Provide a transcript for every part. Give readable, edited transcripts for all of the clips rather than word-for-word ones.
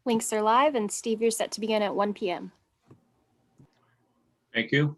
Links are live, and Steve, you're set to begin at 1 p.m. Thank you.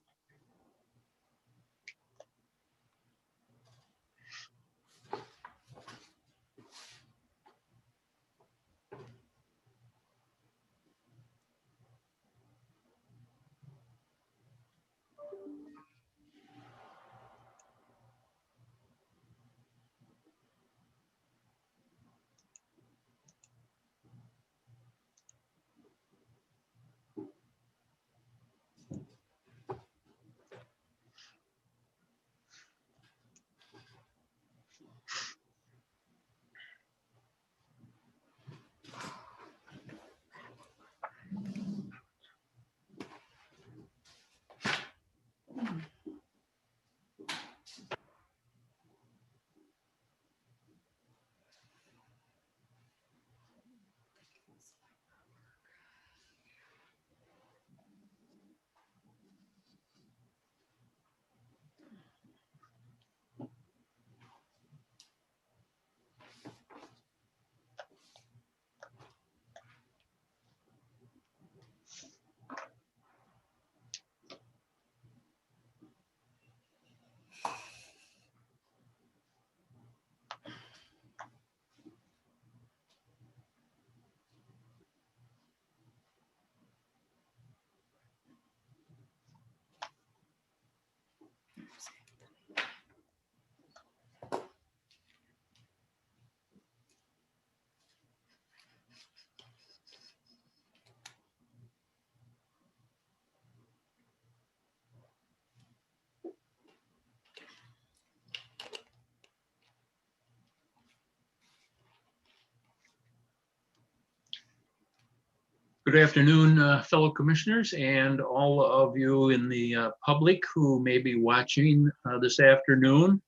Good afternoon, fellow commissioners and all of you in the public who may be watching this afternoon.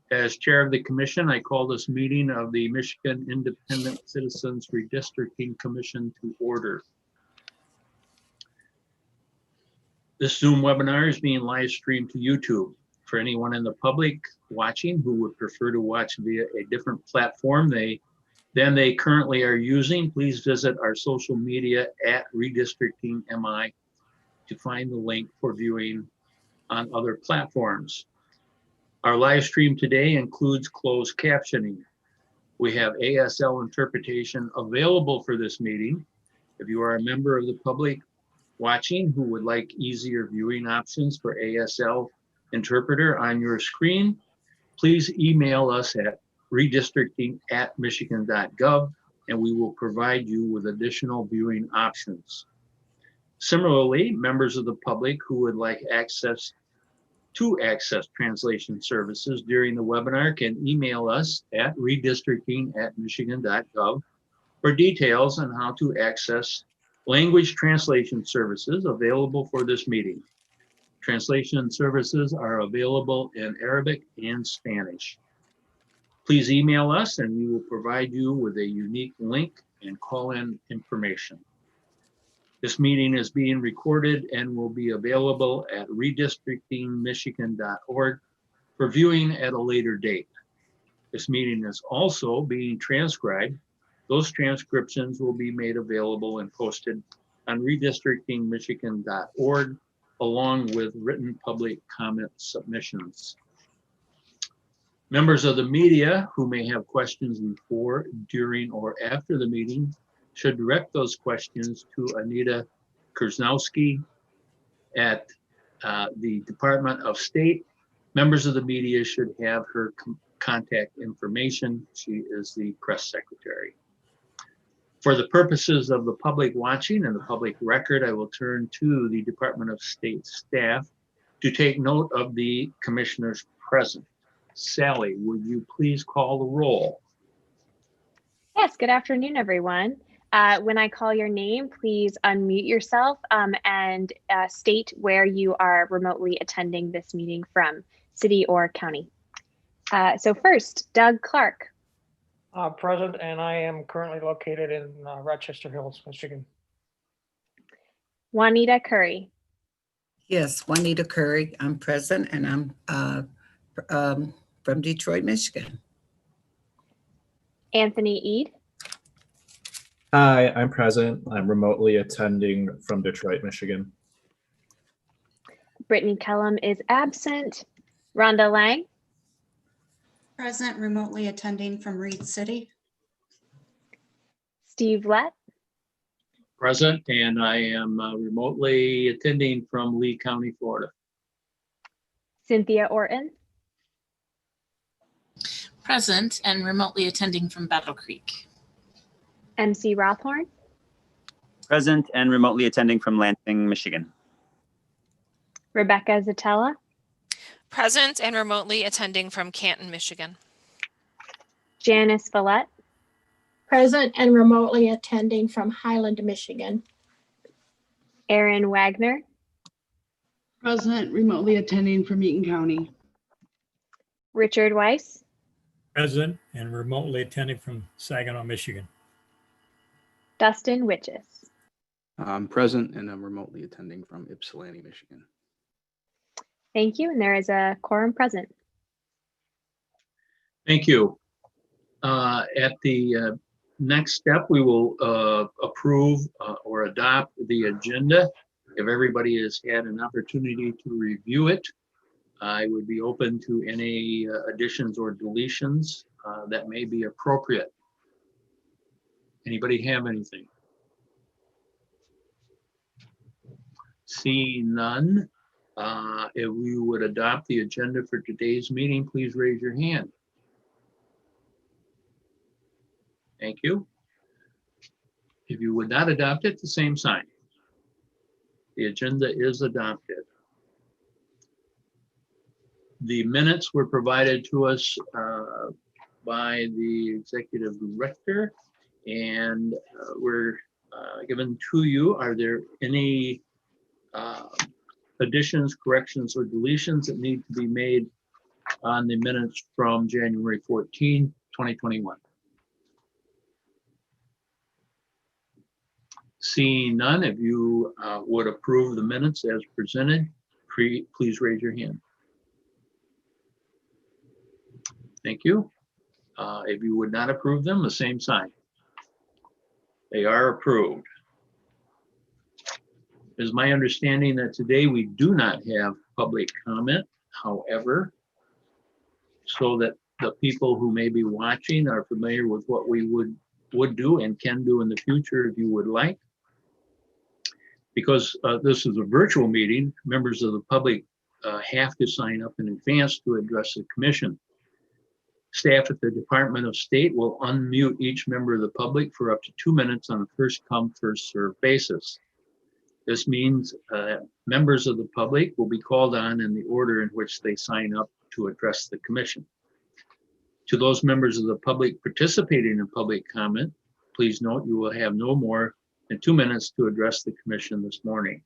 As chair of the commission, I call this meeting of the Michigan Independent Citizens Redistricting Commission to order. This Zoom webinar is being live streamed to YouTube. For anyone in the public watching who would prefer to watch via a different platform than they currently are using, please visit our social media at redistrictingmi to find the link for viewing on other platforms. Our live stream today includes closed captioning. We have ASL interpretation available for this meeting. If you are a member of the public watching who would like easier viewing options for ASL interpreter on your screen, please email us at redistricting@michigan.gov, and we will provide you with additional viewing options. Similarly, members of the public who would like access translation services during the webinar can email us at redistricting@michigan.gov for details on how to access language translation services available for this meeting. Translation services are available in Arabic and Spanish. Please email us and we will provide you with a unique link and call-in information. This meeting is being recorded and will be available at redistrictingmichigan.org for viewing at a later date. This meeting is also being transcribed. Those transcriptions will be made available and posted on redistrictingmichigan.org along with written public comment submissions. Members of the media who may have questions before, during, or after the meeting should direct those questions to Anita Kursnowski at the Department of State. Members of the media should have her contact information. She is the press secretary. For the purposes of the public watching and the public record, I will turn to the Department of State staff to take note of the commissioners present. Sally, would you please call the roll? Yes, good afternoon, everyone. When I call your name, please unmute yourself and state where you are remotely attending this meeting from, city or county. So first, Doug Clark. Present, and I am currently located in Rochester Hills, Michigan. Juanita Curry. Yes, Juanita Curry. I'm present, and I'm from Detroit, Michigan. Anthony Eid. Hi, I'm present. I'm remotely attending from Detroit, Michigan. Brittany Kellum is absent. Rhonda Lang, Present, remotely attending from Reed City. Steve Lett, Present, and I am remotely attending from Lee County, Florida. Cynthia Orton, Present and remotely attending from Battle Creek. MC Rothhorn, Present and remotely attending from Lansing, Michigan. Rebecca Zatella, Present and remotely attending from Canton, Michigan. Janice Follett, Present and remotely attending from Highland, Michigan. Erin Wagner, Present, remotely attending from Eaton County. Richard Weiss, Present and remotely attending from Saginaw, Michigan. Dustin Witches. I'm present and I'm remotely attending from Ypsilanti, Michigan. Thank you, and there is a quorum present. Thank you. At the next step, we will approve or adopt the agenda. If everybody has had an opportunity to review it, I would be open to any additions or deletions that may be appropriate. Anybody have anything? Seeing none, if we would adopt the agenda for today's meeting, please raise your hand. Thank you. If you would not adopt it, the same sign. The agenda is adopted. The minutes were provided to us by the executive director and were given to you. Are there any additions, corrections, or deletions that need to be made on the minutes from January 14, 2021? Seeing none, if you would approve the minutes as presented, please raise your hand. Thank you. If you would not approve them, the same sign. They are approved. It is my understanding that today we do not have public comment. However, so that the people who may be watching are familiar with what we would do and can do in the future if you would like. Because this is a virtual meeting, members of the public have to sign up in advance to address the commission. Staff at the Department of State will unmute each member of the public for up to 2 minutes on a first come, first served basis. This means members of the public will be called on in the order in which they sign up to address the commission. To those members of the public participating in public comment, please note you will have no more than 2 minutes to address the commission this morning.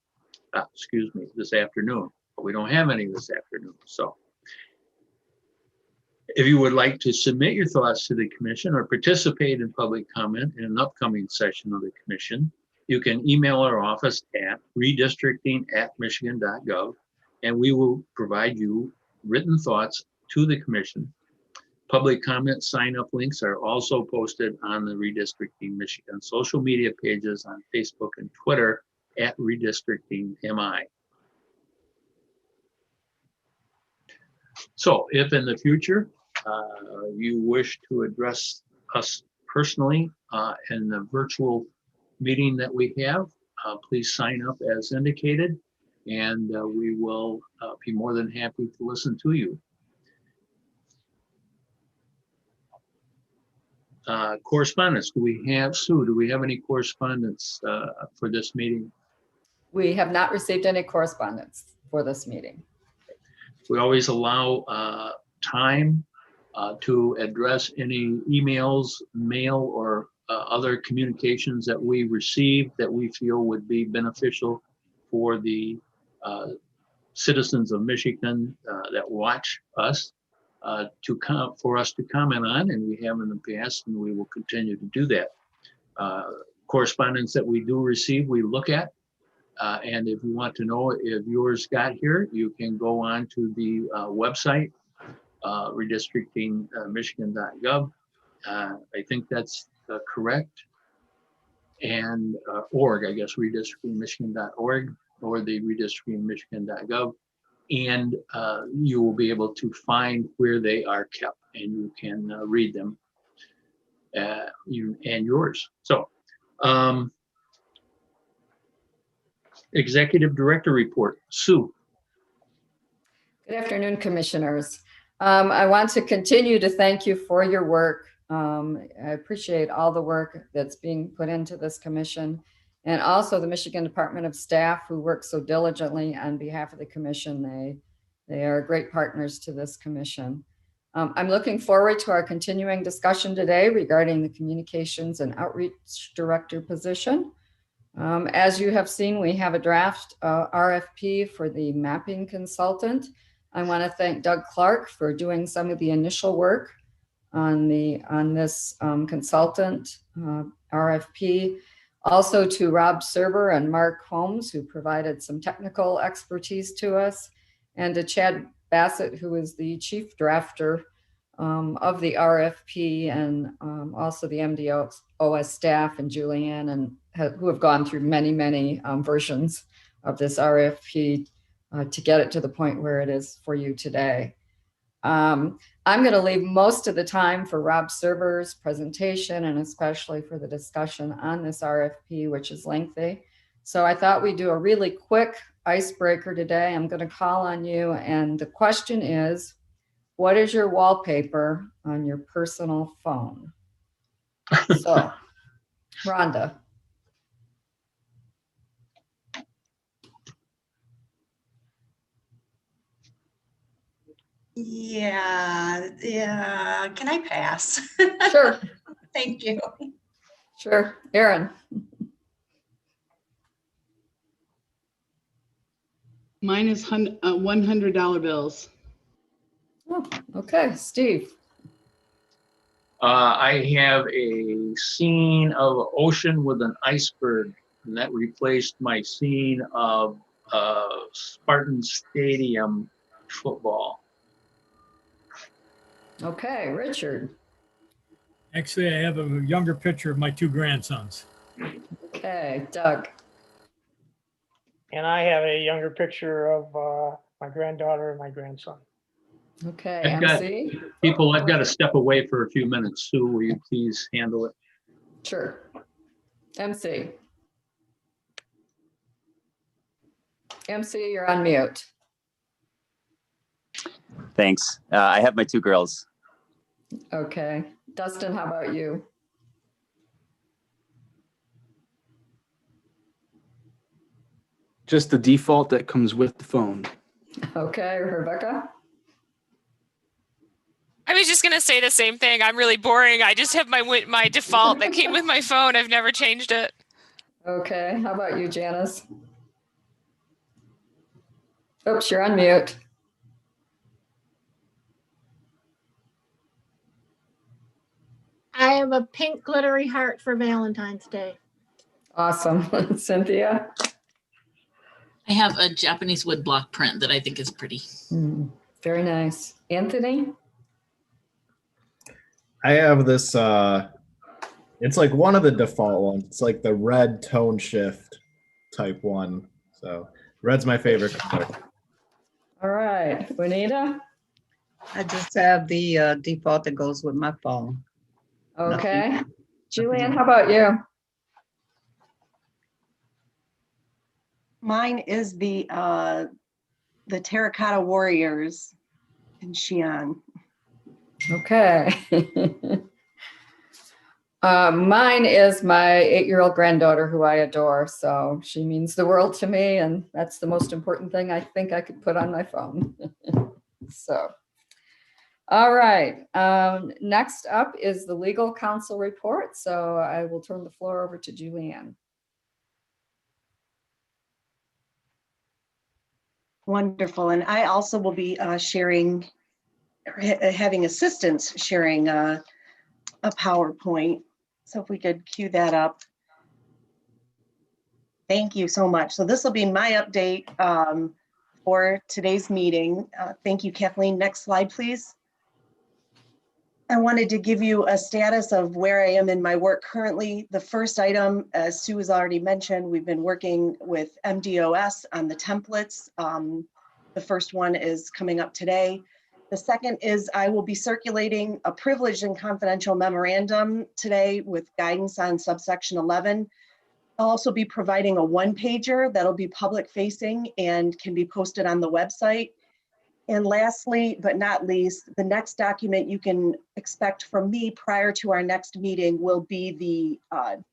This afternoon, but we don't have any this afternoon. So if you would like to submit your thoughts to the commission or participate in public comment in an upcoming session of the commission, you can email our office at redistricting@michigan.gov, and we will provide you written thoughts to the commission. Public comment sign-up links are also posted on the Redistricting Michigan social media pages on Facebook and Twitter at redistrictingmi. So if in the future you wish to address us personally in the virtual meeting that we have, please sign up as indicated, and we will be more than happy to listen to you. Correspondence, do we have, Sue, do we have any correspondence for this meeting? We have not received any correspondence for this meeting. We always allow time to address any emails, mail, or other communications that we receive that we feel would be beneficial for the citizens of Michigan that watch us for us to comment on, and we have in the past, and we will continue to do that. Correspondence that we do receive, we look at, and if you want to know if yours got here, you can go on to the website, redistrictingmichigan.gov. I think that's correct. and org, I guess, redistrictingmichigan.org or the redistrictingmichigan.gov. And you will be able to find where they are kept, and you can read them, you and yours. So, Executive Director report, Sue. Good afternoon, commissioners. I want to continue to thank you for your work. I appreciate all the work that's being put into this commission, and also the Michigan Department of Staff who work so diligently on behalf of the commission. They are great partners to this commission. I'm looking forward to our continuing discussion today regarding the Communications and Outreach Director position. As you have seen, we have a draft RFP for the mapping consultant. I want to thank Doug Clark for doing some of the initial work on this consultant RFP. Also to Rob Serber and Mark Holmes, who provided some technical expertise to us, and to Chad Bassett, who is the chief drafter of the RFP, and also the MDOS staff, and Julianne, and who have gone through many versions of this RFP to get it to the point where it is for you today. I'm going to leave most of the time for Rob Serber's presentation, and especially for the discussion on this RFP, which is lengthy. So I thought we'd do a really quick icebreaker today. I'm going to call on you, and the question is, what is your wallpaper on your personal phone? So, Rhonda. Yeah. Can I pass? Sure. Thank you. Sure. Erin. Mine is $100 bills. Oh, okay. Steve. I have a scene of ocean with an iceberg, and that replaced my scene of Spartan Stadium football. Okay, Richard. Actually, I have a younger picture of my two grandsons. Okay, Doug. And I have a younger picture of my granddaughter and my grandson. Okay, I've got MC. people, I've got to step away for a few minutes. Sue, will you please handle it? Sure. MC. MC, you're on mute. Thanks. I have my two girls. Okay. Dustin, how about you? Just the default that comes with the phone. Okay, Rebecca. I was just going to say the same thing. I'm really boring. I just have my default that came with my phone. I've never changed it. Okay, how about you, Janice? Oops, you're on mute. I have a pink glittery heart for Valentine's Day. Awesome. Cynthia? I have a Japanese woodblock print that I think is pretty. Very nice. Anthony? I have this, it's like one of the default ones. It's like the red tone shift type one. So red's my favorite color. All right. Bonita? I just have the default that goes with my phone. Okay. Julianne, how about you? Mine is the Terracotta Warriors in Xi'an. Okay. Mine is my 8-year-old granddaughter who I adore. So she means the world to me. And that's the most important thing I think I could put on my phone. So, all right. Next up is the legal counsel report. So I will turn the floor over to Julianne. Wonderful. And I also will be sharing, having assistance sharing a PowerPoint. So if we could cue that up. Thank you so much. So this will be my update for today's meeting. Thank you, Kathleen. Next slide, please. I wanted to give you a status of where I am in my work currently. The first item, as Sue has already mentioned, we've been working with MDOS on the templates. The first one is coming up today. The second is I will be circulating a privileged and confidential memorandum today with guidance on subsection 11. I'll also be providing a one-pager that'll be public facing and can be posted on the website. And lastly, but not least, the next document you can expect from me prior to our next meeting will be the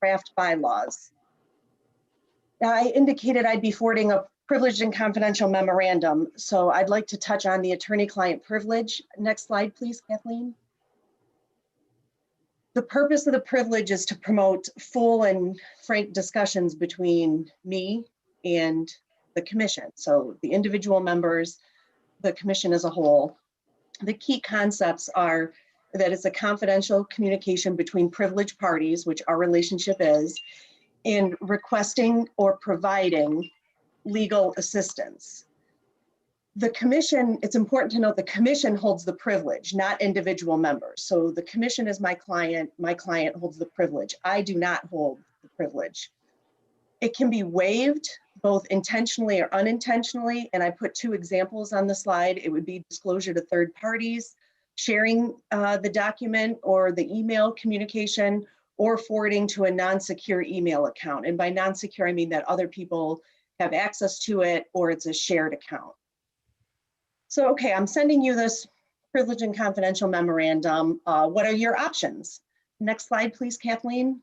draft bylaws. Now, I indicated I'd be forwarding a privileged and confidential memorandum, so I'd like to touch on the attorney-client privilege. Next slide, please, Kathleen. The purpose of the privilege is to promote full and frank discussions between me and the commission. So the individual members, the commission as a whole. The key concepts are that it's a confidential communication between privileged parties, which our relationship is, in requesting or providing legal assistance. The commission, it's important to note the commission holds the privilege, not individual members. So the commission is my client holds the privilege. I do not hold the privilege. It can be waived both intentionally or unintentionally, and I put two examples on the slide. It would be disclosure to third parties, sharing the document or the email communication, or forwarding to a non-secure email account. And by non-secure, I mean that other people have access to it or it's a shared account. So, okay, I'm sending you this privileged and confidential memorandum. What are your options? Next slide, please, Kathleen.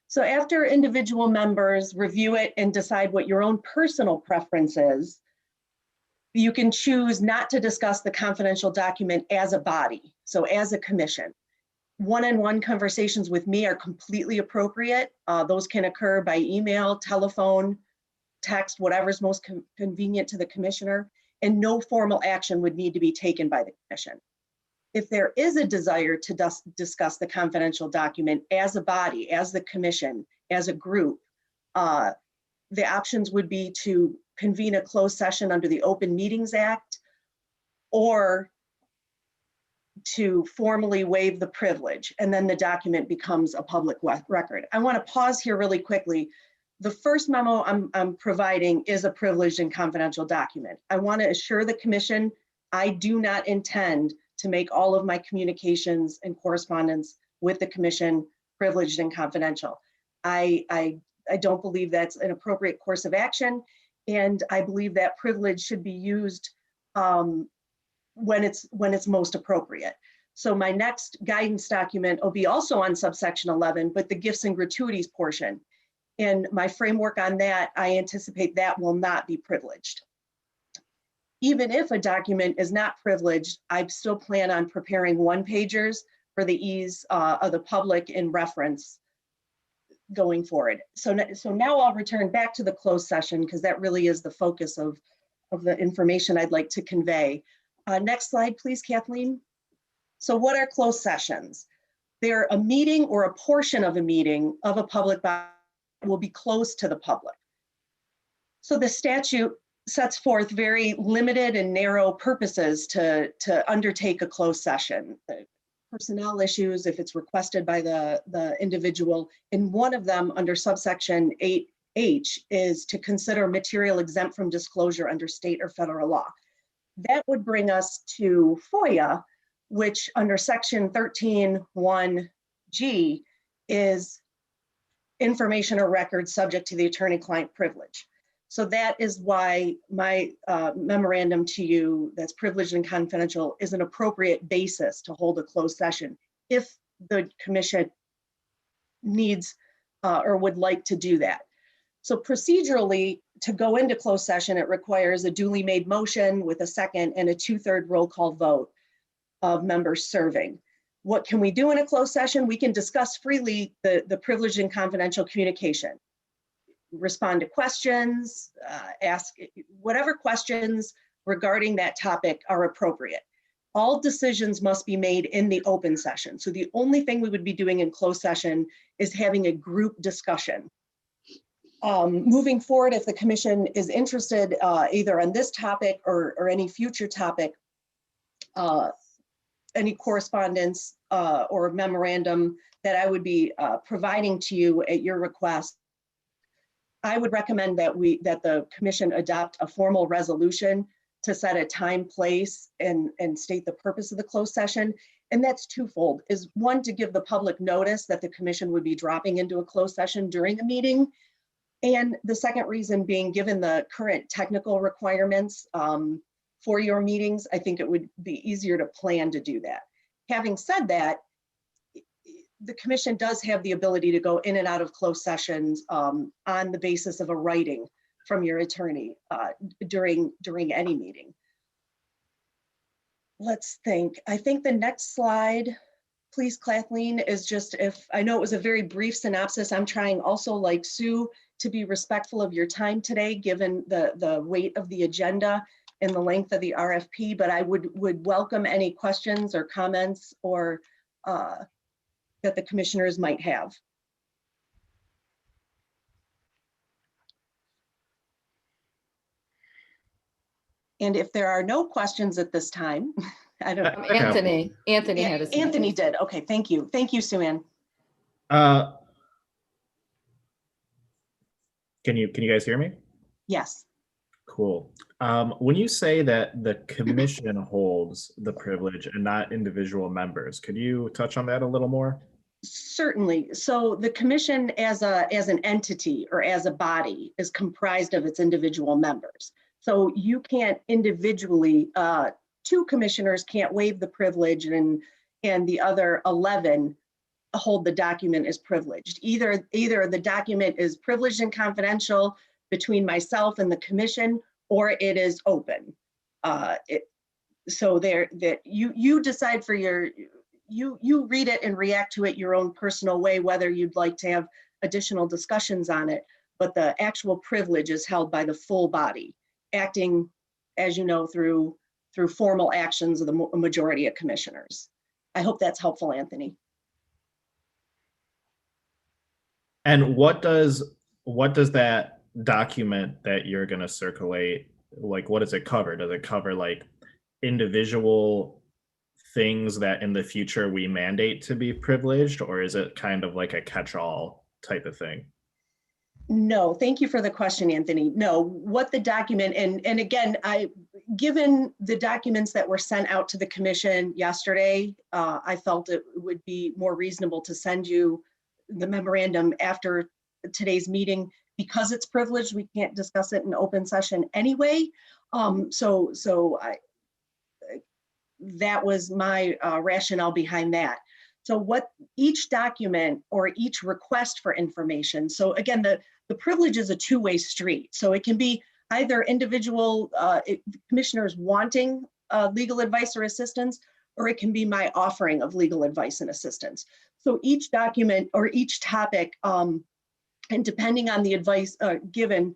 So after individual members review it and decide what your own personal preference is, you can choose not to discuss the confidential document as a body, so as a commission. One-on-one conversations with me are completely appropriate. Those can occur by email, telephone, text, whatever's most convenient to the commissioner, and no formal action would need to be taken by the commission. If there is a desire to discuss the confidential document as a body, as the commission, as a group, the options would be to convene a closed session under the Open Meetings Act or to formally waive the privilege, and then the document becomes a public record. I want to pause here really quickly. The first memo I'm providing is a privileged and confidential document. I want to assure the commission I do not intend to make all of my communications and correspondence with the commission privileged and confidential. I don't believe that's an appropriate course of action, and I believe that privilege should be used when it's most appropriate. So my next guidance document will be also on subsection 11, but the gifts and gratuities portion. And my framework on that, I anticipate that will not be privileged. Even if a document is not privileged, I still plan on preparing one-pagers for the ease of the public in reference going forward. So now I'll return back to the closed session because that really is the focus of the information I'd like to convey. Next slide, please, Kathleen. So what are closed sessions? They're a meeting or a portion of a meeting of a public body will be closed to the public. So the statute sets forth very limited and narrow purposes to undertake a closed session. The personnel issues, if it's requested by the individual, and one of them under subsection 8H is to consider material exempt from disclosure under state or federal law. That would bring us to FOIA, which under section 13(1)G is information or records subject to the attorney-client privilege. So that is why my memorandum to you that's privileged and confidential is an appropriate basis to hold a closed session if the commission needs or would like to do that. So procedurally, to go into closed session, it requires a duly made motion with a second and a 2/3 roll call vote of members serving. What can we do in a closed session? We can discuss freely the privileged and confidential communication. Respond to questions, ask whatever questions regarding that topic are appropriate. All decisions must be made in the open session. So the only thing we would be doing in closed session is having a group discussion. Moving forward, if the commission is interested either on this topic or any future topic, any correspondence or memorandum that I would be providing to you at your request, I would recommend that the commission adopt a formal resolution to set a time, place, and state the purpose of the closed session. And that's twofold. Is one, to give the public notice that the commission would be dropping into a closed session during a meeting. And the second reason being, given the current technical requirements for your meetings, I think it would be easier to plan to do that. Having said that, the commission does have the ability to go in and out of closed sessions on the basis of a writing from your attorney during any meeting. Let's think. I think the next slide, please, Kathleen, is just, if I know it was a very brief synopsis, I'm trying also, like Sue, to be respectful of your time today, given the weight of the agenda and the length of the RFP, but I would welcome any questions or comments or that the commissioners might have. And if there are no questions at this time, I don't know. Anthony had his hand. Anthony did. Okay, thank you. Thank you, Sue Ann. Can you guys hear me? Yes. Cool. When you say that the commission holds the privilege and not individual members, could you touch on that a little more? Certainly. So the commission as an entity or as a body is comprised of its individual members. So you can't individually, two commissioners can't waive the privilege and the other 11 hold the document as privileged. Either the document is privileged and confidential between myself and the commission, or it is open. So that you decide for you read it and react to it your own personal way, whether you'd like to have additional discussions on it, but the actual privilege is held by the full body, acting, as you know, through formal actions of the majority of commissioners. I hope that's helpful, Anthony. And what does that document that you're going to circulate, like, what does it cover? Does it cover like individual things that in the future we mandate to be privileged, or is it kind of like a catch-all type of thing? No, thank you for the question, Anthony. No, what the document, and again, given the documents that were sent out to the commission yesterday, I felt it would be more reasonable to send you the memorandum after today's meeting. Because it's privileged, we can't discuss it in open session anyway. That was my rationale behind that. So what each document or each request for information, so again, the privilege is a two-way street. So it can be either individual commissioners wanting legal advice or assistance, or it can be my offering of legal advice and assistance. So each document or each topic, and depending on the advice given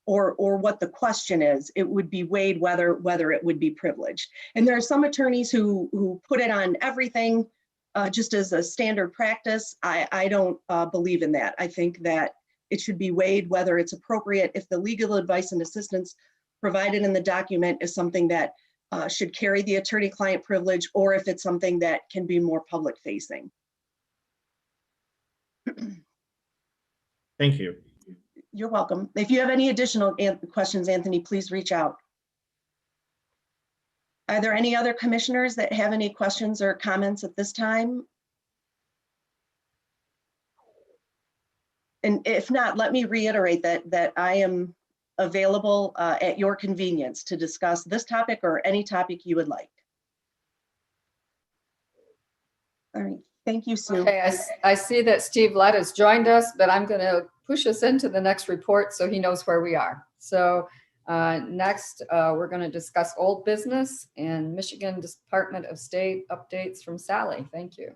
or what the question is, it would be weighed whether it would be privileged. And there are some attorneys who put it on everything just as a standard practice. I don't believe in that. I think that it should be weighed whether it's appropriate, if the legal advice and assistance provided in the document is something that should carry the attorney-client privilege, or if it's something that can be more public-facing. Thank you. You're welcome. If you have any additional questions, Anthony, please reach out. Are there any other commissioners that have any questions or comments at this time? And if not, let me reiterate that I am available at your convenience to discuss this topic or any topic you would like. All right, thank you, Sue. Okay, I see that Steve Lett has joined us, but I'm going to push us into the next report so he knows where we are. So next, we're going to discuss old business and Michigan Department of State updates from Sally. Thank you.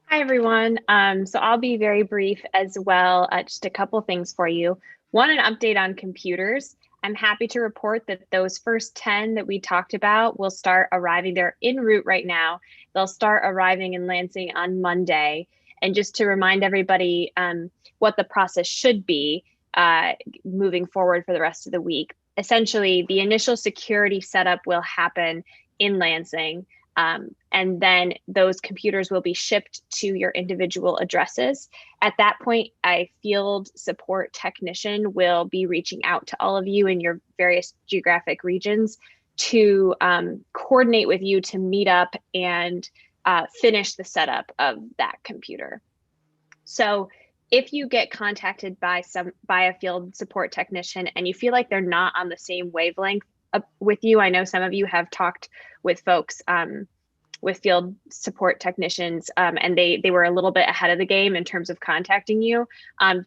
Hi, everyone. So I'll be very brief as well. Just a couple things for you. One, an update on computers. I'm happy to report that those first 10 that we talked about will start arriving. They're en route right now. They'll start arriving in Lansing on Monday. And just to remind everybody what the process should be moving forward for the rest of the week. Essentially, the initial security setup will happen in Lansing. And then those computers will be shipped to your individual addresses. At that point, a field support technician will be reaching out to all of you in your various geographic regions to coordinate with you to meet up and finish the setup of that computer. So if you get contacted by a field support technician and you feel like they're not on the same wavelength with you, I know some of you have talked with folks with field support technicians and they were a little bit ahead of the game in terms of contacting you.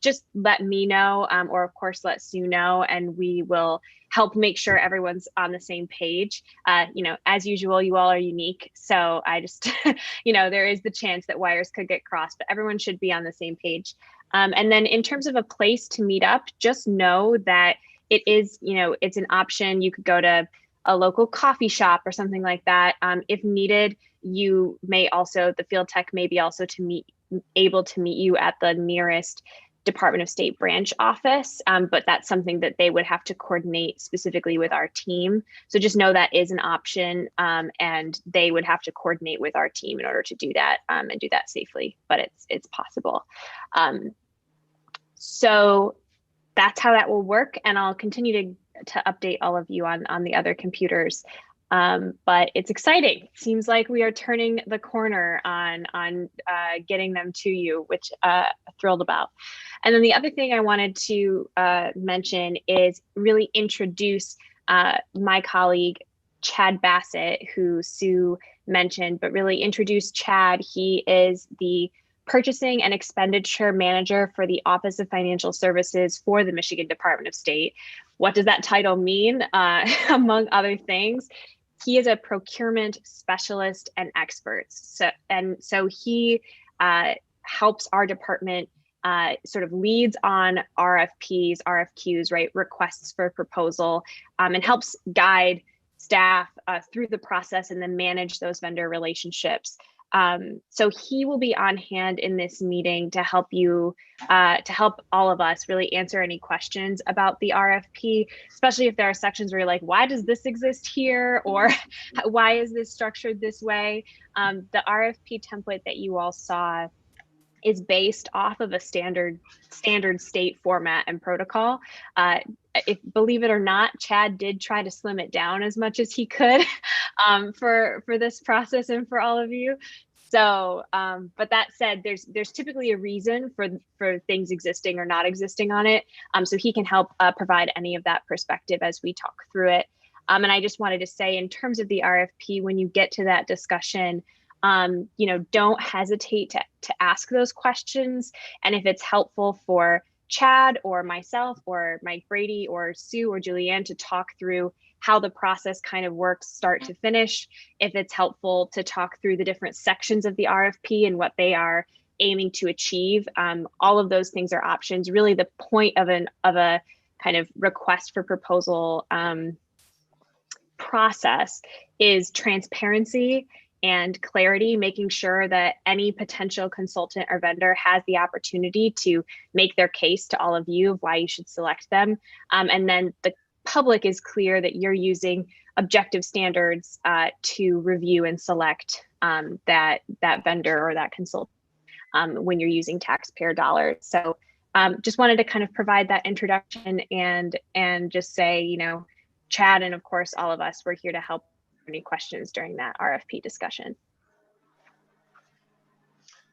Just let me know, or of course let Sue know, and we will help make sure everyone's on the same page. You know, as usual, you all are unique. So I just, you know, there is the chance that wires could get crossed, but everyone should be on the same page. And then in terms of a place to meet up, just know that it is, you know, it's an option. You could go to a local coffee shop or something like that. If needed, you may also, the field tech may be also able to meet you at the nearest Department of State branch office, but that's something that they would have to coordinate specifically with our team. So just know that is an option, and they would have to coordinate with our team in order to do that and do that safely, but it's possible. So that's how that will work, and I'll continue to update all of you on the other computers. But it's exciting. It seems like we are turning the corner on getting them to you, which I'm thrilled about. And then the other thing I wanted to mention is really introduce my colleague, Chad Bassett, who Sue mentioned, but really introduce Chad. He is the Purchasing and Expenditure Manager for the Office of Financial Services for the Michigan Department of State. What does that title mean? Among other things, he is a procurement specialist and expert. So he helps our department sort of leads on RFPs, RFQs, right? Requests for proposal, and helps guide staff through the process and then manage those vendor relationships. So he will be on hand in this meeting to help you, to help all of us really answer any questions about the RFP, especially if there are sections where you're like, why does this exist here? Or why is this structured this way? The RFP template that you all saw is based off of a standard state format and protocol. If, believe it or not, Chad did try to slim it down as much as he could for this process and for all of you. So, but that said, there's typically a reason for things existing or not existing on it. So he can help provide any of that perspective as we talk through it. And I just wanted to say, in terms of the RFP, when you get to that discussion, you know, don't hesitate to ask those questions. And if it's helpful for Chad or myself or Mike Brady or Sue or Julianne to talk through how the process kind of works start to finish, if it's helpful to talk through the different sections of the RFP and what they are aiming to achieve, all of those things are options. Really, the point of a kind of request for proposal process is transparency and clarity, making sure that any potential consultant or vendor has the opportunity to make their case to all of you of why you should select them. And then the public is clear that you're using objective standards to review and select that vendor or that consultant when you're using taxpayer dollars. So just wanted to kind of provide that introduction and just say, you know, Chad and of course all of us, we're here to help any questions during that RFP discussion.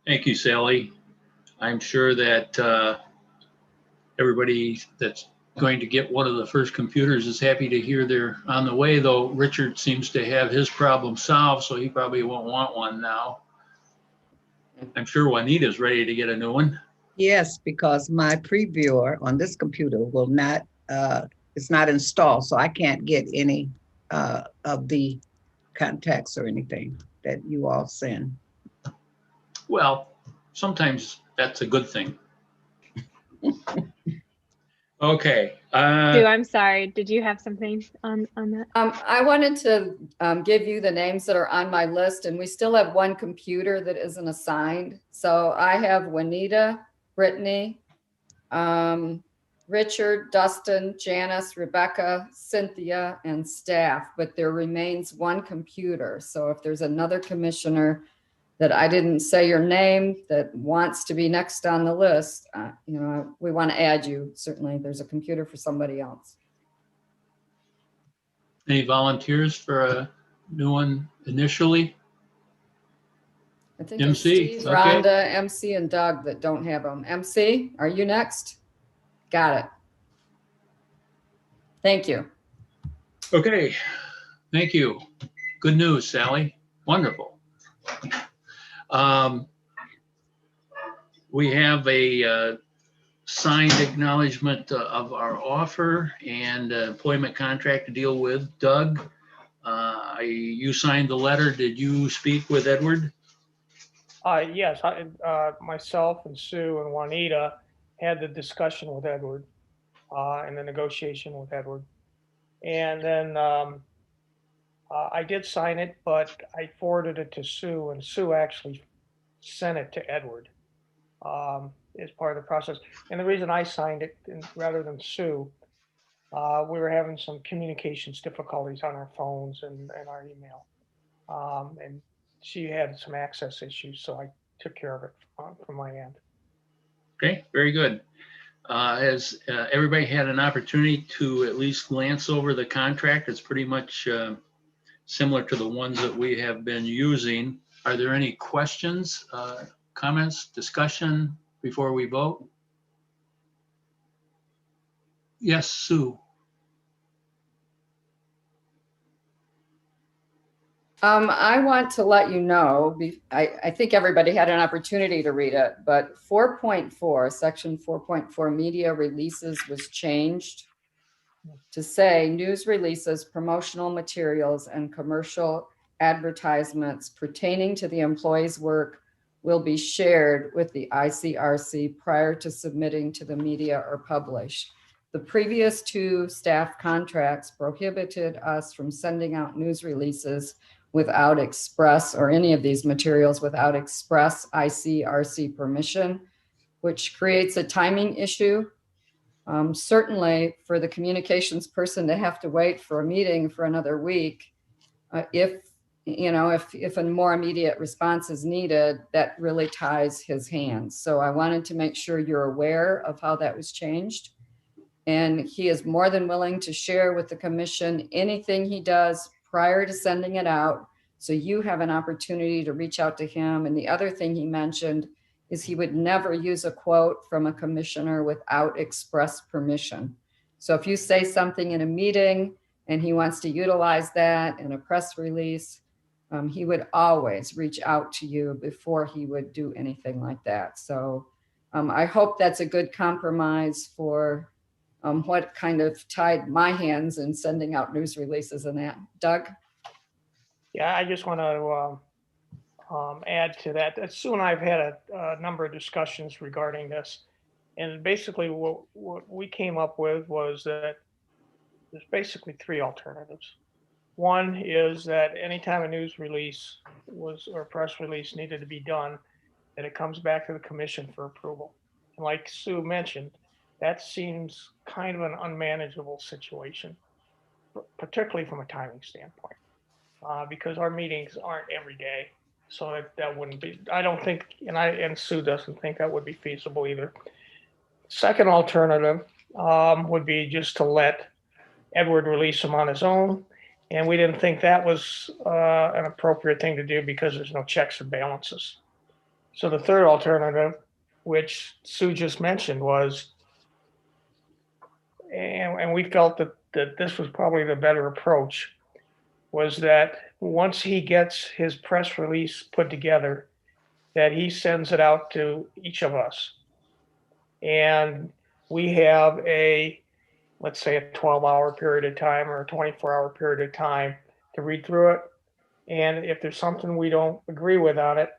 Thank you, Sally. I'm sure that everybody that's going to get one of the first computers is happy to hear they're on the way, though Richard seems to have his problem solved, so he probably won't want one now. I'm sure Juanita's ready to get a new one. Yes, because my previewer on this computer will not, it's not installed, so I can't get any of the contacts or anything that you all send. Well, sometimes that's a good thing. Okay. Sue, I'm sorry. Did you have something on that? I wanted to give you the names that are on my list, and we still have one computer that isn't assigned. So I have Juanita, Brittany, Richard, Dustin, Janice, Rebecca, Cynthia, and staff, but there remains one computer. So if there's another commissioner that I didn't say your name that wants to be next on the list, we want to add you. Certainly, there's a computer for somebody else. Any volunteers for a new one initially? I think MC, it's Steve, okay. Rhonda, MC, and Doug that don't have them. MC, are you next? Got it. Thank you. Okay, thank you. Good news, Sally. Wonderful. We have a signed acknowledgement of our offer and employment contract to deal with. Doug, you signed the letter. Did you speak with Edward? Yes, myself and Sue and Juanita had the discussion with Edward and the negotiation with Edward. And then I did sign it, but I forwarded it to Sue, and Sue actually sent it to Edward as part of the process. And the reason I signed it rather than Sue, we were having some communications difficulties on our phones and our email. And she had some access issues, so I took care of it from my end. Okay, very good. Has everybody had an opportunity to at least glance over the contract? It's pretty much similar to the ones that we have been using. Are there any questions, comments, discussion before we vote? Yes, Sue. I want to let you know, I think everybody had an opportunity to read it, but 4.4, section 4.4 media releases was changed to say news releases, promotional materials, and commercial advertisements pertaining to the employee's work will be shared with the ICRC prior to submitting to the media or publish. The previous two staff contracts prohibited us from sending out news releases without express, or any of these materials without express ICRC permission, which creates a timing issue. Certainly for the communications person to have to wait for a meeting for another week, if a more immediate response is needed, that really ties his hands. So I wanted to make sure you're aware of how that was changed. And he is more than willing to share with the commission anything he does prior to sending it out, so you have an opportunity to reach out to him. And the other thing he mentioned is he would never use a quote from a commissioner without express permission. So if you say something in a meeting and he wants to utilize that in a press release, he would always reach out to you before he would do anything like that. So I hope that's a good compromise for what kind of tied my hands in sending out news releases and that. Doug? Yeah, I just want to add to that. Sue and I have had a number of discussions regarding this. And basically what we came up with was that there's basically three alternatives. One is that anytime a news release or a press release needed to be done, that it comes back to the commission for approval. And like Sue mentioned, that seems kind of an unmanageable situation, particularly from a timing standpoint, because our meetings aren't every day. So that wouldn't be, I don't think, and Sue doesn't think that would be feasible either. Second alternative would be just to let Edward release them on his own. And we didn't think that was an appropriate thing to do because there's no checks and balances. So the third alternative, which Sue just mentioned, was, and we felt that this was probably the better approach, was that once he gets his press release put together, that he sends it out to each of us. And we have let's say a 12-hour period of time or a 24-hour period of time to read through it. And if there's something we don't agree with on it,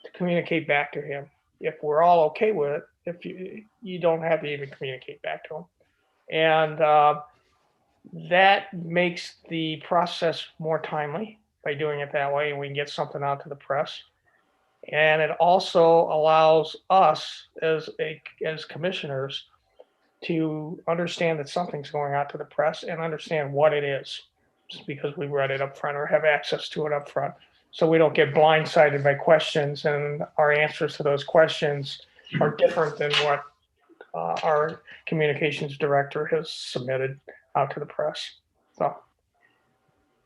to communicate back to him. If we're all okay with it, if you don't have to even communicate back to him. And that makes the process more timely by doing it that way, and we can get something out to the press. And it also allows us as commissioners to understand that something's going out to the press and understand what it is, just because we read it up front or have access to it up front. So we don't get blindsided by questions and our answers to those questions are different than what our communications director has submitted out to the press.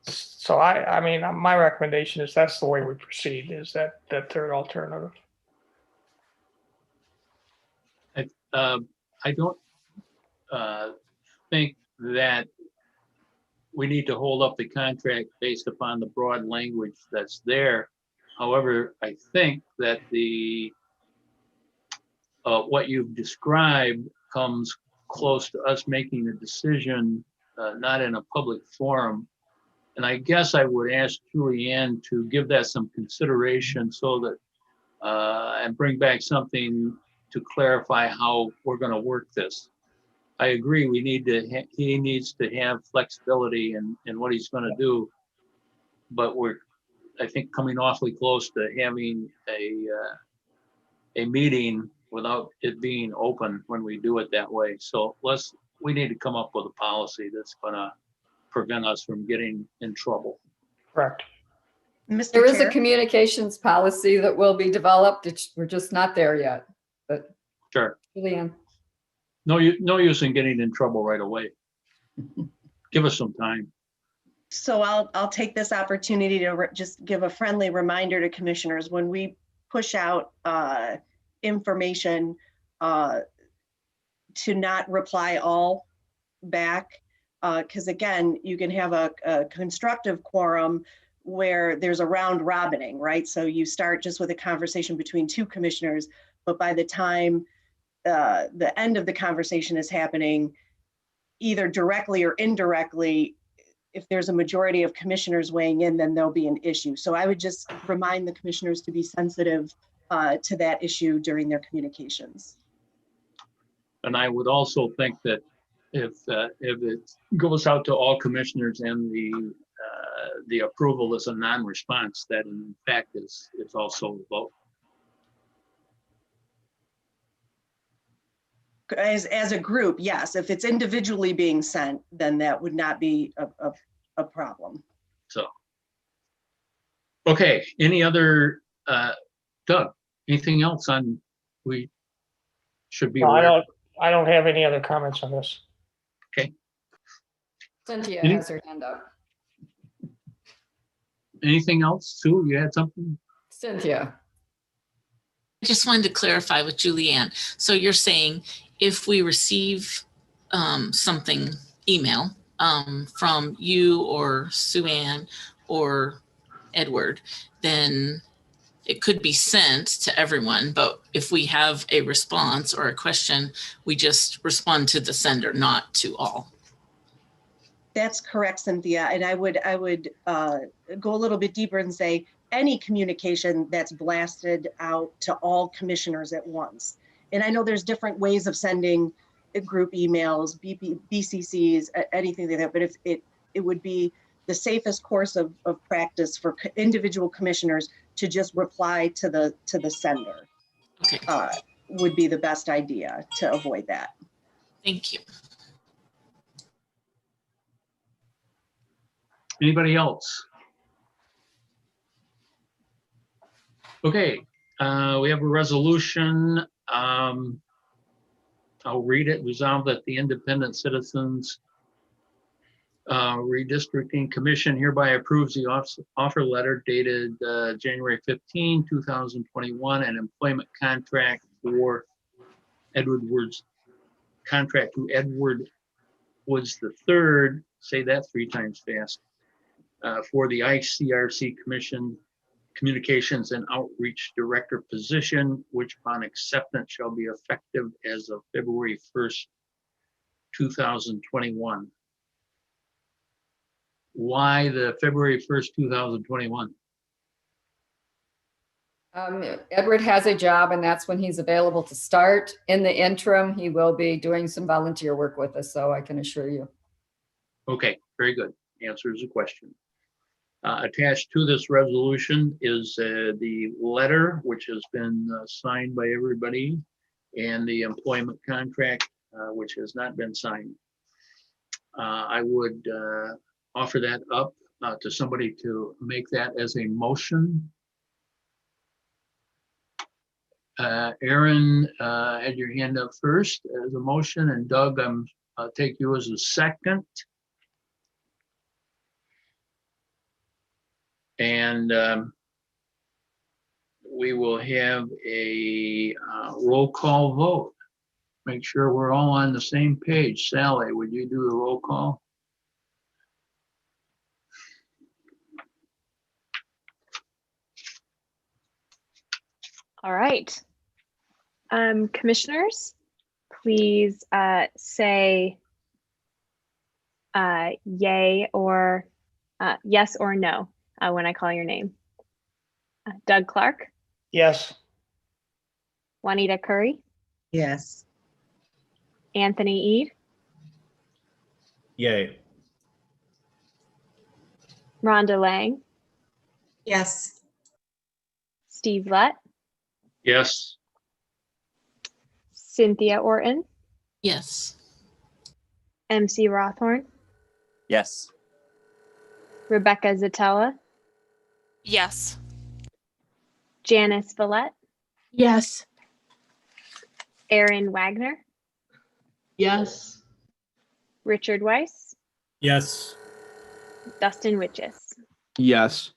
So I mean, my recommendation is that's the way we proceed, is that third alternative. I don't think that we need to hold up the contract based upon the broad language that's there. However, I think that what you've described comes close to us making a decision, not in a public forum. And I guess I would ask Julianne to give that some consideration so that, and bring back something to clarify how we're going to work this. I agree, he needs to have flexibility in what he's going to do. But we're, I think, coming awfully close to having a meeting without it being open when we do it that way. So we need to come up with a policy that's going to prevent us from getting in trouble. Correct. Mr. There is a Chair? communications policy that will be developed. We're just not there yet, but Sure. Julianne. No use in getting in trouble right away. Give us some time. So I'll take this opportunity to just give a friendly reminder to commissioners when we push out information to not reply all back. Because again, you can have a constructive quorum where there's a round robining, right? So you start just with a conversation between two commissioners, but by the time the end of the conversation is happening, either directly or indirectly, if there's a majority of commissioners weighing in, then there'll be an issue. So I would just remind the commissioners to be sensitive to that issue during their communications. And I would also think that if it goes out to all commissioners and the approval is a non-response, that in fact is also a vote. As a group, yes. If it's individually being sent, then that would not be a problem. So, okay, any other, Doug, anything else on we should be No, aware? I don't have any other comments on this. Okay. Cynthia has her hand up. Anything else? Sue, you had something? Cynthia. I just wanted to clarify with Julianne. So you're saying if we receive something, email from you or Sue Ann or Edward, then it could be sent to everyone. But if we have a response or a question, we just respond to the sender, not to all. That's correct, Cynthia. And I would go a little bit deeper and say any communication that's blasted out to all commissioners at once. And I know there's different ways of sending group emails, BCCs, anything like that, but if it would be the safest course of practice for individual commissioners to just reply to the sender. Okay. Would be the best idea to avoid that. Thank you. Anybody else? Okay, we have a resolution. I'll read it. Resolved that the Independent Citizens Redistricting Commission hereby approves the offer letter dated January 15, 2021, and employment contract for Edward Woods, contract to Edward Woods III, say that 3 times fast, for the ICRC Commission Communications and Outreach Director position, which upon acceptance shall be effective as of February 1st, 2021. Why the February 1st, 2021? Edward has a job and that's when he's available to start. In the interim, he will be doing some volunteer work with us, so I can assure you. Okay, very good. Answers the question. Attached to this resolution is the letter, which has been signed by everybody, and the employment contract which has not been signed. I would offer that up to somebody to make that as a motion. Aaron had your hand up first as a motion, and Doug, I'll take you as a second. And we will have a roll call vote. Make sure we're all on the same page. Sally, would you do a roll call? All right. Commissioners, please say yay or yes or no when I call your name. Doug Clark, Yes. Juanita Curry, Yes. Anthony Ede, Yay. Rhonda Lang, Yes. Steve Lett, Yes. Cynthia Orton, Yes. MC Rothorn, Yes. Rebecca Zatella, Yes. Janice Villette, Yes. Aaron Wagner, Yes. Richard Weiss, Yes. Dustin Witches. Yes.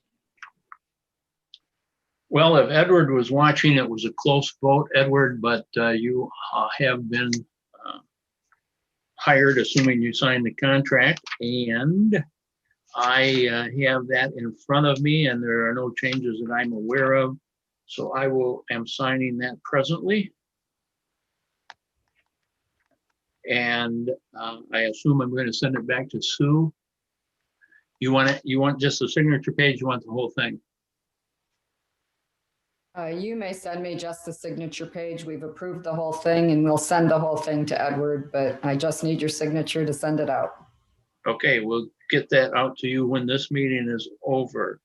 Well, if Edward was watching, it was a close vote, Edward, but you have been hired, assuming you signed the contract, and I have that in front of me, and there are no changes that I'm aware of. So I am signing that presently. And I assume I'm going to send it back to Sue. You want just the signature page? You want the whole thing? You may send me just the signature page. We've approved the whole thing and we'll send the whole thing to Edward, but I just need your signature to send it out. Okay, we'll get that out to you when this meeting is over.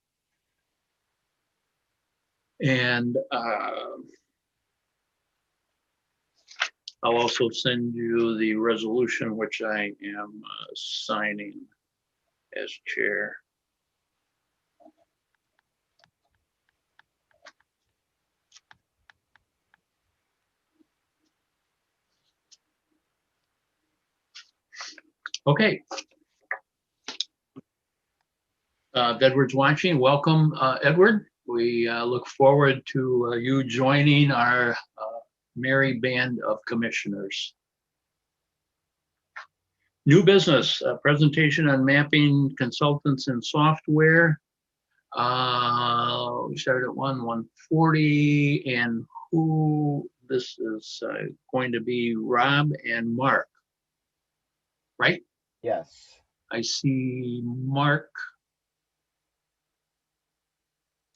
And I'll also send you the resolution, which I am signing as chair. Okay. Edward's watching. Welcome, Edward. We look forward to you joining our merry band of commissioners. New business, presentation on mapping consultants and software. We started at 140, and who this is going to be Rob and Mark, right? Yes. I see Mark.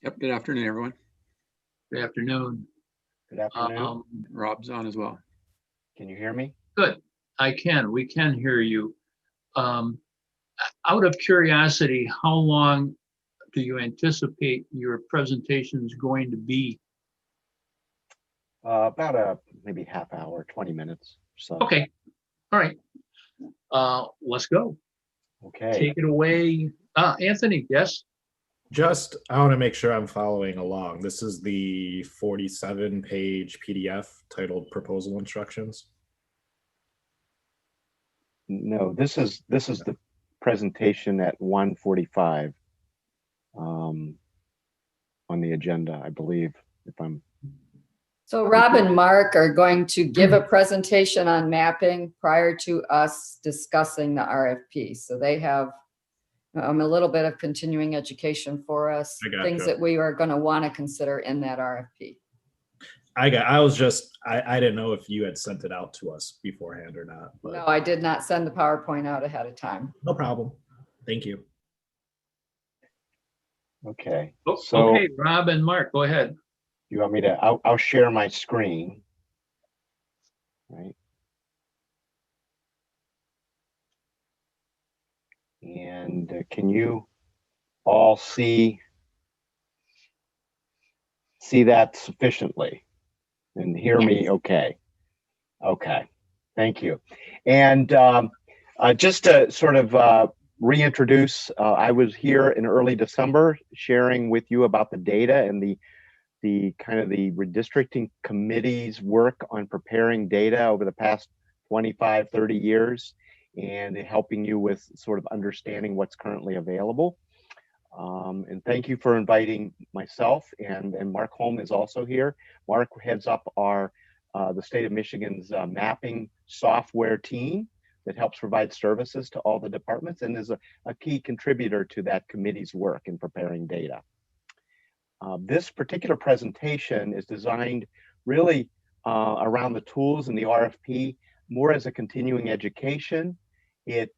Yep. Good afternoon, everyone. Good afternoon. Good afternoon. Rob's on as well. Can you hear me? Good. We can hear you. Out of curiosity, how long do you anticipate your presentation is going to be? About maybe half hour, 20 minutes or so. Okay. All right. Let's go. Okay. Take it away. Anthony, yes? Just, I want to make sure I'm following along. This is the 47-page PDF titled Proposal Instructions. No, this is the presentation at 1:45 on the agenda, I believe, if I'm. So Rob and Mark are going to give a presentation on mapping prior to us discussing the RFP. So they have a little bit of continuing education for us, things that we are going to want to consider in that RFP. I didn't know if you had sent it out to us beforehand or not. But no, I did not send the PowerPoint out ahead of time. No problem. Thank you. Okay. So, okay, Rob and Mark, go ahead. You want me to, I'll share my screen. Right. And can you all see that sufficiently and hear me? Okay. Okay. Thank you. And just to sort of reintroduce, I was here in early December sharing with you about the data and the kind of the redistricting committee's work on preparing data over the past 25, 30 years and helping you with sort of understanding what's currently available. And thank you for inviting myself, and Mark Holm is also here. Mark heads up our the state of Michigan's mapping software team that helps provide services to all the departments and is a key contributor to that committee's work in preparing data. This particular presentation is designed really around the tools in the RFP more as a continuing education. It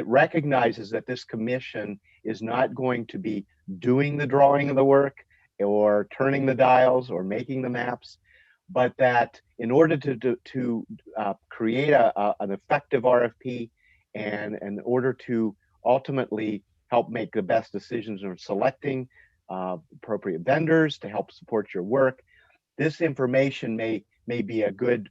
recognizes that this commission is not going to be doing the drawing of the work or turning the dials or making the maps, but that in order to create an effective RFP and in order to ultimately help make the best decisions on selecting appropriate vendors to help support your work, this information may be a good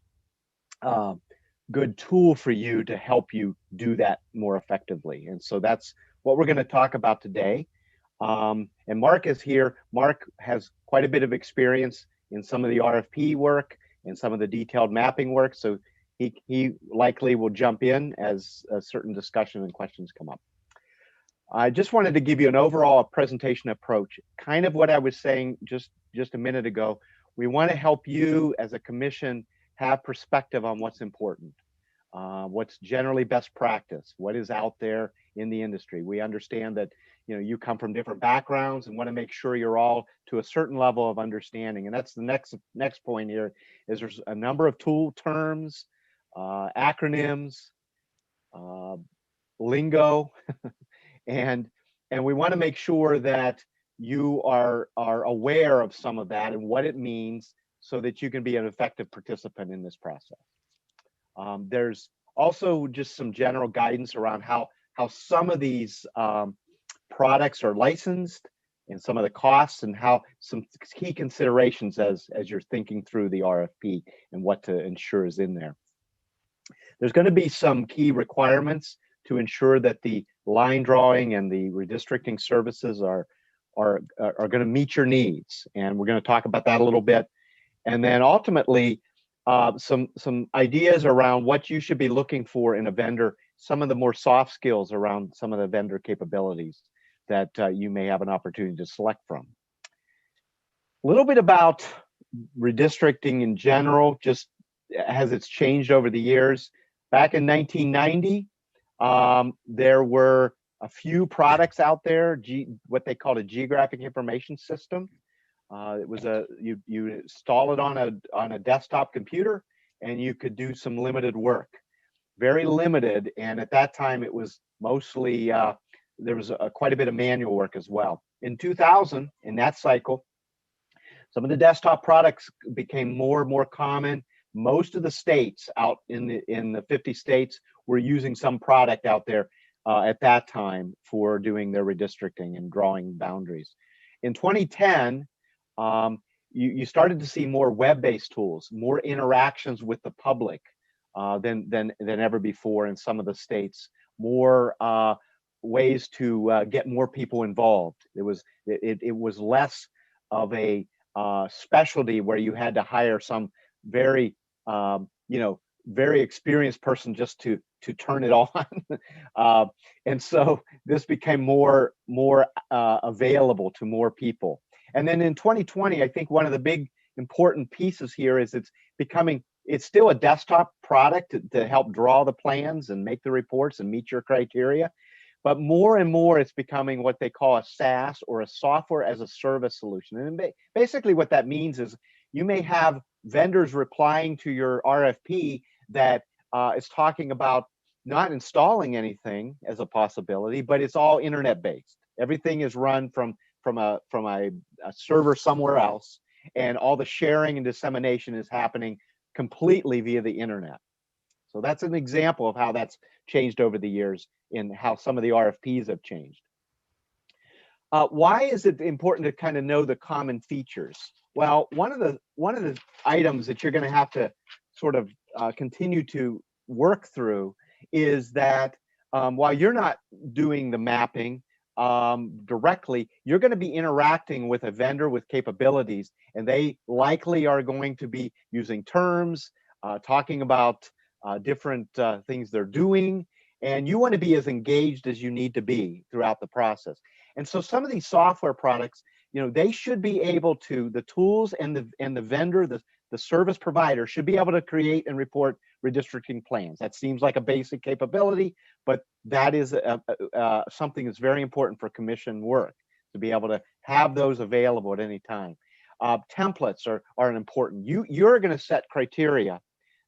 tool for you to help you do that more effectively. And so that's what we're going to talk about today. And Mark is here. Mark has quite a bit of experience in some of the RFP work and some of the detailed mapping work. So he likely will jump in as a certain discussion and questions come up. I just wanted to give you an overall presentation approach, kind of what I was saying just a minute ago. We want to help you as a commission have perspective on what's important, what's generally best practice, what is out there in the industry. We understand that you come from different backgrounds and want to make sure you're all to a certain level of understanding. And that's the next point here is there's a number of tool terms, acronyms, lingo, and we want to make sure that you are aware of some of that and what it means so that you can be an effective participant in this process. There's also just some general guidance around how some of these products are licensed and some of the costs and how some key considerations as you're thinking through the RFP and what to ensure is in there. There's going to be some key requirements to ensure that the line drawing and the redistricting services are going to meet your needs. And we're going to talk about that a little bit. And then ultimately, some ideas around what you should be looking for in a vendor, some of the more soft skills around some of the vendor capabilities that you may have an opportunity to select from. A little bit about redistricting in general, just as it's changed over the years. Back in 1990, there were a few products out there, what they called a geographic information system. It was you install it on a desktop computer and you could do some limited work, very limited. And at that time it was mostly, there was quite a bit of manual work as well. In 2000, in that cycle, some of the desktop products became more and more common. Most of the states out in the 50 states were using some product out there at that time for doing their redistricting and drawing boundaries. In 2010, you started to see more web-based tools, more interactions with the public than ever before in some of the states, more ways to get more people involved. It was less of a specialty where you had to hire some very very experienced person just to turn it on. And so this became more available to more people. And then in 2020, I think one of the big important pieces here is it's still a desktop product to help draw the plans and make the reports and meet your criteria. But more and more, it's becoming what they call a SaaS or a software as a service solution. And basically what that means is you may have vendors replying to your RFP that is talking about not installing anything as a possibility, but it's all internet-based. Everything is run from a server somewhere else, and all the sharing and dissemination is happening completely via the internet. So that's an example of how that's changed over the years in how some of the RFPs have changed. Why is it important to kind of know the common features? Well, one of the items that you're going to have to sort of continue to work through is that while you're not doing the mapping directly, you're going to be interacting with a vendor with capabilities, and they likely are going to be using terms, talking about different things they're doing, and you want to be as engaged as you need to be throughout the process. And so some of these software products, you know, they should be able to, the tools and the vendor, the service provider should be able to create and report redistricting plans. That seems like a basic capability, but that is something that's very important for commission work, to be able to have those available at any time. Templates are important. You're going to set criteria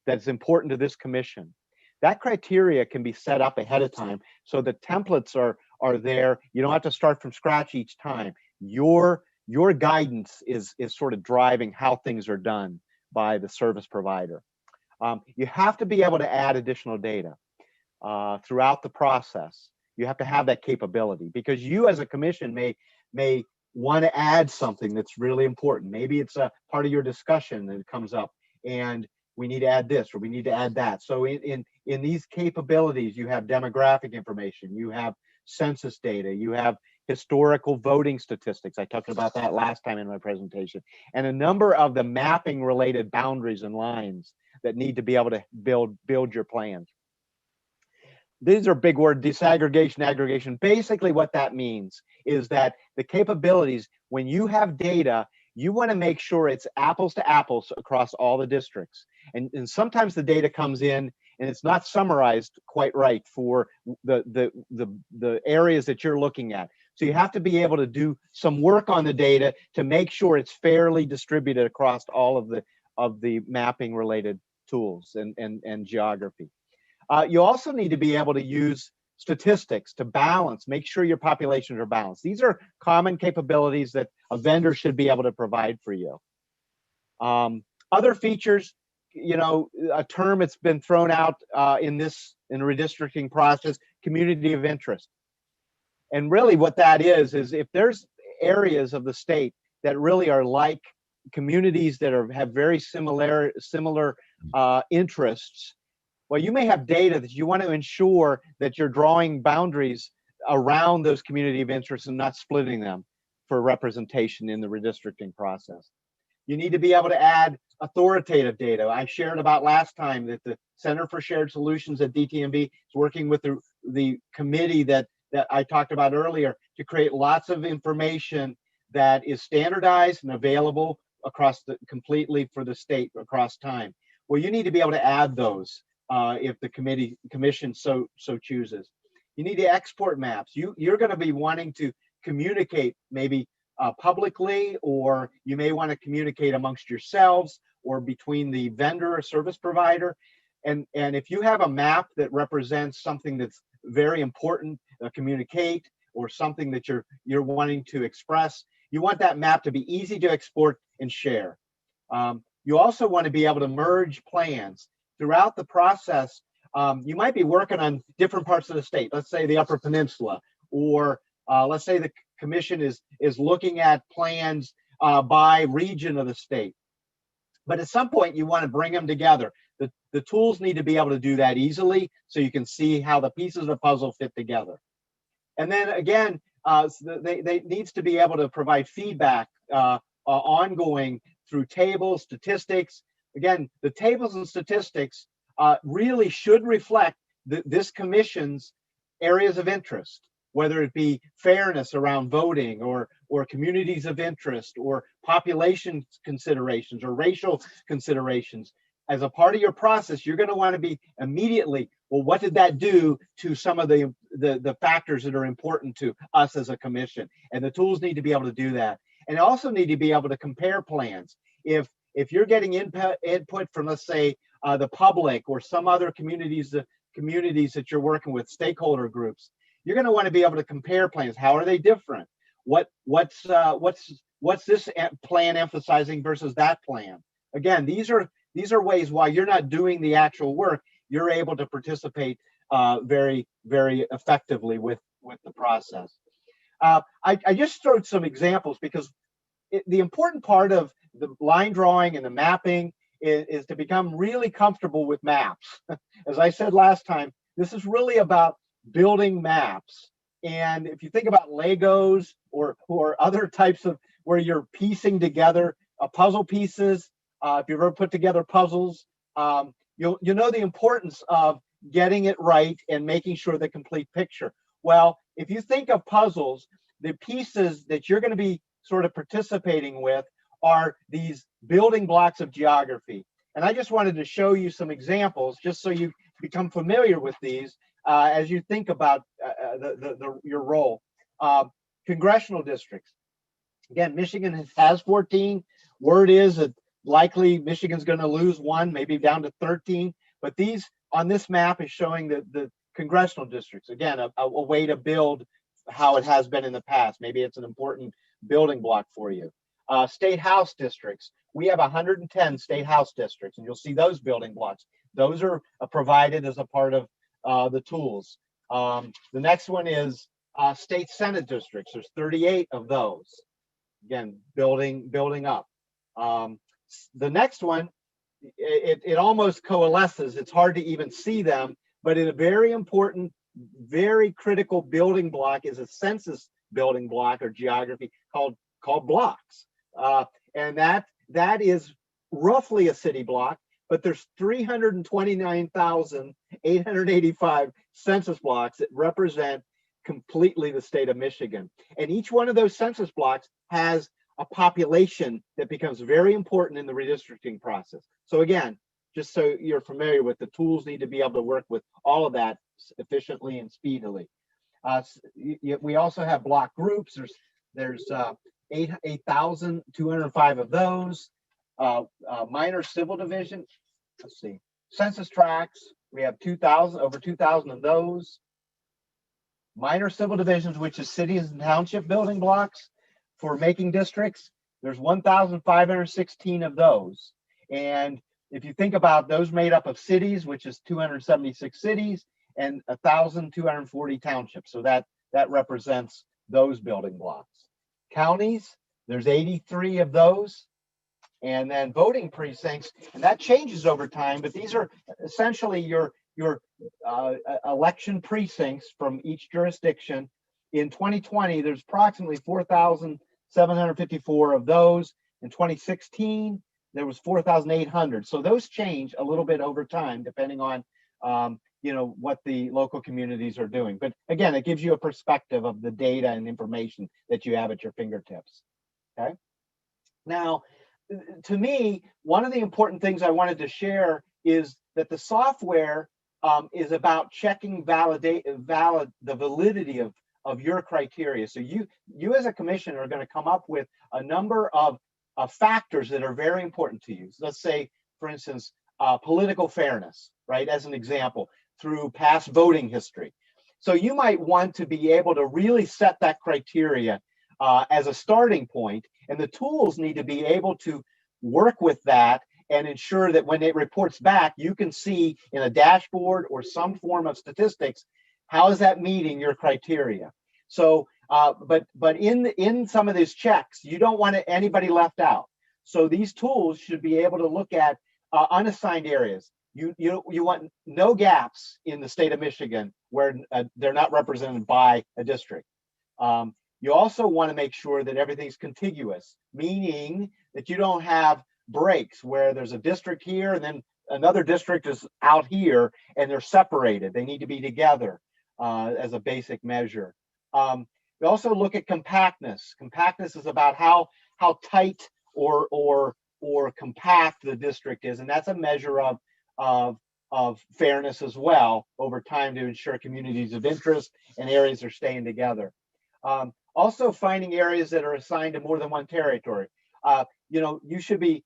that's important to this commission. That criteria can be set up ahead of time, so the templates are there. You don't have to start from scratch each time. Your guidance is sort of driving how things are done by the service provider. You have to be able to add additional data throughout the process. You have to have that capability, because you as a commission may want to add something that's really important. Maybe it's a part of your discussion that comes up, and we need to add this or we need to add that. So in these capabilities, you have demographic information, you have census data, you have historical voting statistics. I talked about that last time in my presentation, and a number of the mapping related boundaries and lines that need to be able to build your plans. These are big words: disaggregation, aggregation. Basically what that means is that the capabilities, when you have data, you want to make sure it's apples to apples across all the districts. And sometimes the data comes in and it's not summarized quite right for the areas that you're looking at. So you have to be able to do some work on the data to make sure it's fairly distributed across all of the mapping related tools and geography. You also need to be able to use statistics to balance, make sure your populations are balanced. These are common capabilities that a vendor should be able to provide for you. Other features, you know, a term that's been thrown out in the redistricting process: community of interest. And really what that is if there's areas of the state that really are like communities that have very similar interests, well, you may have data that you want to ensure that you're drawing boundaries around those community of interest and not splitting them for representation in the redistricting process. You need to be able to add authoritative data. I shared about last time that the Center for Shared Solutions at DTMB is working with the committee that I talked about earlier to create lots of information that is standardized and available across completely for the state across time. Well, you need to be able to add those if the commission so chooses. You need to export maps. You're going to be wanting to communicate maybe publicly, or you may want to communicate amongst yourselves or between the vendor or service provider. And if you have a map that represents something that's very important, communicate, or something that you're wanting to express, you want that map to be easy to export and share. You also want to be able to merge plans throughout the process. You might be working on different parts of the state. Let's say the Upper Peninsula, or let's say the commission is looking at plans by region of the state. But at some point you want to bring them together. The tools need to be able to do that easily, so you can see how the pieces of the puzzle fit together. And then again, they needs to be able to provide feedback ongoing through tables, statistics. Again, the tables and statistics really should reflect this commission's areas of interest, whether it be fairness around voting, or communities of interest, or population considerations, or racial considerations. As a part of your process, you're going to want to be immediately, well, what did that do to some of the factors that are important to us as a commission? And the tools need to be able to do that. And also need to be able to compare plans. If you're getting input from, let's say, the public or some other communities that you're working with, stakeholder groups, you're going to want to be able to compare plans. How are they different? What's this plan emphasizing versus that plan? Again, these are ways, while you're not doing the actual work, you're able to participate very, very effectively with the process. I just showed some examples because the important part of the line drawing and the mapping is to become really comfortable with maps. As I said last time, this is really about building maps. And if you think about Legos or other types of where you're piecing together puzzle pieces, if you've ever put together puzzles, you know the importance of getting it right and making sure the complete picture. Well, if you think of puzzles, the pieces that you're going to be sort of participating with are these building blocks of geography. And I just wanted to show you some examples just so you become familiar with these as you think about your role. Congressional districts. Again, Michigan has 14. Word is that likely Michigan's going to lose one, maybe down to 13. But these on this map is showing the congressional districts. Again, a way to build how it has been in the past. Maybe it's an important building block for you. State house districts. We have 110 state house districts, and you'll see those building blocks. Those are provided as a part of the tools. The next one is state senate districts. There's 38 of those. Again, building up. The next one, it almost coalesces. It's hard to even see them, but in a very important, very critical building block is a census building block or geography called blocks. And that is roughly a city block, but there's 329,885 census blocks that represent completely the state of Michigan. And each one of those census blocks has a population that becomes very important in the redistricting process. So again, just so you're familiar with, the tools need to be able to work with all of that efficiently and speedily. We also have block groups. There's 8,205 of those. Minor civil division. Let's see. Census tracts. We have over 2,000 of those. Minor civil divisions, which is cities and township building blocks for making districts. There's 1,516 of those. And if you think about those made up of cities, which is 276 cities, and 1,240 townships. So that represents those building blocks. Counties, there's 83 of those. And then voting precincts, and that changes over time, but these are essentially your election precincts from each jurisdiction. In 2020, there's approximately 4,754 of those. In 2016, there was 4,800. So those change a little bit over time, depending on what the local communities are doing. But again, it gives you a perspective of the data and information that you have at your fingertips. Okay. Now, to me, one of the important things I wanted to share is that the software is about checking the validity of your criteria. So you as a commissioner are going to come up with a number of factors that are very important to you. So let's say, for instance, political fairness, right? As an example, through past voting history. So you might want to be able to really set that criteria as a starting point, and the tools need to be able to work with that and ensure that when it reports back, you can see in a dashboard or some form of statistics, how is that meeting your criteria? So, but in some of these checks, you don't want anybody left out. So these tools should be able to look at unassigned areas. You want no gaps in the state of Michigan where they're not represented by a district. You also want to make sure that everything's contiguous, meaning that you don't have breaks where there's a district here and then another district is out here and they're separated. They need to be together as a basic measure. We also look at compactness. Compactness is about how tight or compact the district is, and that's a measure of fairness as well over time to ensure communities of interest and areas are staying together. Also finding areas that are assigned to more than one territory. You should be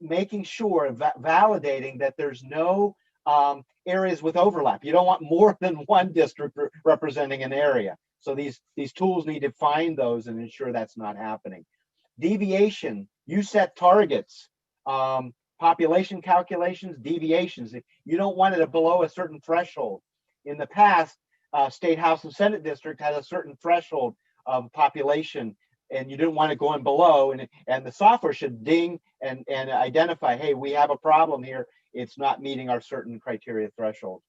making sure, validating that there's no areas with overlap. You don't want more than one district representing an area. So these tools need to find those and ensure that's not happening. Deviation, you set targets. Population calculations, deviations. If you don't want it below a certain threshold. In the past, State House and Senate district had a certain threshold of population and you didn't want it going below, and the software should ding and identify, hey, we have a problem here. It's not meeting our certain criteria threshold.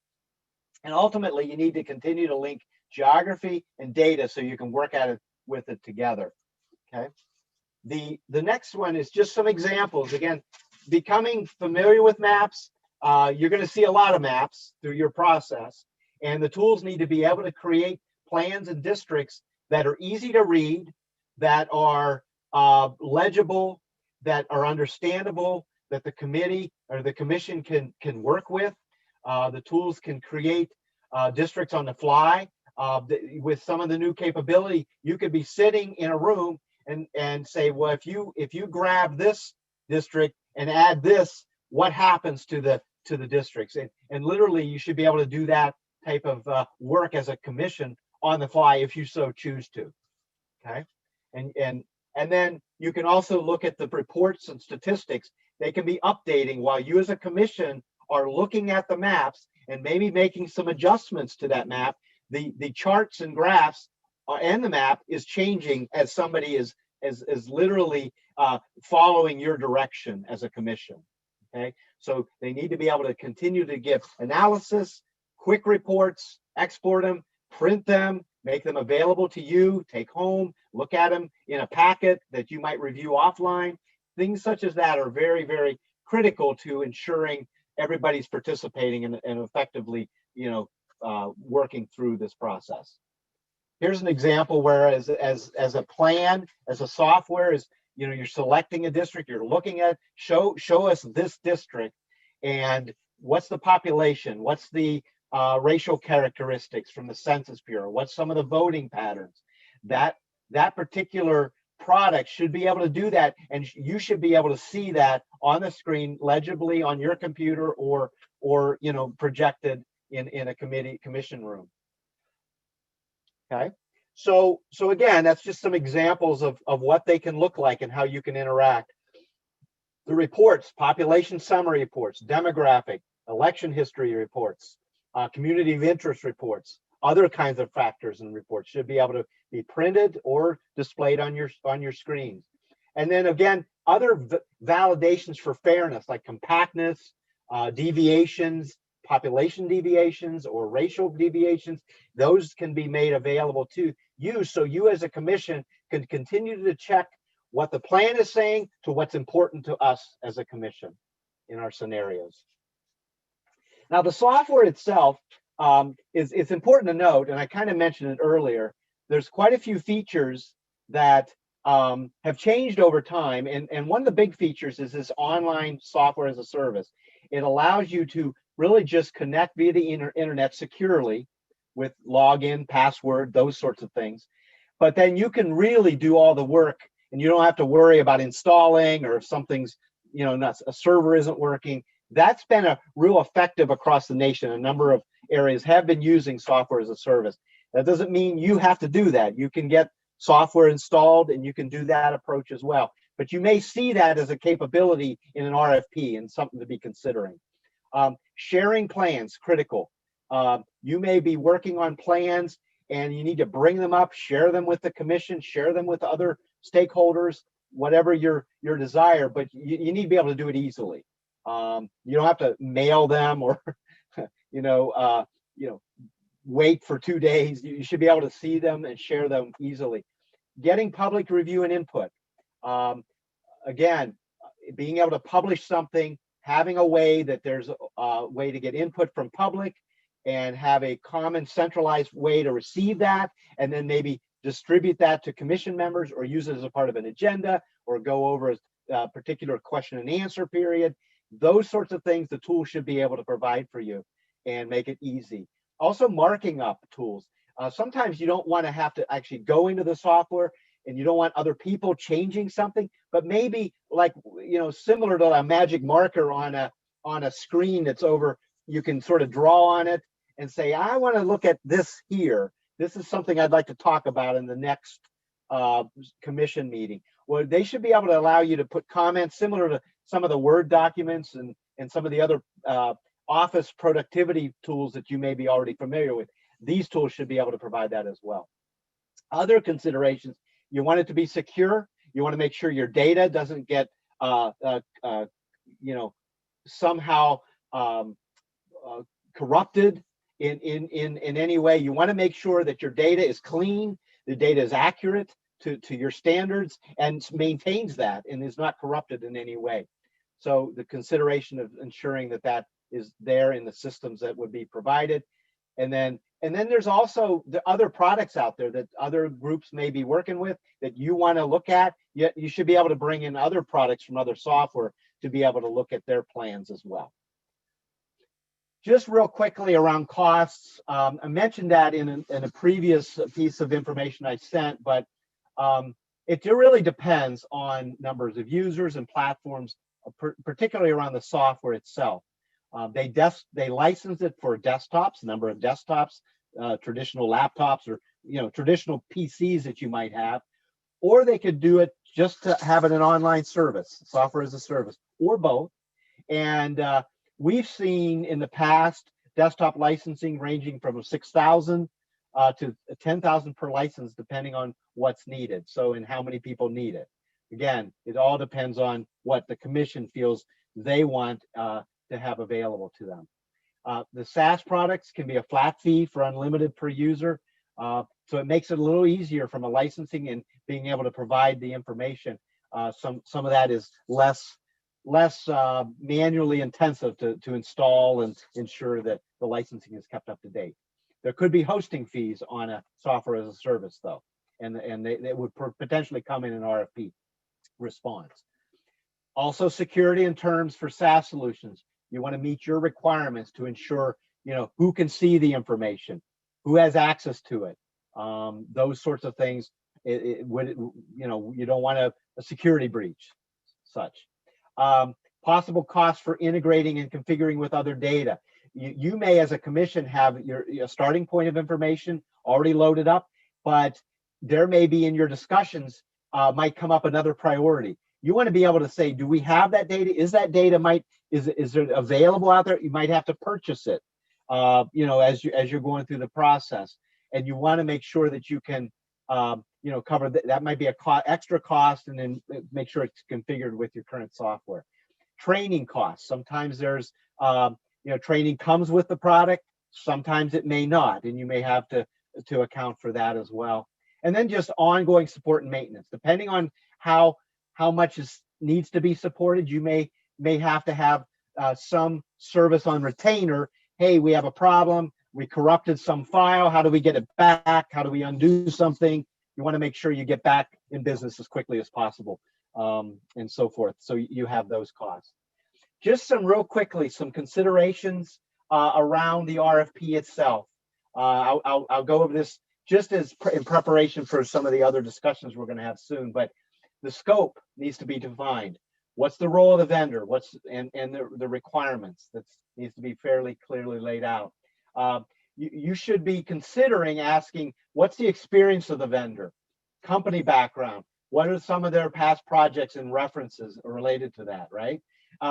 And ultimately, you need to continue to link geography and data so you can work at it with it together. Okay. The next one is just some examples. Again, becoming familiar with maps. You're going to see a lot of maps through your process, and the tools need to be able to create plans and districts that are easy to read, that are legible, that are understandable, that the committee or the commission can work with. The tools can create districts on the fly. With some of the new capability, you could be sitting in a room and say, well, if you grab this district and add this, what happens to the districts? And literally, you should be able to do that type of work as a commission on the fly if you so choose to. Okay, and then you can also look at the reports and statistics. They can be updating while you as a commission are looking at the maps and maybe making some adjustments to that map. The charts and graphs and the map is changing as somebody is literally following your direction as a commission. Okay, so they need to be able to continue to give analysis, quick reports, export them, print them, make them available to you, take home, look at them in a packet that you might review offline. Things such as that are very, very critical to ensuring everybody's participating and effectively, working through this process. Here's an example where as a plan, as a software is, you're selecting a district, you're looking at, show us this district and what's the population, what's the racial characteristics from the Census Bureau, what's some of the voting patterns. That particular product should be able to do that, and you should be able to see that on the screen legibly on your computer or projected in a commission room. Okay, so again, that's just some examples of what they can look like and how you can interact. The reports, population summary reports, demographic, election history reports, community of interest reports, other kinds of factors and reports should be able to be printed or displayed on your screens. And then again, other validations for fairness like compactness, deviations, population deviations or racial deviations, those can be made available to you, so you as a commission can continue to check what the plan is saying to what's important to us as a commission in our scenarios. Now, the software itself it's important to note, and I kind of mentioned it earlier, there's quite a few features that have changed over time, and one of the big features is this online software as a service. It allows you to really just connect via the internet securely with login, password, those sorts of things. But then you can really do all the work, and you don't have to worry about installing or if something's, not a server isn't working. That's been a real effective across the nation. A number of areas have been using software as a service. That doesn't mean you have to do that. You can get software installed and you can do that approach as well. But you may see that as a capability in an RFP and something to be considering. Sharing plans, critical. You may be working on plans and you need to bring them up, share them with the commission, share them with other stakeholders, whatever your desire, but you need to be able to do it easily. You don't have to mail them or, wait for 2 days. You should be able to see them and share them easily. Getting public review and input. Again, being able to publish something, having a way that there's a way to get input from public and have a common centralized way to receive that, and then maybe distribute that to commission members or use it as a part of an agenda or go over a particular question and answer period. Those sorts of things the tool should be able to provide for you and make it easy. Also, marking up tools. Sometimes you don't want to have to actually go into the software and you don't want other people changing something, but maybe like, similar to a magic marker on a screen that's over, you can sort of draw on it and say, I want to look at this here. This is something I'd like to talk about in the next commission meeting. Well, they should be able to allow you to put comments similar to some of the Word documents and some of the other office productivity tools that you may be already familiar with. These tools should be able to provide that as well. Other considerations, You want it to be secure. You want to make sure your data doesn't get, somehow corrupted in any way. You want to make sure that your data is clean, the data is accurate to your standards, and maintains that and is not corrupted in any way. So the consideration of ensuring that that is there in the systems that would be provided. And then there's also the other products out there that other groups may be working with that you want to look at. Yet you should be able to bring in other products from other software to be able to look at their plans as well. Just real quickly around costs, I mentioned that in a previous piece of information I sent, but it really depends on numbers of users and platforms, particularly around the software itself. They license it for desktops, number of desktops, traditional laptops, or traditional PCs that you might have, or they could do it just to have it an online service, software as a service, or both. And we've seen in the past desktop licensing ranging from 6,000 to 10,000 per license, depending on what's needed. So, and how many people need it. Again, it all depends on what the commission feels they want to have available to them. The SaaS products can be a flat fee for unlimited per user. So it makes it a little easier from a licensing and being able to provide the information. Some of that is less manually intensive to install and ensure that the licensing is kept up to date. There could be hosting fees on a software as a service though, and they would potentially come in an RFP response. Also, security and terms for SaaS solutions. You want to meet your requirements to ensure, who can see the information, who has access to it, those sorts of things. You don't want a security breach, such. Possible costs for integrating and configuring with other data. You may, as a commission, have your starting point of information already loaded up, but there may be in your discussions might come up another priority. You want to be able to say, do we have that data? Is that data is it available out there? You might have to purchase it, as you're going through the process, and you want to make sure that you can, cover that might be a extra cost, and then make sure it's configured with your current software. Training costs. Sometimes there's, training comes with the product. Sometimes it may not, and you may have to account for that as well. And then just ongoing support and maintenance, depending on how much needs to be supported. You may have to have some service on retainer. Hey, we have a problem. We corrupted some file. How do we get it back? How do we undo something? You want to make sure you get back in business as quickly as possible, and so forth. So you have those costs. Just some considerations around the RFP itself. I'll go over this just as in preparation for some of the other discussions we're going to have soon, but the scope needs to be defined. What's the role of the vendor? And the requirements that needs to be fairly clearly laid out. You should be considering asking, what's the experience of the vendor? Company background. What are some of their past projects and references related to that, right?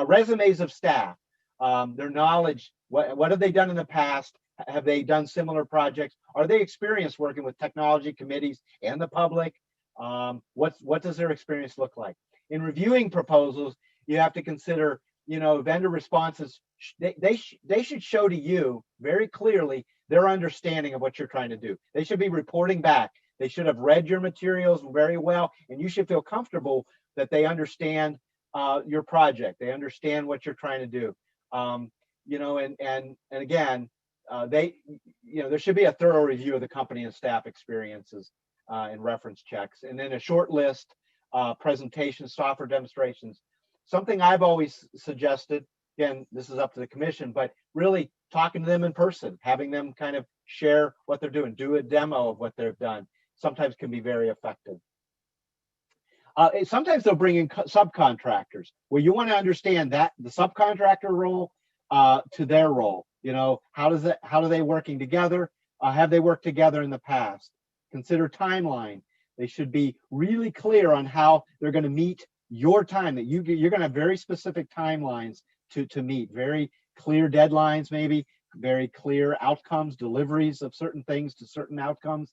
Resumes of staff, their knowledge. What have they done in the past? Have they done similar projects? Are they experienced working with technology committees and the public? What does their experience look like? In reviewing proposals, you have to consider, vendor responses. They should show to you very clearly their understanding of what you're trying to do. They should be reporting back. They should have read your materials very well, and you should feel comfortable that they understand your project. They understand what you're trying to do. And again, there should be a thorough review of the company and staff experiences and reference checks, and then a short list, presentations, software demonstrations. Something I've always suggested, again, this is up to the commission, but really talking to them in person, having them kind of share what they're doing, do a demo of what they've done, sometimes can be very effective. Sometimes they'll bring in subcontractors, where you want to understand that the subcontractor role to their role. How are they working together? Have they worked together in the past? Consider timeline. They should be really clear on how they're going to meet your time. That you're going to have very specific timelines to meet, very clear deadlines, maybe very clear outcomes, deliveries of certain things to certain outcomes.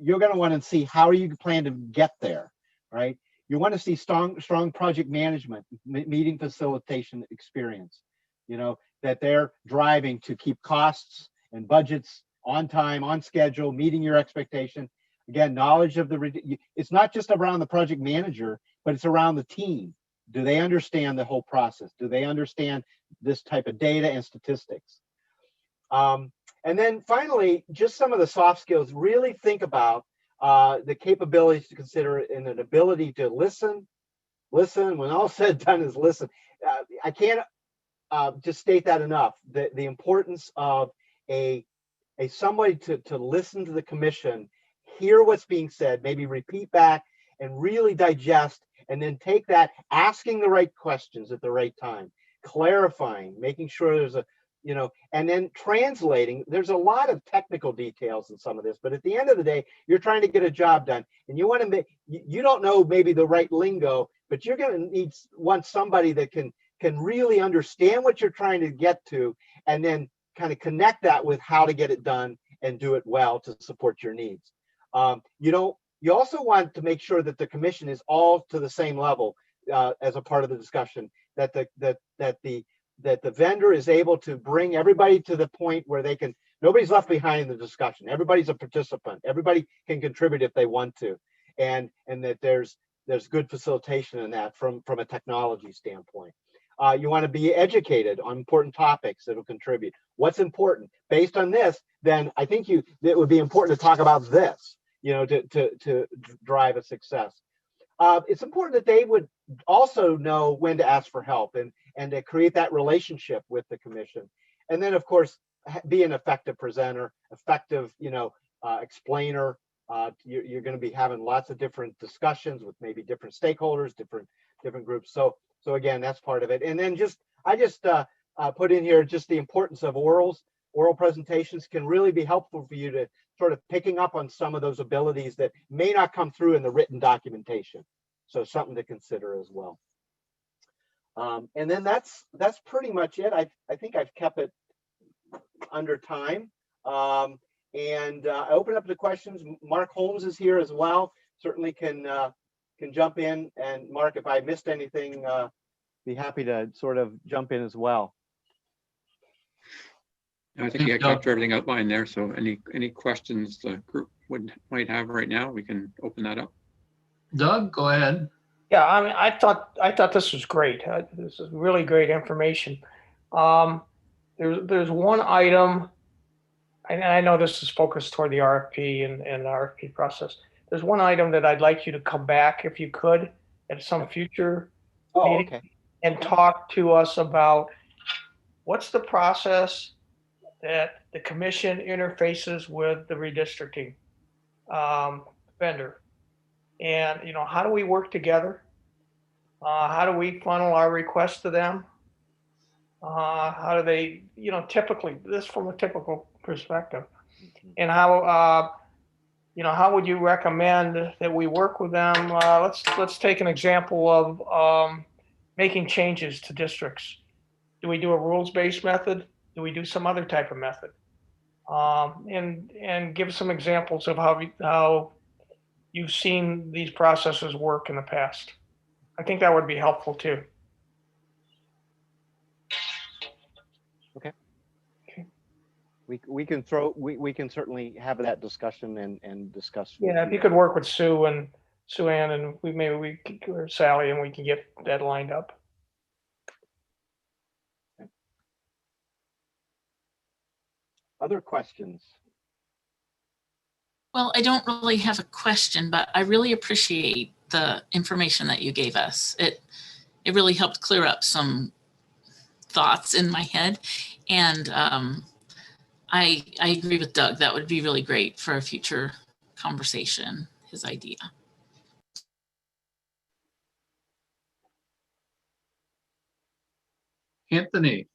you're going to want to see how you plan to get there, right? You want to see strong project management, meeting facilitation experience, you know, that they're driving to keep costs and budgets on time, on schedule, meeting your expectation. Again, knowledge of it's not just around the project manager, but it's around the team. Do they understand the whole process? Do they understand this type of data and statistics? And then finally, just some of the soft skills, really think about the capabilities to consider and an ability to listen, when all said and done is listen. I can't just state that enough, the importance of somebody to listen to the commission, hear what's being said, maybe repeat back and really digest, and then take that, asking the right questions at the right time, clarifying, making sure there's and then translating. There's a lot of technical details in some of this, but at the end of the day, you're trying to get a job done, and you want to make, you don't know maybe the right lingo, but you're going to want somebody that can really understand what you're trying to get to, and then kind of connect that with how to get it done and do it well to support your needs. You also want to make sure that the commission is all to the same level as a part of the discussion, that the vendor is able to bring everybody to the point where nobody's left behind in the discussion. Everybody's a participant. Everybody can contribute if they want to, and that there's good facilitation in that from a technology standpoint. You want to be educated on important topics that will contribute. What's important based on this? Then I think it would be important to talk about this, to drive a success. It's important that they would also know when to ask for help and to create that relationship with the commission. And then, of course, be an effective presenter, effective, explainer. You're going to be having lots of different discussions with maybe different stakeholders, different groups. So again, that's part of it. And then I just put in here just the importance of orals. Oral presentations can really be helpful for you to sort of picking up on some of those abilities that may not come through in the written documentation. So something to consider as well. And then that's pretty much it. I think I've kept it under time. And I open up to questions. Mark Holmes is here as well. Certainly can jump in. And Mark, if I missed anything, be happy to sort of jump in as well. I think I got everything outlined there. So any questions the group might have right now, we can open that up. Doug, go ahead. Yeah, I mean, I thought this was great. This is really great information. There's one item, and I know this is focused toward the RFP and the RFP process. There's one item that I'd like you to come back, if you could, at some future meeting, okay, and talk to us about what's the process that the commission interfaces with the redistricting vendor. And, how do we work together? How do we funnel our requests to them? How do they, typically, this from a typical perspective, and how would you recommend that we work with them? Let's take an example of making changes to districts. Do we do a rules-based method? Do we do some other type of method? And give some examples of how you've seen these processes work in the past. I think that would be helpful too. Okay. We can certainly have that discussion and discuss. Yeah, if you could work with Sue and Sue-Ann, and or Sally, and we can get that lined up. Other questions? Well, I don't really have a question, but I really appreciate the information that you gave us. It really helped clear up some thoughts in my head. And I agree with Doug. That would be really great for a future conversation, his idea. Anthony.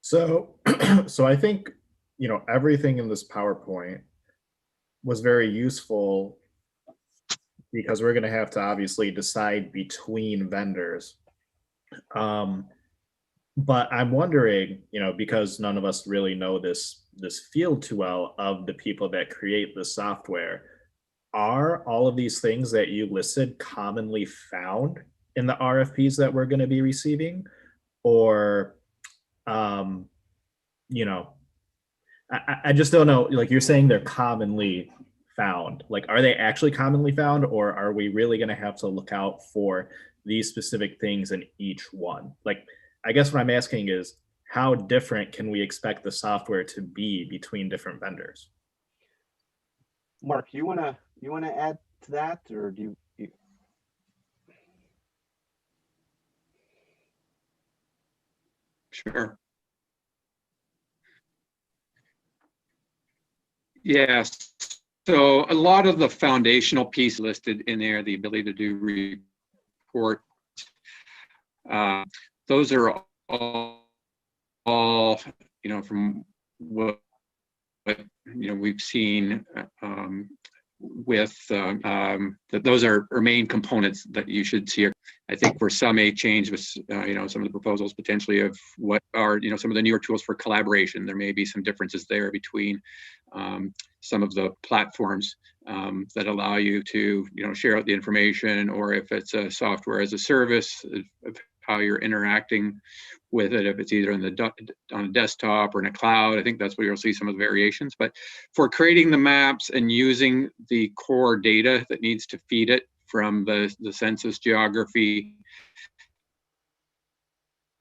So I think, everything in this PowerPoint was very useful because we're going to have to obviously decide between vendors. But I'm wondering, because none of us really know this field too well of the people that create the software, are all of these things that you listed commonly found in the RFPs that we're going to be receiving? Or, I just don't know. Like, you're saying they're commonly found. Like, are they actually commonly found, or are we really going to have to look out for these specific things in each one? Like, I guess what I'm asking is, how different can we expect the software to be between different vendors? Mark, you wanna add to that, or do you? Sure. Yes. So a lot of the foundational piece listed in there, the ability to do report, those are all from what we've seen with that those are main components that you should see. I think where some may change with some of the proposals potentially of what are some of the newer tools for collaboration. There may be some differences there between some of the platforms that allow you to share out the information, or if it's a software as a service, of how you're interacting with it, if it's either on a desktop or in a cloud. I think that's where you'll see some of the variations. But for creating the maps and using the core data that needs to feed it from the census geography,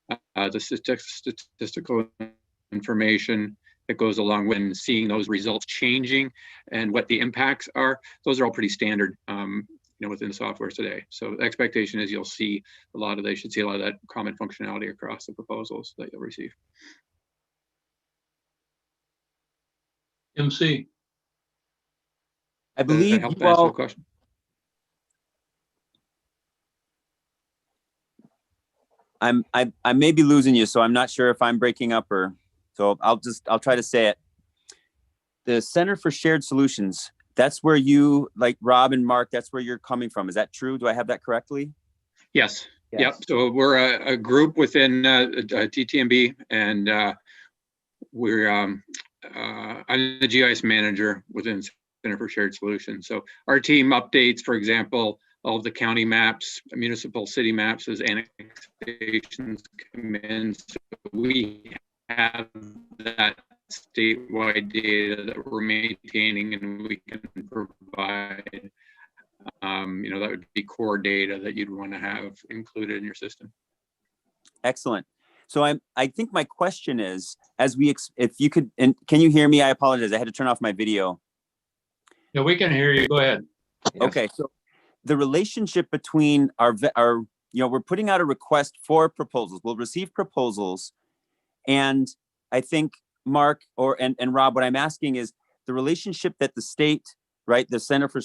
the statistical information that goes along with seeing those results changing and what the impacts are, those are all pretty standard within the software today. So the expectation is you'll see they should see a lot of that common functionality across the proposals that you'll receive. MC. I believe help you answer all, the question. I may be losing you, so I'm not sure if I'm breaking up or, so I'll try to say it. The Center for Shared Solutions, that's where you, like Rob and Mark, that's where you're coming from. Is that true? Do I have that correctly? Yes. Yep. So we're a group within TTMB, and we're I'm the GIS manager within Center for Shared Solutions. So our team updates, for example, all of the county maps, municipal city maps as annexations come in. So we have that statewide data that we're maintaining, and we can provide that would be core data that you'd want to have included in your system. Excellent. So I think my question is, if you could, and can you hear me? I apologize. I had to turn off my video. Yeah, we can hear you. Go ahead. Okay. So the relationship between our we're putting out a request for proposals. We'll receive proposals. And I think Mark and Rob, what I'm asking is the relationship that the state, right, the Center for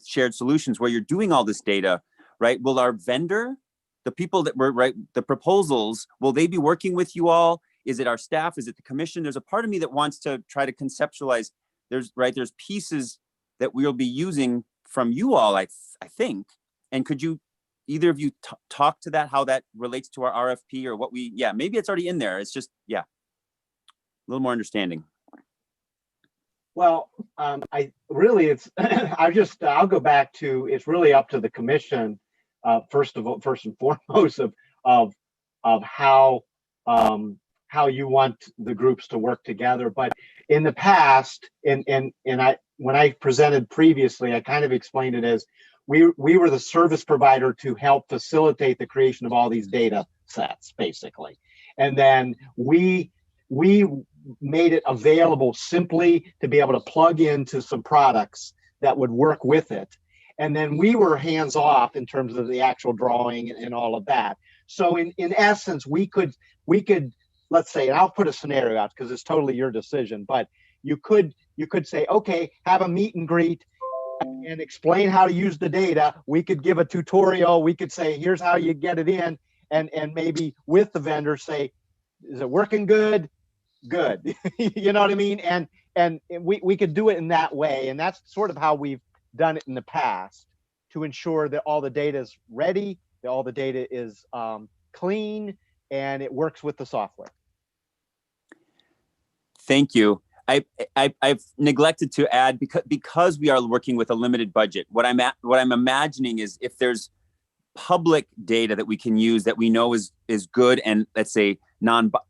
Shared Solutions, where you're doing all this data, right, will our vendor, the people that were, right, the proposals, will they be working with you all? Is it our staff? Is it the commission? There's a part of me that wants to try to conceptualize, there's pieces that we'll be using from you all, I think. And could you, either of you talk to that, how that relates to our RFP, or what maybe it's already in there. It's just, a little more understanding. Well, I'll go back to, it's really up to the commission, first and foremost, of how you want the groups to work together. But in the past, when I presented previously, I kind of explained it as we were the service provider to help facilitate the creation of all these data sets, basically. And then we made it available simply to be able to plug into some products that would work with it. And then we were hands off in terms of the actual drawing and all of that. So in essence, we could, let's say, and I'll put a scenario out because it's totally your decision, but you could say, okay, have a meet and greet and explain how to use the data. We could give a tutorial. We could say, here's how you get it in, and maybe with the vendor say, is it working good? Good. You know what I mean? And we could do it in that way. And that's sort of how we've done it in the past, to ensure that all the data is ready, that all the data is clean, and it works with the software. Thank you. I've neglected to add, because we are working with a limited budget, what I'm imagining is if there's public data that we can use that we know is good and, let's say,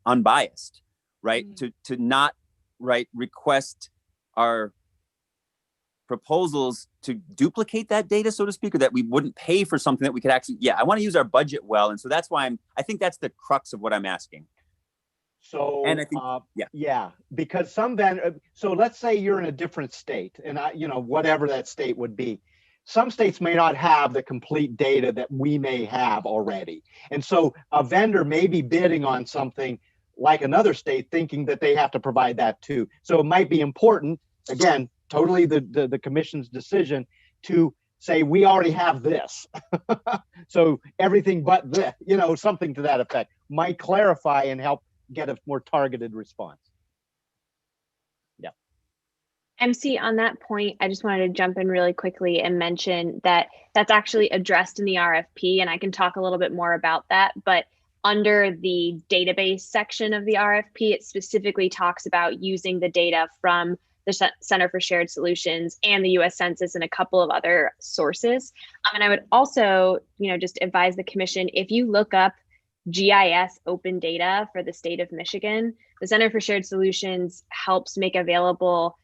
unbiased, right? To not request our proposals to duplicate that data, so to speak, or that we wouldn't pay for something that we could actually, I want to use our budget well. And so that's why I think that's the crux of what I'm asking. So, and I think, because so let's say you're in a different state, and whatever that state would be. Some states may not have the complete data that we may have already. And so a vendor may be bidding on something like another state, thinking that they have to provide that too. So it might be important, again, totally the commission's decision, to say, we already have this. So everything but this, something to that effect might clarify and help get a more targeted response. Yeah. MC, on that point, I just wanted to jump in really quickly and mention that that's actually addressed in the RFP, and I can talk a little bit more about that. But under the database section of the RFP, it specifically talks about using the data from the Center for Shared Solutions and the U.S. Census and a couple of other sources. And I would also, just advise the commission, if you look up GIS open data for the state of Michigan, the Center for Shared Solutions helps make available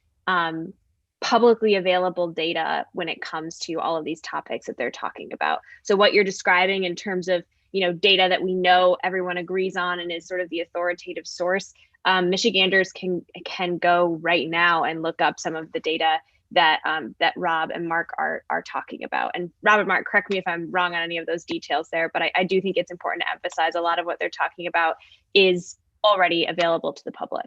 publicly available data when it comes to all of these topics that they're talking about. So what you're describing in terms of data that we know everyone agrees on and is sort of the authoritative source, Michiganders can go right now and look up some of the data that that Rob and Mark are talking about. And Rob and Mark, correct me if I'm wrong on any of those details there, but I do think it's important to emphasize a lot of what they're talking about is already available to the public.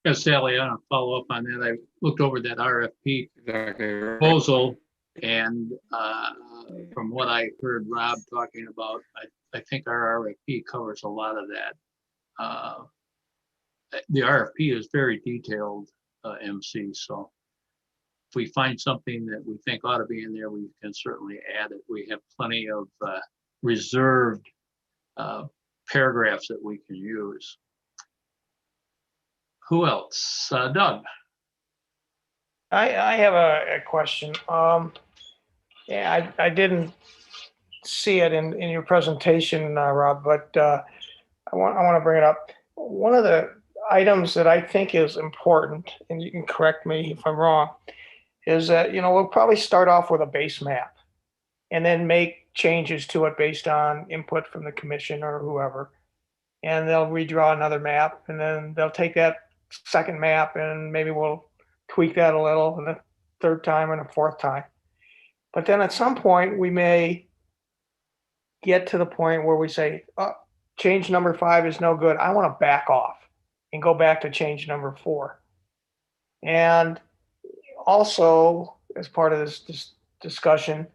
Yes, Sally, I want to follow up on that. I looked over that RFP proposal, and from what I heard Rob talking about, I think our RFP covers a lot of that. The RFP is very detailed, MC, so if we find something that we think ought to be in there, we can certainly add it. We have plenty of reserved paragraphs that we can use. Who else? Doug. I have a question. Yeah, I didn't see it in your presentation, Rob, but I want to bring it up. One of the items that I think is important, and you can correct me if I'm wrong, is that we'll probably start off with a base map and then make changes to it based on input from the commission or whoever, and they'll redraw another map, and then they'll take that second map and maybe we'll tweak that a little, and a third time and a fourth time. But then at some point we may get to the point where we say, oh, change number 5 is no good. I want to back off and go back to change number 4. And also, as part of this discussion,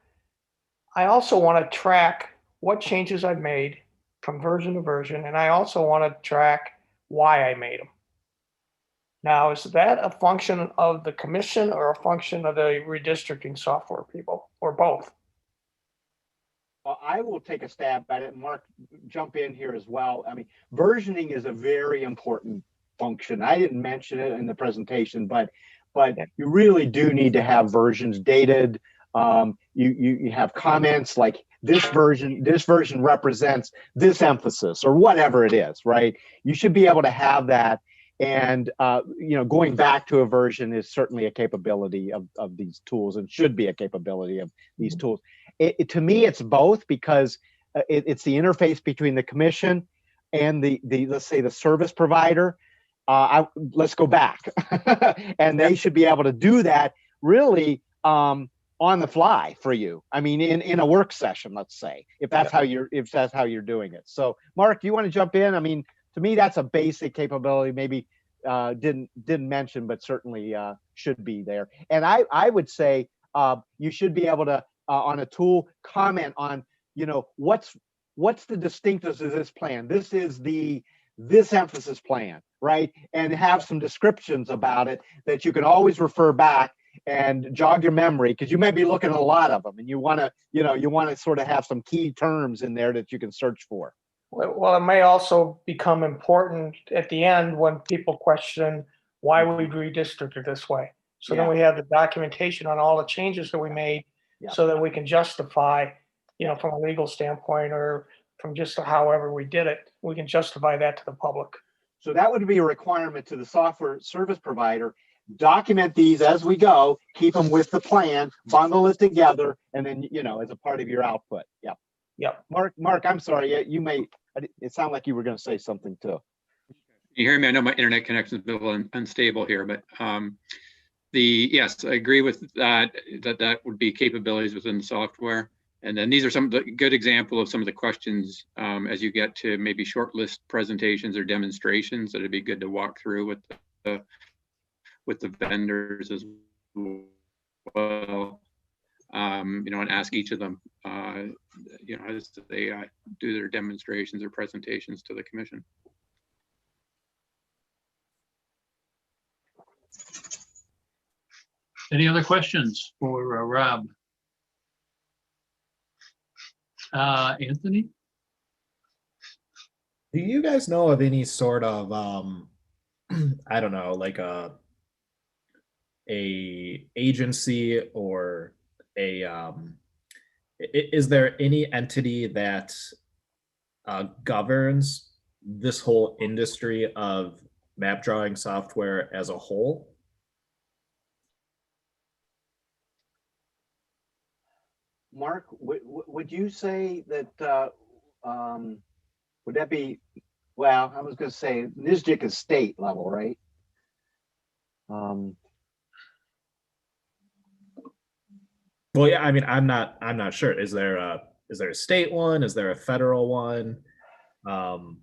I also want to track what changes I've made from version to version, and I also want to track why I made them. Now, is that a function of the commission or a function of the redistricting software people, or both? Well, I will take a stab at it. Mark, jump in here as well. I mean, versioning is a very important function. I didn't mention it in the presentation, but you really do need to have versions dated. You have comments like this version represents this emphasis or whatever it is, right? You should be able to have that. And going back to a version is certainly a capability of these tools, and should be a capability of these tools. To me, it's both, because it's the interface between the commission and the let's say the service provider. Let's go back, and they should be able to do that really on the fly for you. I mean, in a work session, let's say, if that's how you're doing it. So, Mark, do you want to jump in? I mean, to me, that's a basic capability. Maybe didn't mention, but certainly should be there. And I would say you should be able to on a tool comment on what's the distinctiveness of this plan. This is this emphasis plan, right? And have some descriptions about it that you can always refer back and jog your memory, because you may be looking at a lot of them, and you want to, you want to sort of have some key terms in there that you can search for. Well, it may also become important at the end when people question why we redistricted this way. So then we have the documentation on all the changes that we made, so that we can justify, from a legal standpoint or from just however we did it, we can justify that to the public. So that would be a requirement to the software service provider. Document these as we go, keep them with the plan, bundle it together, and then, as a part of your output. Yep. Yep. Mark, I'm sorry. You may, it sounded like you were going to say something too. You hear me? I know my internet connection is a little unstable here, but yes, I agree with that would be capabilities within the software. And then these are some of the good example of some of the questions as you get to maybe short list presentations or demonstrations that it'd be good to walk through with the vendors as well. And ask each of them, as they do their demonstrations or presentations to the commission. Any other questions for Rob? Anthony? Do you guys know of any sort of, I don't know, like a agency or is there any entity that governs this whole industry of map drawing software as a whole? Mark, would you say that, would that be, well, I was going to say NISJIC is state level, right? Well, yeah, I mean, I'm not sure. Is there a state one? Is there a federal one? Do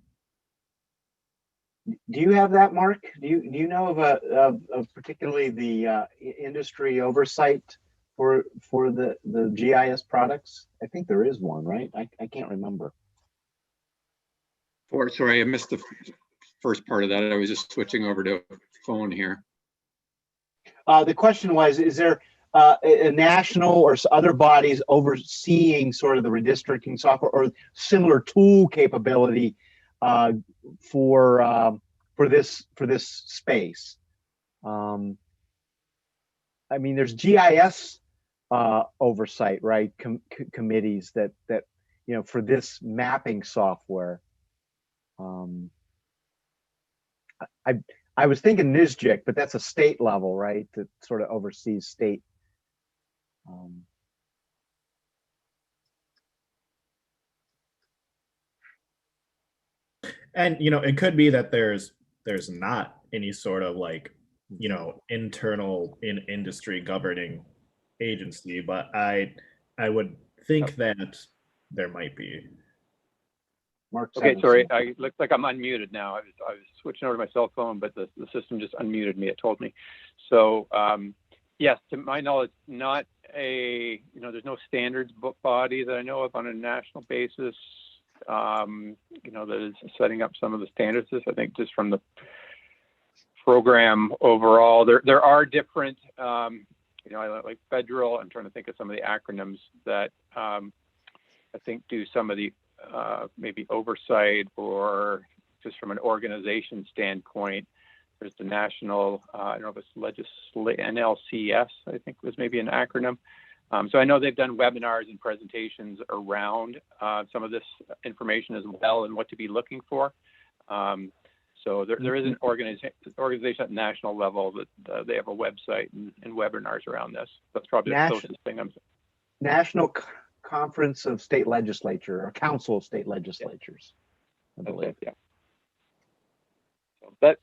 you have that, Mark? Do you know of particularly the industry oversight for the GIS products? I think there is one, right? I can't remember. Sorry, I missed the first part of that. I was just switching over to phone here. The question was, is there a national or other bodies overseeing sort of the redistricting software or similar tool capability for this space? I mean, there's GIS oversight, right? Committees that for this mapping software. I was thinking NISJIC, but that's a state level, right? That sort of oversees state. And it could be that there's not any sort of like internal industry governing agency, but I would think that there might be. Mark, okay, sorry, I looks like I'm unmuted now. I was switching over to my cell phone, but the system just unmuted me. It told me. So yes, to my knowledge, not a there's no standards body that I know of on a national basis. That is setting up some of the standards. I think just from the program overall, there are different. I like federal. I'm trying to think of some of the acronyms that I think do some of the maybe oversight or just from an organization standpoint. There's the national, I don't know if it's NLCS, I think was maybe an acronym. So I know they've done webinars and presentations around some of this information as well and what to be looking for. So there is an organization at the national level that they have a website and webinars around this. That's probably the closest thing I'm saying. National Conference of State Legislature or Council of State Legislatures, I believe. Yeah. So that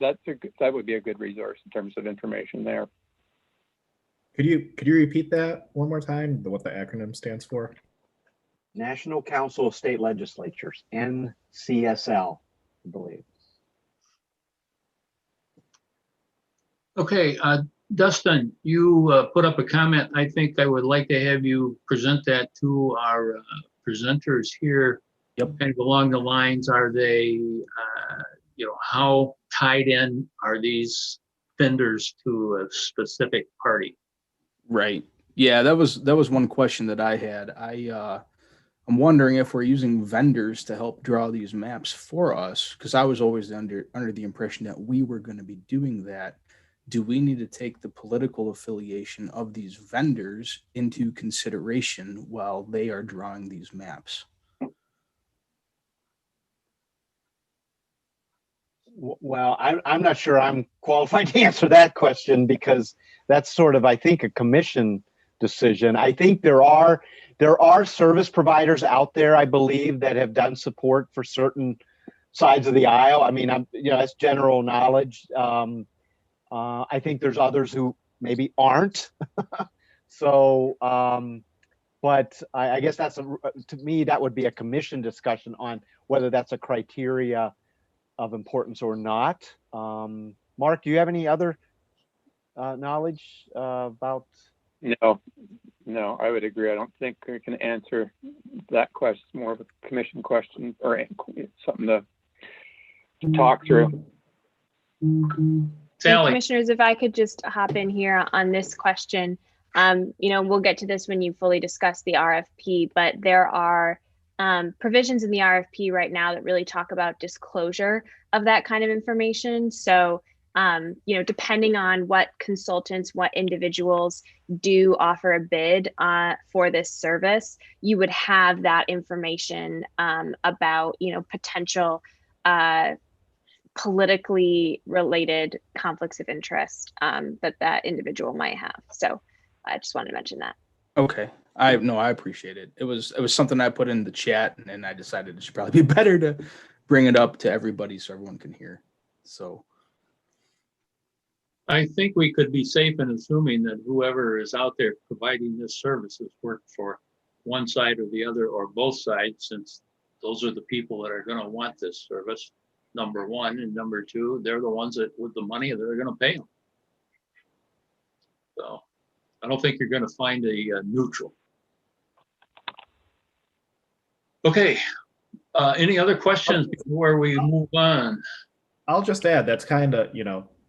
would be a good resource in terms of information there. Could you repeat that one more time? What the acronym stands for? National Council of State Legislatures, NCSL, I believe. Okay, Dustin, you put up a comment. I think I would like to have you present that to our presenters here. Yep. Kind of along the lines, are they, how tied in are these vendors to a specific party? Right. Yeah, that was one question that I had. I'm wondering if we're using vendors to help draw these maps for us, because I was always under the impression that we were going to be doing that. Do we need to take the political affiliation of these vendors into consideration while they are drawing these maps? Well, I'm not sure I'm qualified to answer that question, because that's sort of, I think, a commission decision. I think there are service providers out there, I believe, that have done support for certain sides of the aisle. I mean, that's general knowledge. I think there's others who maybe aren't. So, but I guess to me, that would be a commission discussion on whether that's a criteria of importance or not. Mark, do you have any other knowledge about? No, I would agree. I don't think we can answer that question. It's more of a commission question or something to talk through. Sally. Commissioners, if I could just hop in here on this question. We'll get to this when you fully discuss the RFP, but there are provisions in the RFP right now that really talk about disclosure of that kind of information. So, depending on what consultants, what individuals do offer a bid for this service, you would have that information about, potential politically related conflicts of interest that individual might have. So I just wanted to mention that. Okay. I appreciate it. It was something I put in the chat, and then I decided it should probably be better to bring it up to everybody so everyone can hear. So I think we could be safe in assuming that whoever is out there providing this service has worked for one side or the other, or both sides, since those are the people that are going to want this service, number one. And number two, they're the ones that with the money that are going to pay them. So I don't think you're going to find a neutral. Okay. Any other questions before we move on? I'll just add, that's kind of,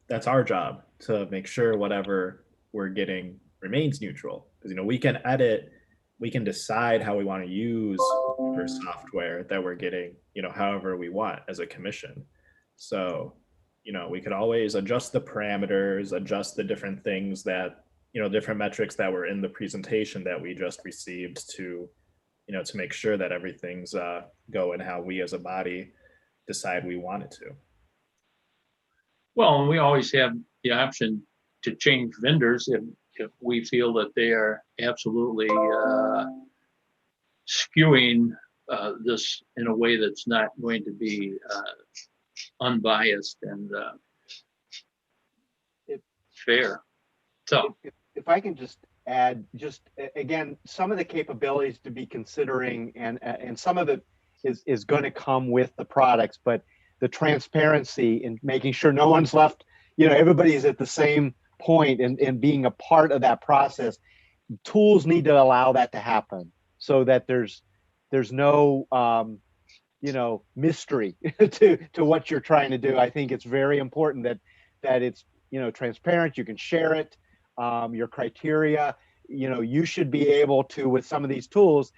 that's our job to make sure whatever we're getting remains neutral. Because, we can edit, we can decide how we want to use our software that we're getting, however we want as a commission. So, we could always adjust the parameters, adjust the different things that, different metrics that were in the presentation that we just received to make sure that everything's going how we as a body decide we want it to. Well, and we always have the option to change vendors if we feel that they are absolutely skewing this in a way that's not going to be unbiased and fair. So if I can just add, again, some of the capabilities to be considering, and some of it is going to come with the products, but the transparency and making sure no one's left, everybody's at the same point and being a part of that process. Tools need to allow that to happen so that there's no mystery to what you're trying to do. I think it's very important that it's transparent. You can share it, your criteria. You should be able to, with some of these tools,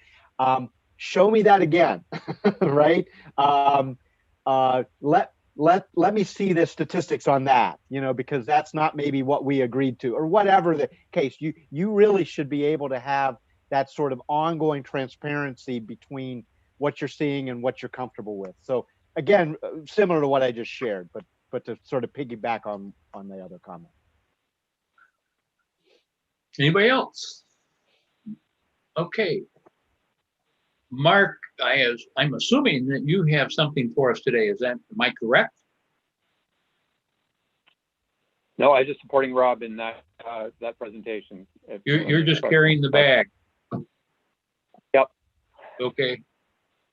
show me that again, right? Let me see the statistics on that, because that's not maybe what we agreed to, or whatever the case. You really should be able to have that sort of ongoing transparency between what you're seeing and what you're comfortable with. So again, similar to what I just shared, but to sort of piggyback on the other comment. anybody else? Okay. Mark, I'm assuming that you have something for us today. Am I correct? No, I was just supporting Rob in that presentation. You're just carrying the bag. Yep. Okay.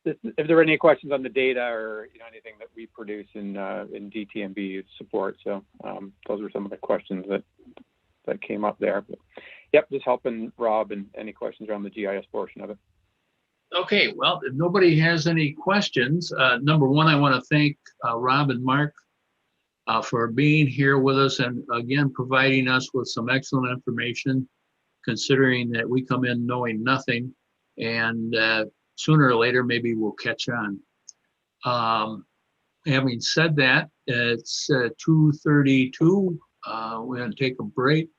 If there are any questions on the data or anything that we produce in DTMB support, so those were some of the questions that came up there. But, yep, just helping Rob and any questions around the GIS portion of it. Okay, well, if nobody has any questions, number one, I want to thank Rob and Mark for being here with us and again providing us with some excellent information considering that we come in knowing nothing, and sooner or later, maybe we'll catch on. Having said that, it's 2:32. We're going to take a break.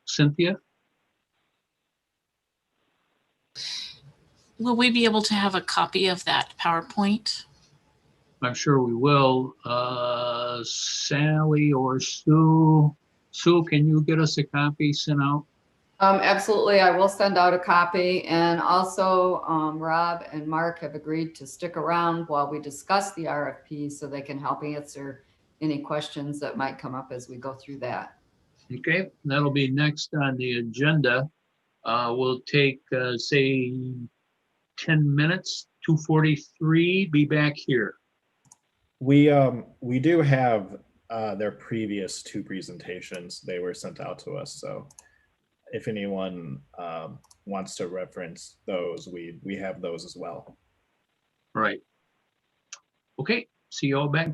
Cynthia? Will we be able to have a copy of that PowerPoint? I'm sure we will. Sally or Sue? Sue, can you get us a copy sent out? Absolutely, I will send out a copy, and also Rob and Mark have agreed to stick around while we discuss the RFP so they can help answer any questions that might come up as we go through that. Okay, that'll be next on the agenda. We'll take, say, 10 minutes, 2:43, be back here. We do have their previous two presentations. They were sent out to us, so if anyone wants to reference those, we have those as well. Right. Okay, see you all back.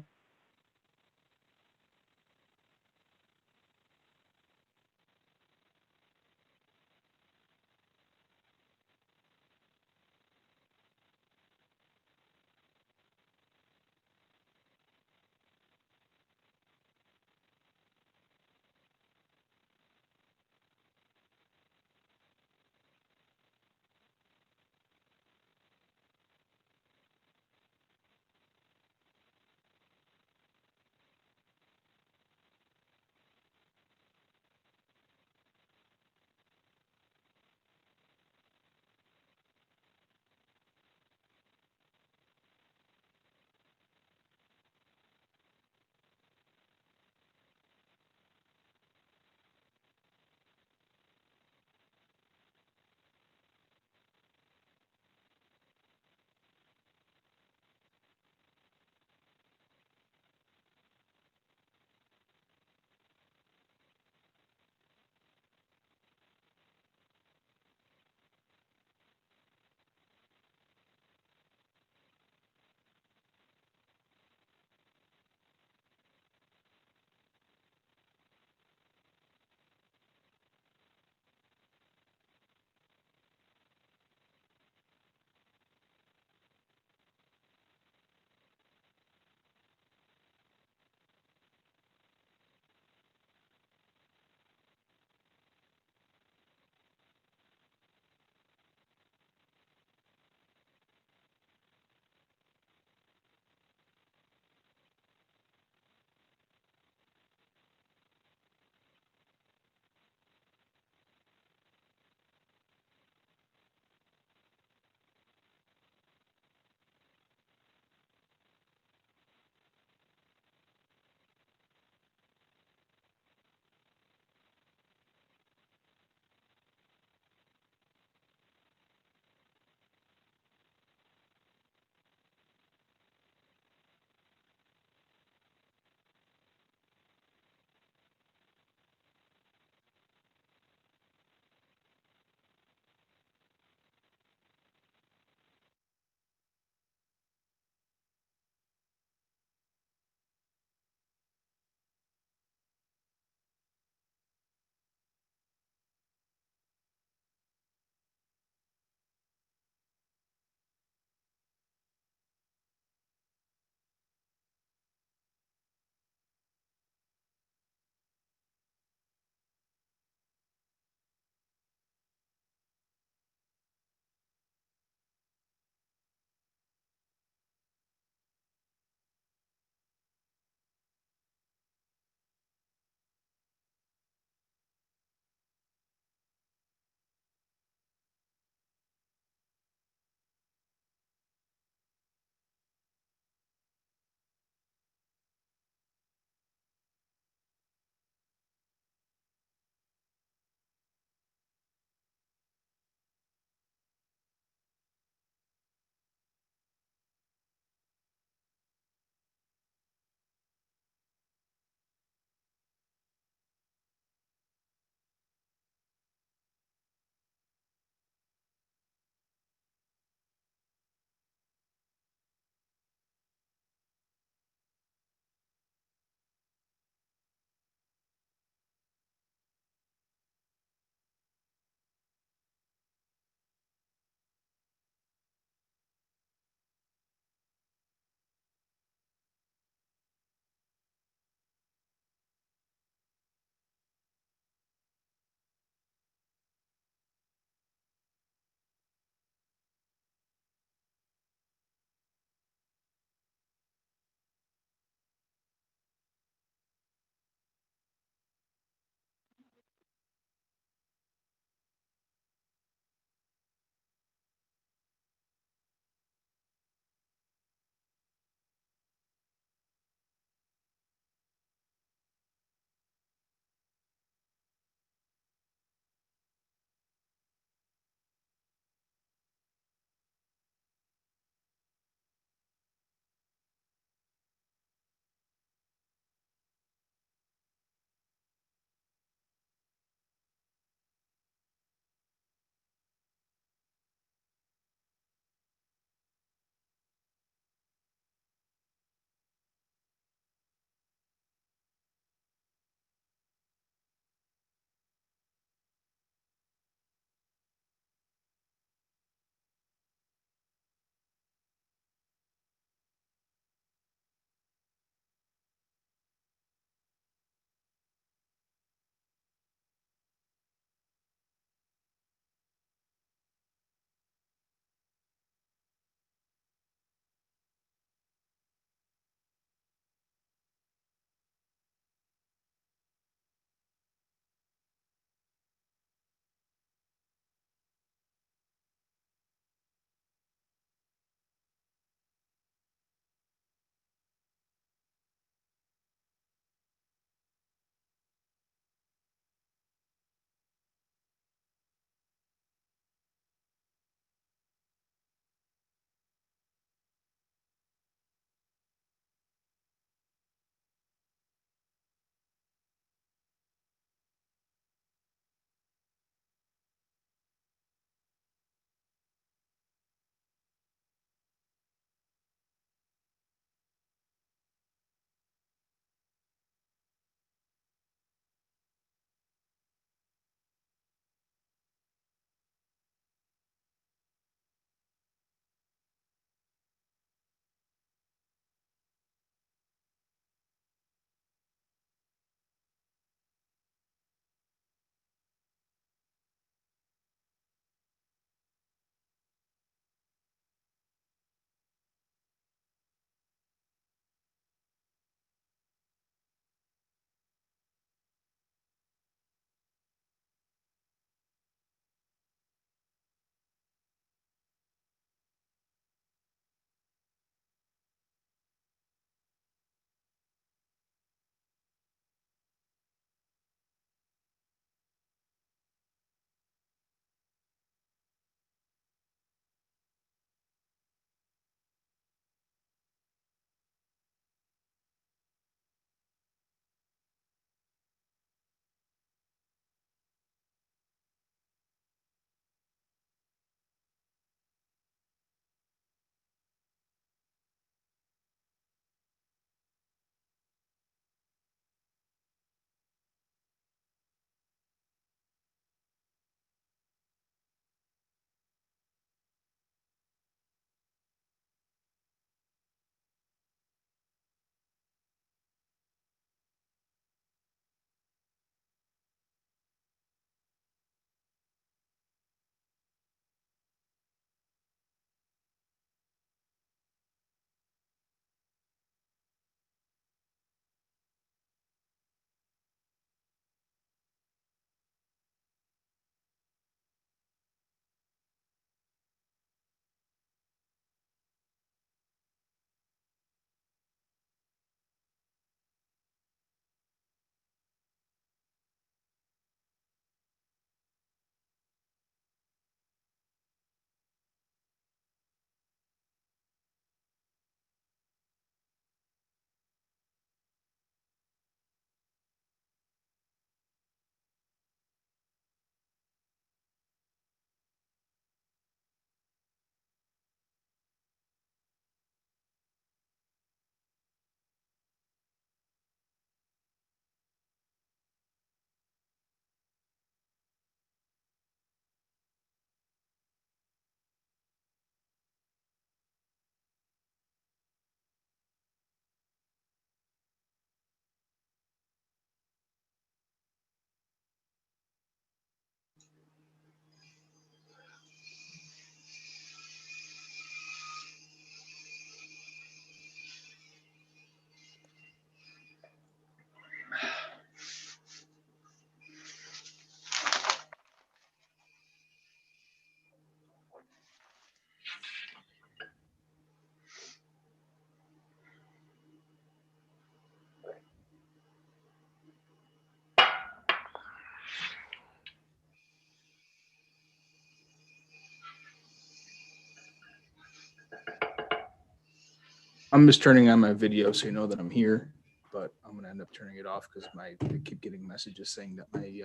I'm just turning on my video so you know that I'm here, but I'm gonna end up turning it off because I keep getting messages saying that my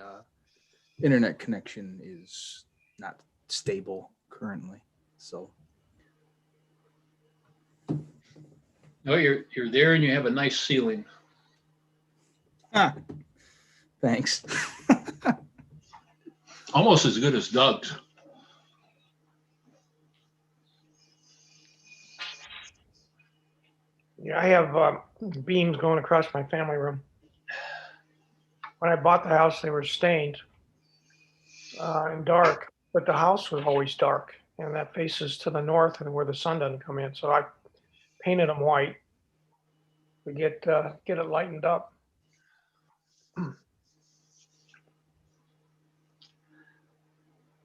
internet connection is not stable currently. So No, you're there and you have a nice ceiling. thanks. Almost as good as Doug's. Yeah, I have beams going across my family room. When I bought the house, they were stained and dark, but the house was always dark, and that faces to the north and where the sun doesn't come in. So I painted them white to get it lightened up.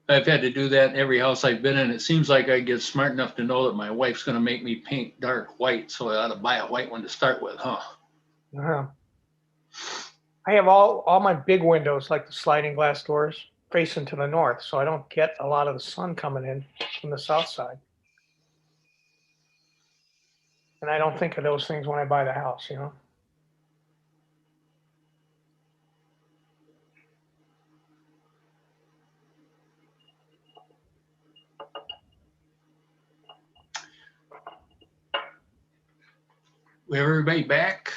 I've had to do that in every house I've been in. It seems like I get smart enough to know that my wife's going to make me paint dark white, so I ought to buy a white one to start with, huh? I have all my big windows, like the sliding glass doors, facing to the north, so I don't get a lot of the sun coming in from the south side. And I don't think of those things when I buy the house, you know? We have everybody back?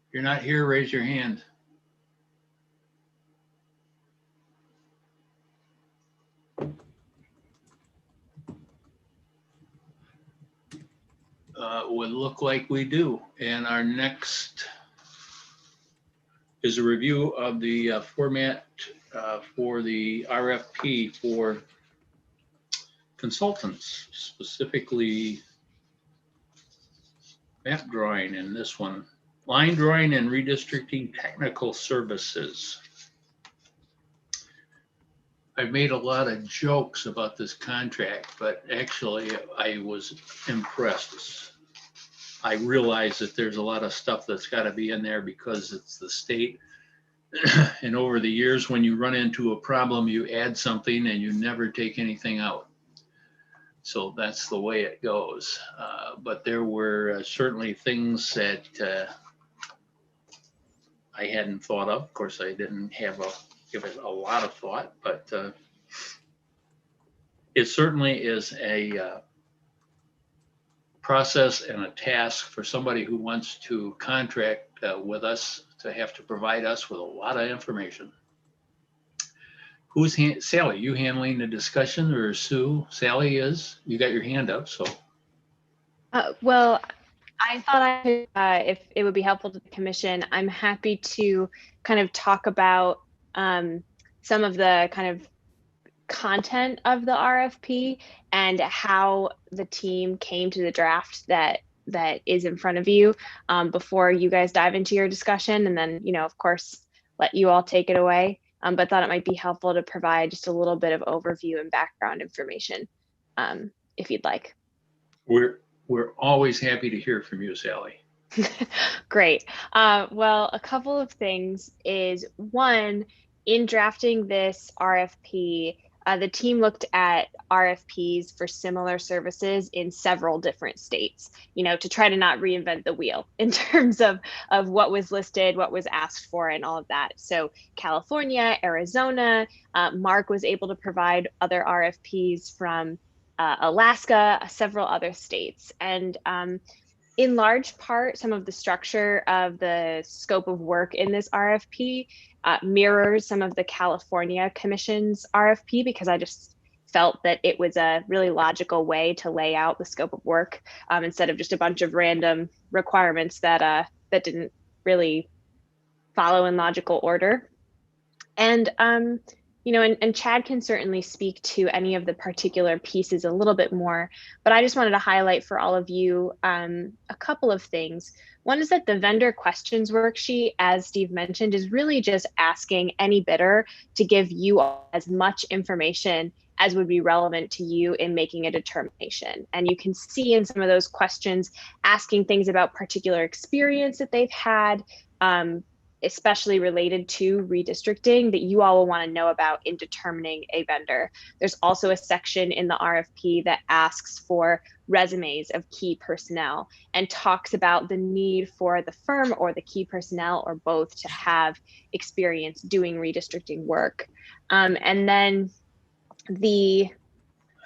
If you're not here, raise your hand. Would look like we do. And our next is a review of the format for the RFP for consultants, specifically map drawing in this one, line drawing and redistricting technical services. I've made a lot of jokes about this contract, but actually I was impressed. I realize that there's a lot of stuff that's got to be in there because it's the state. And over the years, when you run into a problem, you add something and you never take anything out. So that's the way it goes. But there were certainly things that I hadn't thought of. Of course, I didn't give it a lot of thought, but it certainly is a process and a task for somebody who wants to contract with us to have to provide us with a lot of information. Who's Sally? You handling the discussion, or Sue? Sally is. You got your hand up, so. Well, I thought I could, if it would be helpful to the commission, I'm happy to kind of talk about some of the kind of content of the RFP and how the team came to the draft that is in front of you before you guys dive into your discussion, and then, you know, of course, let you all take it away. But thought it might be helpful to provide just a little bit of overview and background information if you'd like. We're always happy to hear from you, Sally. Great. Well, a couple of things is, one, in drafting this RFP, the team looked at RFPs for similar services in several different states, you know, to try to not reinvent the wheel in terms of what was listed, what was asked for, and all of that. So California, Arizona, Mark was able to provide other RFPs from Alaska, several other states. And in large part, some of the structure of the scope of work in this RFP mirrors some of the California Commission's RFP, because I just felt that it was a really logical way to lay out the scope of work instead of just a bunch of random requirements that didn't really follow in logical order. And you know, and Chad can certainly speak to any of the particular pieces a little bit more, but I just wanted to highlight for all of you a couple of things. One is that the vendor questions worksheet, as Steve mentioned, is really just asking any bidder to give you as much information as would be relevant to you in making a determination. And you can see in some of those questions asking things about particular experience that they've had, especially related to redistricting, that you all will want to know about in determining a vendor. There's also a section in the RFP that asks for resumes of key personnel and talks about the need for the firm or the key personnel or both to have experience doing redistricting work. And then the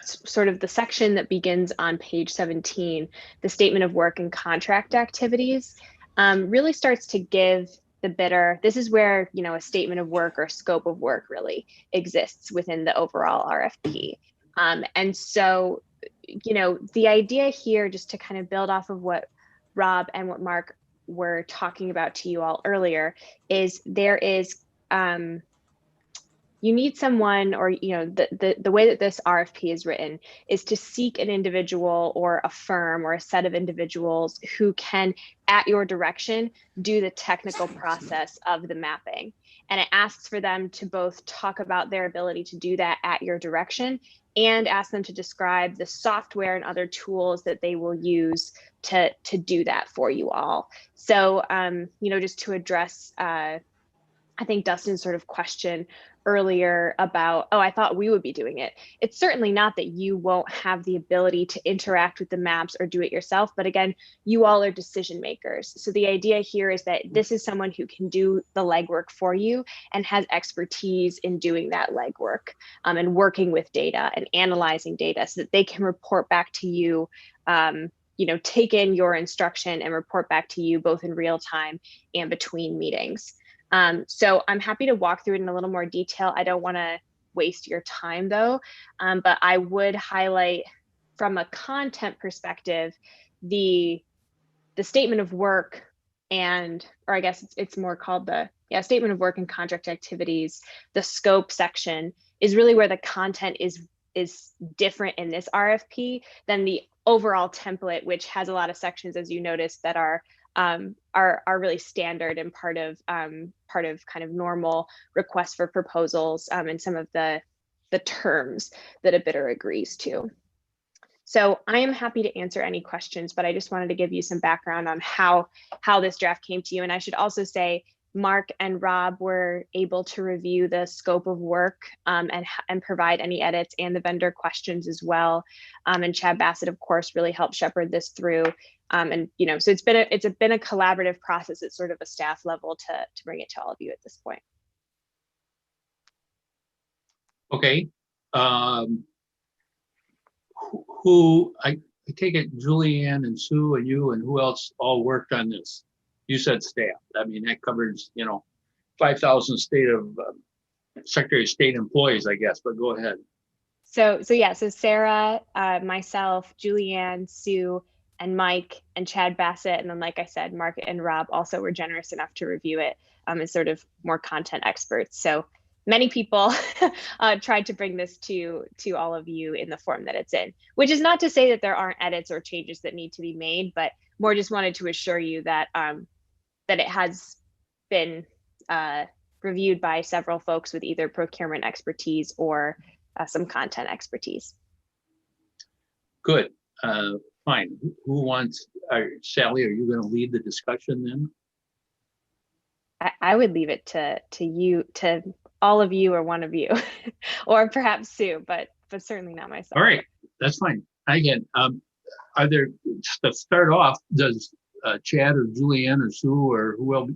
sort of the section that begins on page 17, the statement of work and contract activities, really starts to give the bidder, this is where, you know, a statement of work or scope of work really exists within the overall RFP. And so, you know, the idea here, just to kind of build off of what Rob and what Mark were talking about to you all earlier, is there is, you need someone, or, you know, the way that this RFP is written is to seek an individual or a firm or a set of individuals who can, at your direction, do the technical process of the mapping. And it asks for them to both talk about their ability to do that at your direction and ask them to describe the software and other tools that they will use to do that for you all. So, you know, just to address, I think Dustin's sort of question earlier about, oh, I thought we would be doing it. It's certainly not that you won't have the ability to interact with the maps or do it yourself, but again, you all are decision makers. So the idea here is that this is someone who can do the legwork for you and has expertise in doing that legwork, and working with data and analyzing data so that they can report back to you, you know, take in your instruction and report back to you both in real time and between meetings. So I'm happy to walk through it in a little more detail. I don't want to waste your time though, but I would highlight from a content perspective, the statement of work and, or I guess it's more called the statement of work and contract activities. The scope section is really where the content is different in this RFP than the overall template, which has a lot of sections, as you noticed, that are really standard and part of kind of normal requests for proposals, and some of the terms that a bidder agrees to. So I am happy to answer any questions, but I just wanted to give you some background on how this draft came to you. And I should also say, Mark and Rob were able to review the scope of work, and provide any edits and the vendor questions as well. And Chad Bassett, of course, really helped shepherd this through. And, you know, so it's been a collaborative process at sort of a staff level to bring it to all of you at this point. Okay. Who I take it Julianne and Sue and you and who else all worked on this? You said staff. I mean, that covers, you know, 5,000 Secretary of State employees, I guess, but go ahead. So Sarah, myself, Julianne, Sue, and Mike and Chad Bassett, and then, like I said, Mark and Rob also were generous enough to review it, as sort of more content experts. So many people tried to bring this to all of you in the form that it's in, which is not to say that there aren't edits or changes that need to be made, but more just wanted to assure you that that it has been reviewed by several folks with either procurement expertise or some content expertise. Good. Fine. Who wants, Sally, are you going to lead the discussion then? I would leave it to you, to all of you, or one of you, or perhaps Sue, but certainly not myself. All right, that's fine. Again, are there, to start off, does Chad or Julianne or Sue or who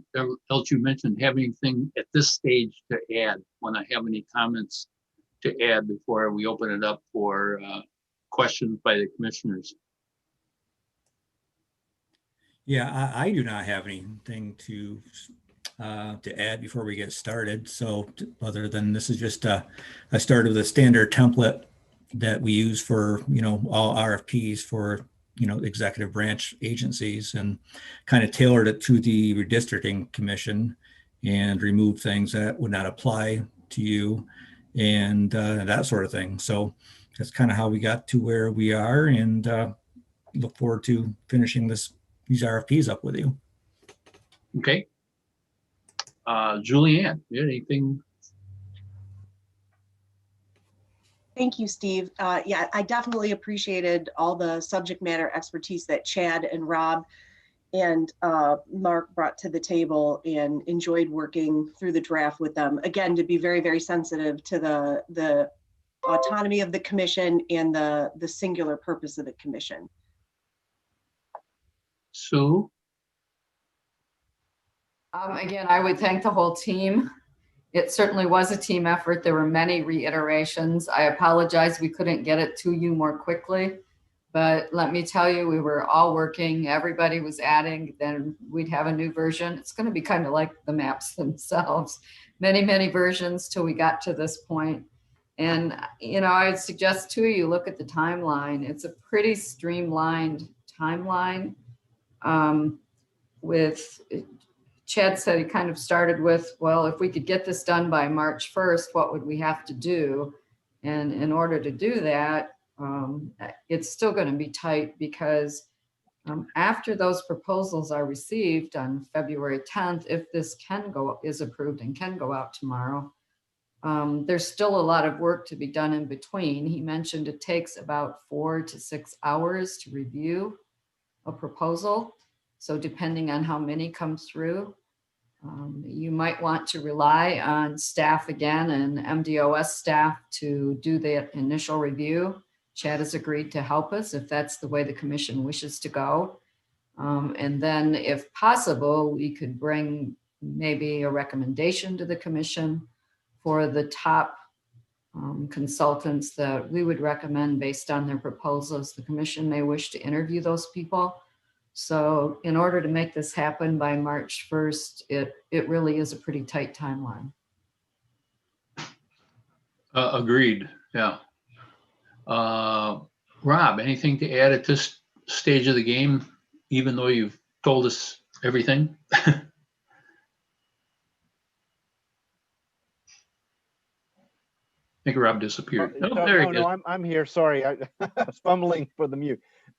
else you mentioned have anything at this stage to add? Want to have any comments to add before we open it up for questions by the commissioners? Yeah, I do not have anything to add before we get started. So other than this is just I started with a standard template that we use for, you know, all RFPs for, you know, executive branch agencies, and kind of tailored it to the Redistricting Commission and removed things that would not apply to you and that sort of thing. So that's kind of how we got to where we are, and look forward to finishing these RFPs up with you. Okay. Julianne, you have anything? Thank you, Steve. Yeah, I definitely appreciated all the subject matter expertise that Chad and Rob and Mark brought to the table, and enjoyed working through the draft with them. Again, to be very, very sensitive to the autonomy of the commission and the singular purpose of the commission. Sue? Again, I would thank the whole team. It certainly was a team effort. There were many reiterations. I apologize we couldn't get it to you more quickly, but let me tell you, we were all working. Everybody was adding, then we'd have a new version. It's going to be kind of like the maps themselves. Many, many versions till we got to this point. And, you know, I'd suggest to you, look at the timeline. It's a pretty streamlined timeline. With Chad said he kind of started with, well, if we could get this done by March 1st, what would we have to do? And in order to do that, it's still going to be tight because after those proposals are received on February 10th, if this is approved and can go out tomorrow, there's still a lot of work to be done in between. He mentioned it takes about 4 to 6 hours to review a proposal. So depending on how many come through, you might want to rely on staff again and MDOS staff to do the initial review. Chad has agreed to help us if that's the way the commission wishes to go. And then if possible, we could bring maybe a recommendation to the commission for the top consultants that we would recommend based on their proposals. The commission may wish to interview those people. So in order to make this happen by March 1st, it really is a pretty tight timeline. Agreed, yeah. Rob, anything to add at this stage of the game, even though you've told us everything? I think Rob disappeared. Oh, there he is. I'm here. Sorry, I was fumbling for the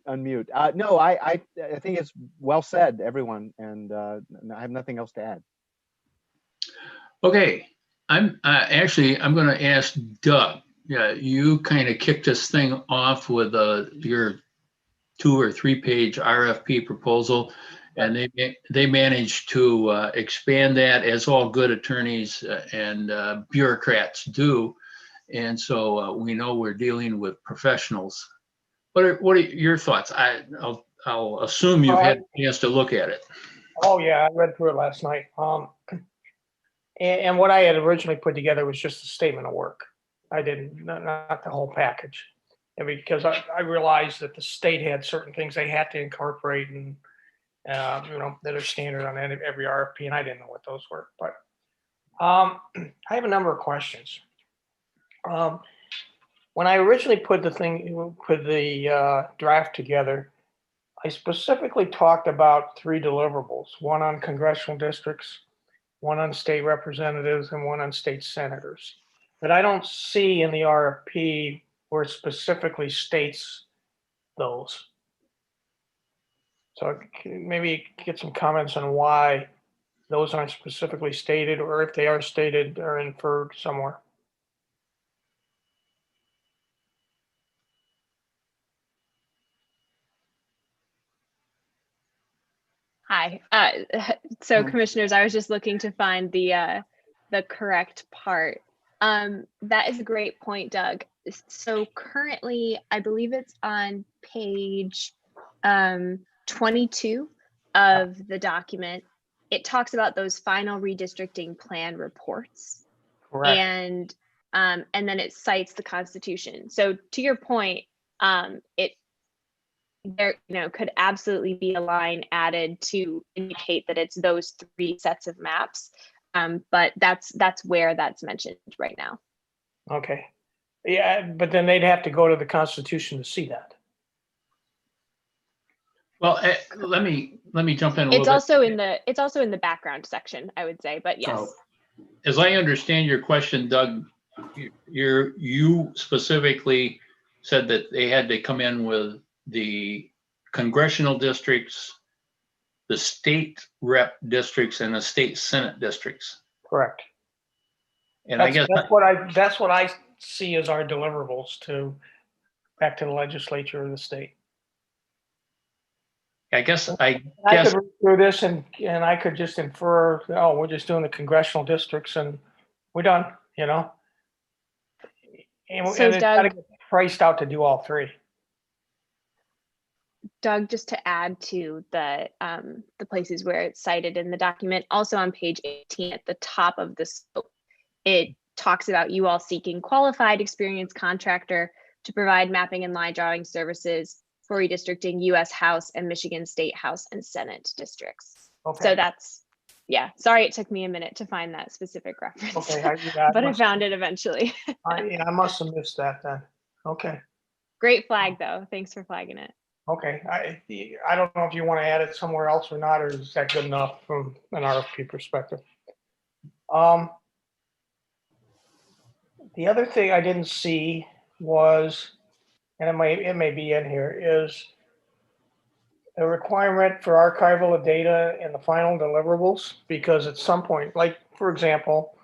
unmute. No, I think it's well said, everyone, and I have nothing else to add. Okay, I'm going to ask Doug. Yeah, you kind of kicked this thing off with your 2 or 3 page RFP proposal, and they managed to expand that, as all good attorneys and bureaucrats do. And so we know we're dealing with professionals. What are your thoughts? I'll assume you've had a chance to look at it. Oh yeah, I read through it last night. And what I had originally put together was just a statement of work. I didn't, not the whole package. And because I realized that the state had certain things they had to incorporate and you know, that are standard on every RFP, and I didn't know what those were. But I have a number of questions. When I originally put the draft together, I specifically talked about 3 deliverables: 1 on congressional districts, 1 on state representatives, and 1 on state senators. But I don't see in the RFP where it specifically states those. So maybe get some comments on why those aren't specifically stated, or if they are stated or inferred somewhere. Hi. So commissioners, I was just looking to find the correct part. That is a great point, Doug. So currently, I believe it's on page 22 of the document. It talks about those final redistricting plan reports. Correct. And then it cites the Constitution. So to your point, there could absolutely be a line added to indicate that it's those 3 sets of maps, but that's where that's mentioned right now. Okay, yeah, but then they'd have to go to the Constitution to see that. Well, let me jump in a little bit. It's also in the background section, I would say, but yes. So, as I understand your question, Doug, you specifically said that they had to come in with the congressional districts, the state rep districts, and the state senate districts. Correct. And I guess that's what I see as our deliverables back to the legislature of the state. I guess, I could read through this and I could just infer, oh, we're just doing the congressional districts and we're done, you know? And So it's gotta Doug, get priced out to do all three. Doug, just to add to the places where it's cited in the document, also on page 18 at the top of the scope, it talks about you all seeking qualified, experienced contractor to provide mapping and line drawing services for redistricting U.S. House and Michigan State House and Senate districts. Okay. So that's, yeah, sorry it took me a minute to find that specific reference, Okay, but I found it eventually. I must have missed that then. Okay. Great flag though. Thanks for flagging it. Okay, I don't know if you want to add it somewhere else or not, or is that good enough from an RFP perspective? The other thing I didn't see was, and it may be in here, is a requirement for archival of data in the final deliverables, because at some point, like for example,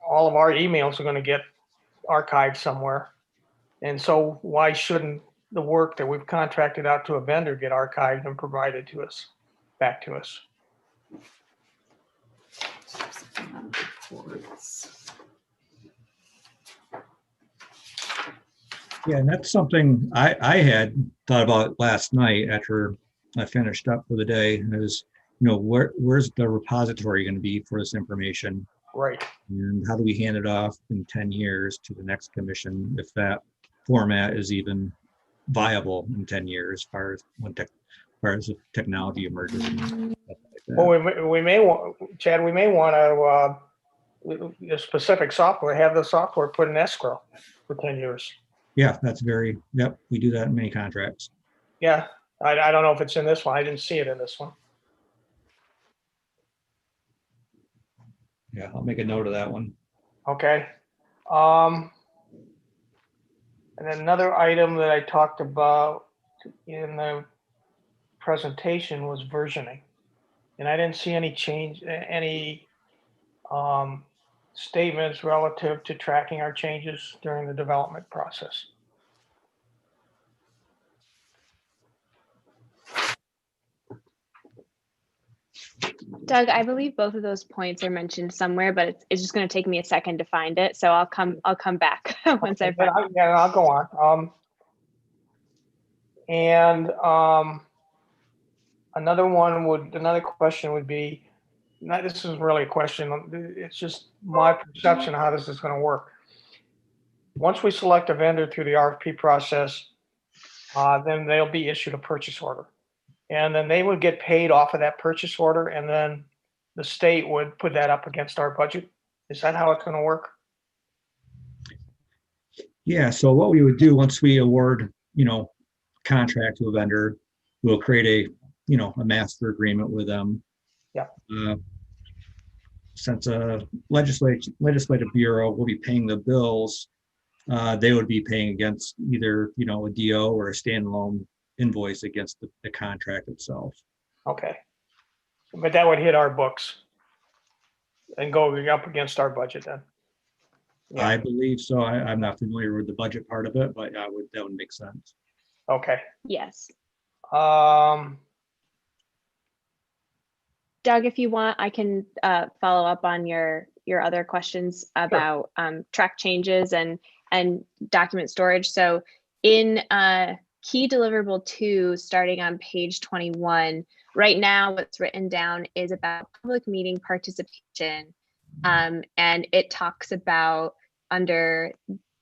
all of our emails are going to get archived somewhere, and so why shouldn't the work that we've contracted out to a vendor get archived and provided to us, back to us? Yeah, and that's something I had thought about last night after I finished up for the day. Is, where's the repository going to be for this information? Right. And how do we hand it off in 10 years to the next commission if that format is even viable in 10 years, as far as the technology emerges? And stuff like that. Well, we may want, Chad, we may want to, the specific software, have the software put in escrow for 10 years. Yeah, yep, we do that in many contracts. Yeah, I don't know if it's in this one. I didn't see it in this one. Yeah, I'll make a note of that one. Okay. And then another item that I talked about in the presentation was versioning. And I didn't see any change, any statements relative to tracking our changes during the development process. Doug, I believe both of those points are mentioned somewhere, but it's just going to take me a second to find it. So I'll come back once I find it. Yeah, I'll go on. Another question would be, this is really a question, it's just my perception of how this is going to work. Once we select a vendor through the RFP process, then they'll be issued a purchase order. And then they would get paid off of that purchase order, and then the state would put that up against our budget. Is that how it's going to work? Yeah, so what we would do once we award, contract to a vendor, we'll create a master agreement with them. Yeah. Since a legislative bureau will be paying the bills, they would be paying against either, a DO or a standalone invoice against the contract itself. Okay. But that would hit our books and go up against our budget then. Yeah. I believe so. I'm not familiar with the budget part of it, but that would make sense. Okay. Yes. Um, Doug, if you want, I can follow up on your other questions about track changes and document storage. So in key deliverable 2, starting on page 21, right now what's written down is about public meeting participation, and it talks about under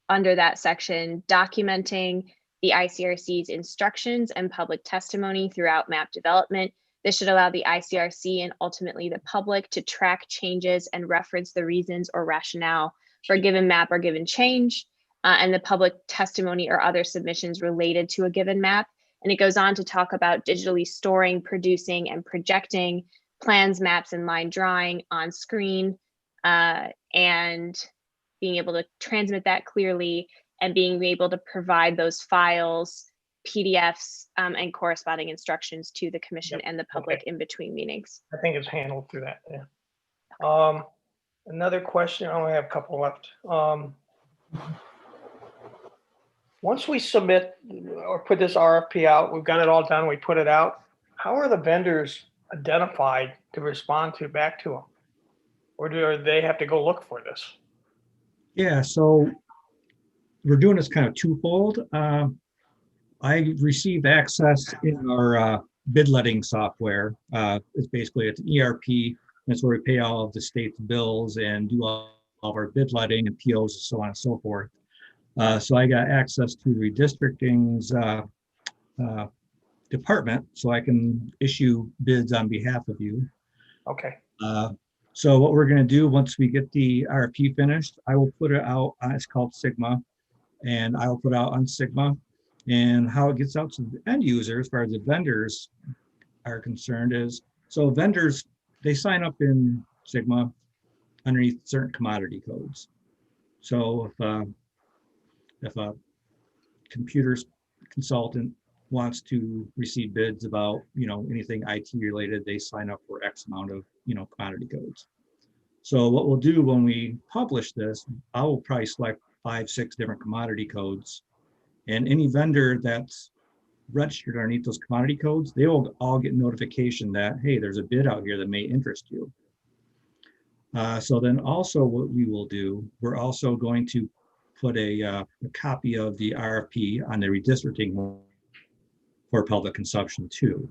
that section documenting the ICRC's instructions and public testimony throughout map development. This should allow the ICRC and ultimately the public to track changes and reference the reasons or rationale for a given map or given change, and the public testimony or other submissions related to a given map. And it goes on to talk about digitally storing, producing, and projecting plans, maps, and line drawing on screen, and being able to transmit that clearly and being able to provide those files, PDFs, and corresponding instructions to the commission and the public in between meetings. I think it's handled through that. Yeah. Another question. I only have a couple left. Once we submit or put this RFP out, we've got it all done, we put it out. how are the vendors identified to respond to back to them? Or do they have to go look for this? Yeah, so we're doing this kind of twofold. I received access in our bid letting software. It's basically it's an ERP. That's where we pay all of the state's bills and do all of our bid letting and POs and so on and so forth. So I got access to Redistricting's department, so I can issue bids on behalf of you. Okay. So what we're going to do once we get the RFP finished, I will put it out. It's called Sigma, and I will put it out on Sigma. And how it gets out to the end user, as far as the vendors are concerned, is so vendors, they sign up in Sigma underneath certain commodity codes. So if a computer consultant wants to receive bids about, anything IT related, they sign up for X amount of, commodity codes. So what we'll do when we publish this, I will probably select 5, 6 different commodity codes, and any vendor that's registered underneath those commodity codes, they will all get notification that, hey, there's a bid out here that may interest you. So then also what we will do, we're also going to put a copy of the RFP on the redistricting for public consumption too.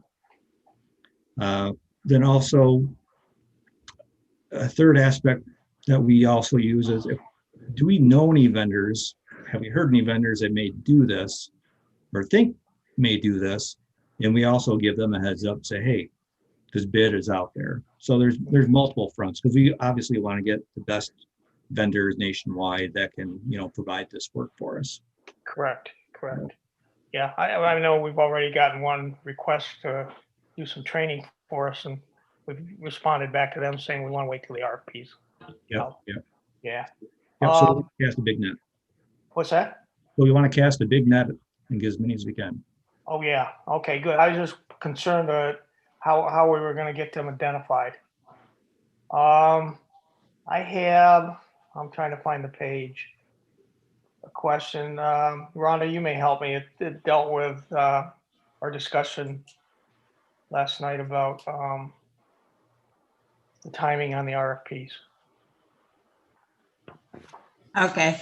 Then also a third aspect that we also use is, do we know any vendors? Have we heard any vendors that may do this or think may do this? And we also give them a heads up, say, hey, this bid is out there. So there's multiple fronts, because we obviously want to get the best vendors nationwide that can, provide this work for us. Correct. Yeah, I know we've already gotten one request to do some training for us, and we've responded back to them saying we want to wait till the RFPs. Yeah. Yeah. So we cast a big net. What's that? So we want to cast a big net and get as many as we can. Oh, yeah. Okay, good. I was just concerned how we were going to get them identified. I'm trying to find the page. A question. Rhonda, you may help me. It dealt with our discussion last night about the timing on the RFPs. Okay.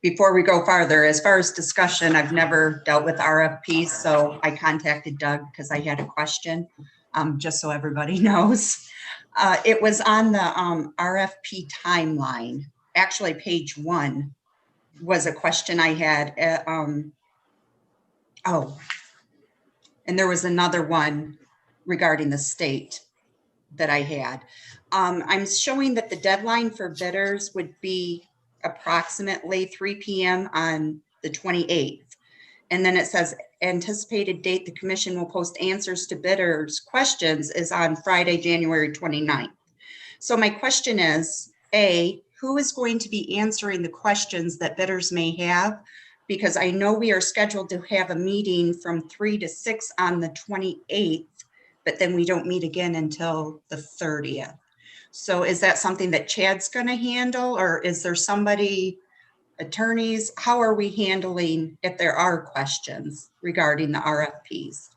Before we go farther, as far as discussion, I've never dealt with RFPs, so I contacted Doug because I had a question, just so everybody knows. It was on the RFP timeline. Actually, page 1 was a question I had. And there was another one regarding the state that I had. I'm showing that the deadline for bidders would be approximately 3 p.m. on the 28th. And then it says anticipated date the commission will post answers to bidders' questions is on Friday, January 29th. So my question is, A, who is going to be answering the questions that bidders may have? Because I know we are scheduled to have a meeting from 3 to 6 on the 28th, but then we don't meet again until the 30th. So is that something that Chad's going to handle, or is there somebody, attorneys? How are we handling if there are questions regarding the RFPs?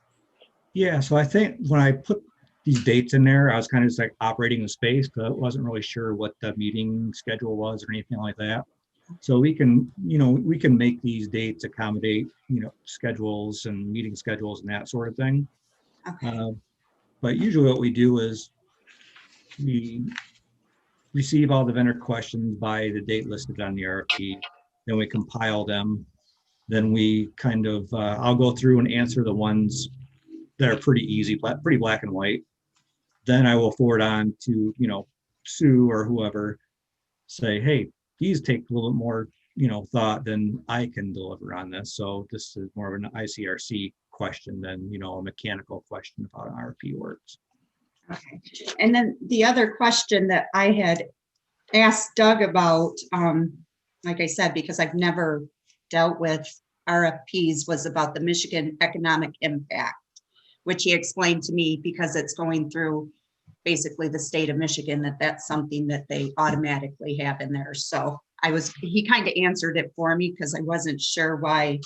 Yeah, so I think when I put these dates in there, I was kind of just like operating the space, because I wasn't really sure what the meeting schedule was or anything like that. So we can make these dates accommodate, schedules and meeting schedules and that sort of thing. Okay. But usually what we do is we receive all the vendor questions by the date listed on the RFP, then we compile them. Then we kind of, I'll go through and answer the ones that are pretty easy, pretty black and white. Then I will forward on to, Sue or whoever, say, hey, these take a little bit more, thought than I can deliver on this. So this is more of an ICRC question than, a mechanical question about how RFP works. Okay. And then the other question that I had asked Doug about, like I said, because I've never dealt with RFPs, was about the Michigan economic impact, which he explained to me because it's going through basically the state of Michigan, that's something that they automatically have in there. So he kind of answered it for me because I wasn't sure why,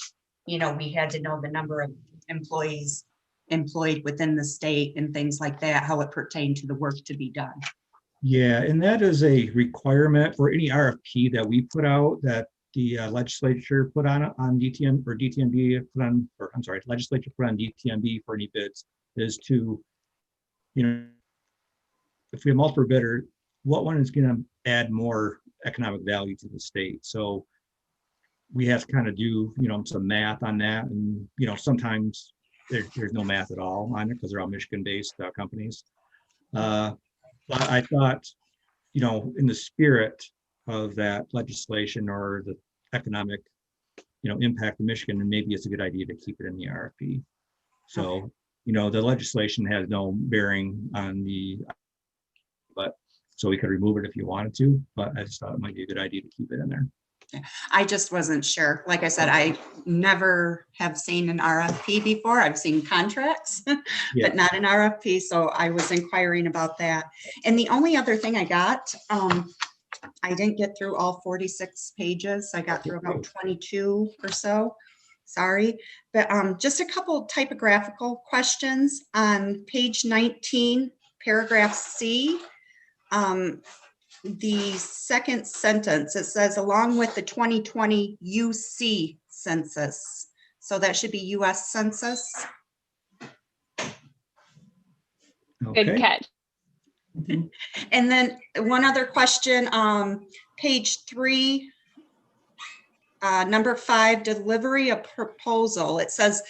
we had to know the number of employees employed within the state and things like that, how it pertained to the work to be done. Yeah, and that is a requirement for any RFP that we put out, that the legislature put on DTM or DTMB put on, or I'm sorry, legislature put on DTMB for any bids, is to, you know, if we have multiple bidder, what one is going to add more economic value to the state? So we have to kind of do, you know, some math on that, and you know, sometimes there's no math at all on it because they're all Michigan-based companies. But I thought, you know, in the spirit of that legislation or the economic, you know, impact of Michigan, and maybe it's a good idea to keep it in the RFP. So, you know, the legislation has no bearing on the, but so we could remove it if you wanted to, but I just thought it might be a good idea to keep it in there. I just wasn't sure. Like I said, I never have seen an RFP before. I've seen contracts, but not an RFP. So I was inquiring about that. And the only other thing I got, I didn't get through all 46 pages. I got through about 22 or so. Sorry, but just a couple typographical questions on page 19, paragraph C. The second sentence, it says along with the 2020 UC census. So that should be US Census. Good catch. And then one other question, page 3, number 5, delivery of proposal. It says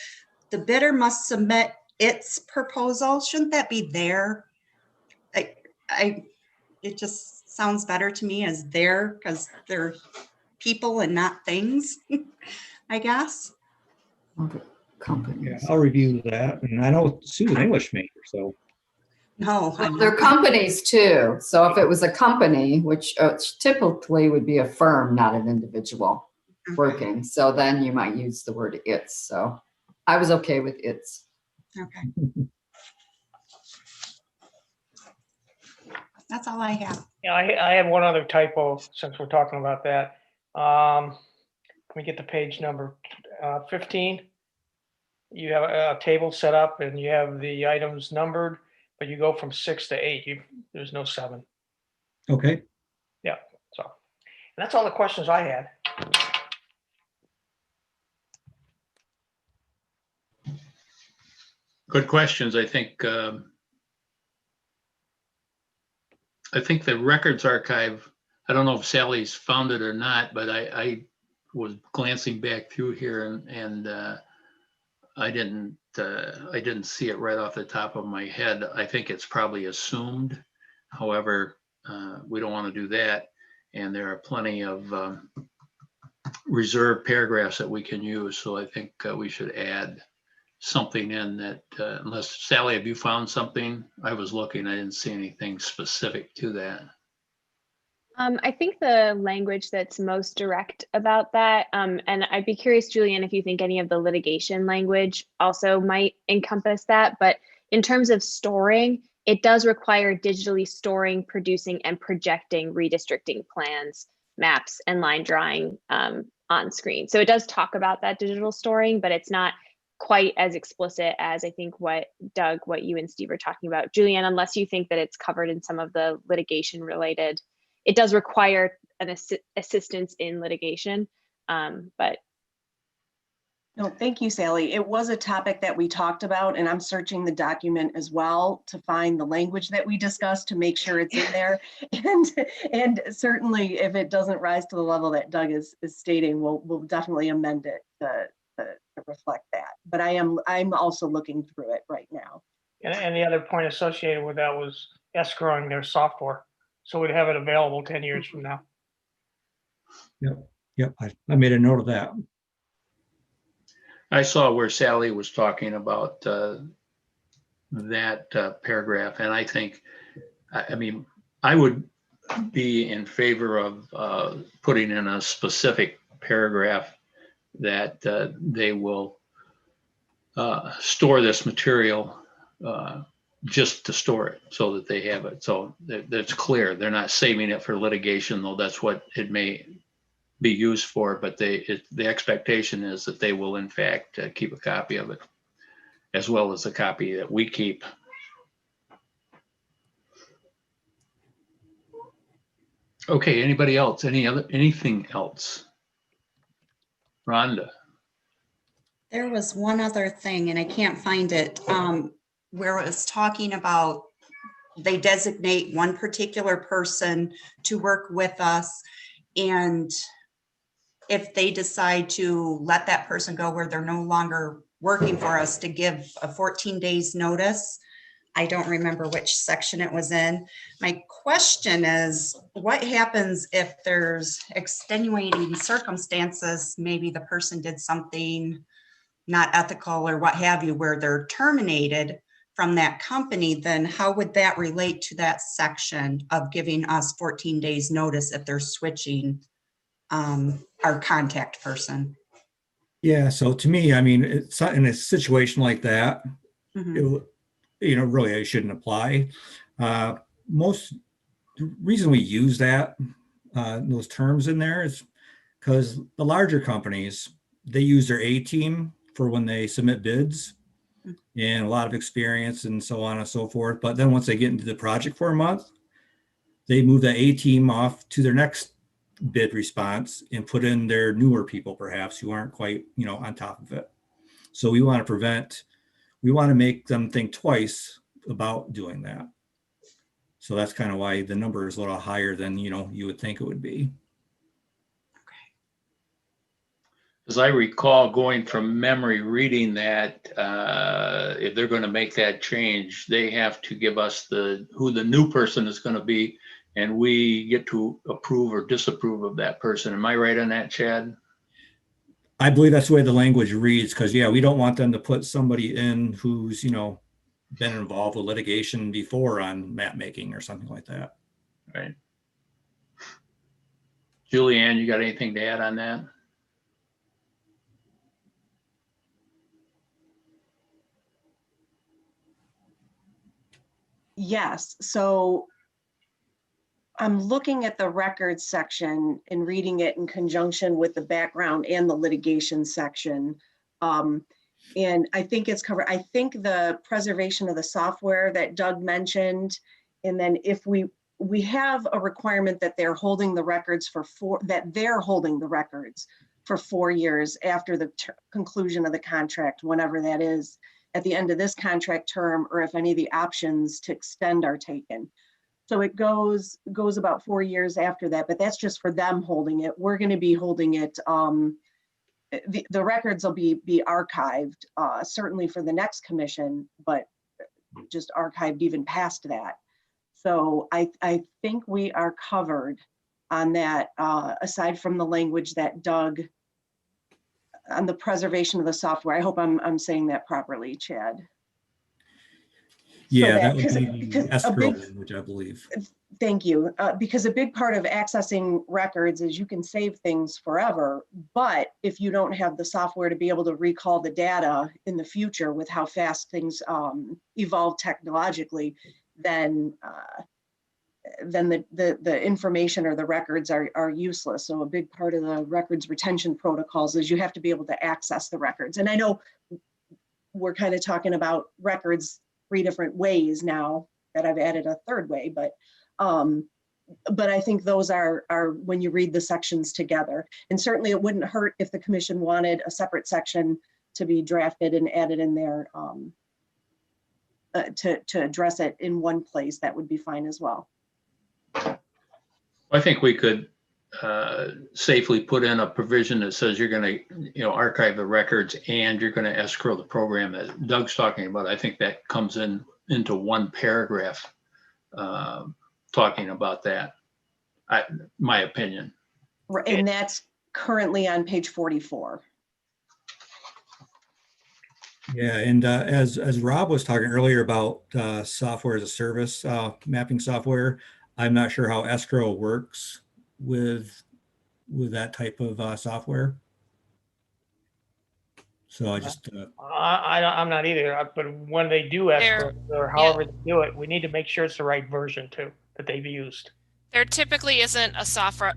the bidder must submit its proposal. Shouldn't that be there? It just sounds better to me as there, because they're people and not things, I guess. Yeah, I'll review that. And I know Sue's an English major, so. No, Well, they're companies too. So if it was a company, which typically would be a firm, not an individual working, so then you might use the word its. So I was okay with its. Okay. That's all I have. Yeah, I have one other typo since we're talking about that. Let me get the page number 15. You have a table set up and you have the items numbered, but you go from 6 to 8. There's no 7. Okay. Yeah. So and that's all the questions I had. Good questions. I think the records archive, I don't know if Sally's found it or not, but I was glancing back through here and I didn't see it right off the top of my head. I think it's probably assumed. However, we don't want to do that. And there are plenty of reserved paragraphs that we can use. So I think we should add something in that, unless Sally, have you found something? I was looking, I didn't see anything specific to that. I think the language that's most direct about that, and I'd be curious, Julian, if you think any of the litigation language also might encompass that, but in terms of storing, it does require digitally storing, producing, and projecting redistricting plans, maps, and line drawing on screen. So it does talk about that digital storing, but it's not quite as explicit as I think what Doug, what you and Steve are talking about. Julianne, unless you think that it's covered in some of the litigation related, it does require an assistance in litigation, but. No, thank you, Sally. It was a topic that we talked about, and I'm searching the document as well to find the language that we discussed to make sure it's in there. And certainly if it doesn't rise to the level that Doug is stating, we'll definitely amend it to reflect that. But I'm also looking through it right now. And the other point associated with that was escrowing their software. So we'd have it available 10 years from now. Yep. I made a note of that. I saw where Sally was talking about that paragraph, and I think, I mean, I would be in favor of putting in a specific paragraph that they will store this material just to store it so that they have it. So that's clear. They're not saving it for litigation, though that's what it may be used for, but the expectation is that they will in fact keep a copy of it. as well as the copy that we keep. Okay, anybody else? Anything else? Rhonda? There was one other thing, and I can't find it, where it was talking about they designate one particular person to work with us. And if they decide to let that person go where they're no longer working for us, to give a 14 days notice. I don't remember which section it was in. My question is, what happens if there's extenuating circumstances? Maybe the person did something not ethical or what have you, where they're terminated from that company, then how would that relate to that section of giving us 14 days notice if they're switching our contact person? Yeah, so to me, I mean, it's in a situation like that, Mhm. really it shouldn't apply. Most reason we use that, those terms in there is because the larger companies, they use their A team for when they submit bids and a lot of experience and so on and so forth. But then once they get into the project for a month, they move the A team off to their next bid response and put in their newer people, perhaps, who aren't quite, on top of it. So we want to make them think twice about doing that. So that's kind of why the number is a little higher than, you would think it would be. As I recall, going from memory, reading that, if they're going to make that change, they have to give us who the new person is going to be, and we get to approve or disapprove of that person. Am I right on that, Chad? I believe that's the way the language reads, because we don't want them to put somebody in who's, been involved with litigation before on map making or something like that. Right. Julianne, you got anything to add on that? Yes, so I'm looking at the records section and reading it in conjunction with the background and the litigation section. And I think it's covered. I think the preservation of the software that Doug mentioned, and then if we have a requirement that they're holding the records for 4 years after the conclusion of the contract, whenever that is, at the end of this contract term, or if any of the options to extend are taken. So it goes about 4 years after that, but that's just for them holding it. We're going to be holding it. The records will be archived, certainly for the next commission, but just archived even past that. So I think we are covered on that, aside from the language that Doug, on the preservation of the software. I hope I'm saying that properly, Chad. Yeah, So that would be escrow language, I believe. Thank you. Because a big part of accessing records is you can save things forever, but if you don't have the software to be able to recall the data in the future with how fast things evolve technologically, then the information or the records are useless. So a big part of the records retention protocols is you have to be able to access the records. And I know we're kind of talking about records 3 different ways now that I've added a third way, but I think those are when you read the sections together. And certainly it wouldn't hurt if the commission wanted a separate section to be drafted and added in there to address it in one place. That would be fine as well. I think we could safely put in a provision that says you're going to, archive the records and you're going to escrow the program that Doug's talking about. I think that comes into one paragraph talking about that. My opinion. And that's currently on page 44. Yeah, and as Rob was talking earlier about software as a service, mapping software, I'm not sure how escrow works with that type of software. So I just I'm not either, but when they do escrow or however they do it, we need to make sure it's the right version too that they've used. There typically isn't a software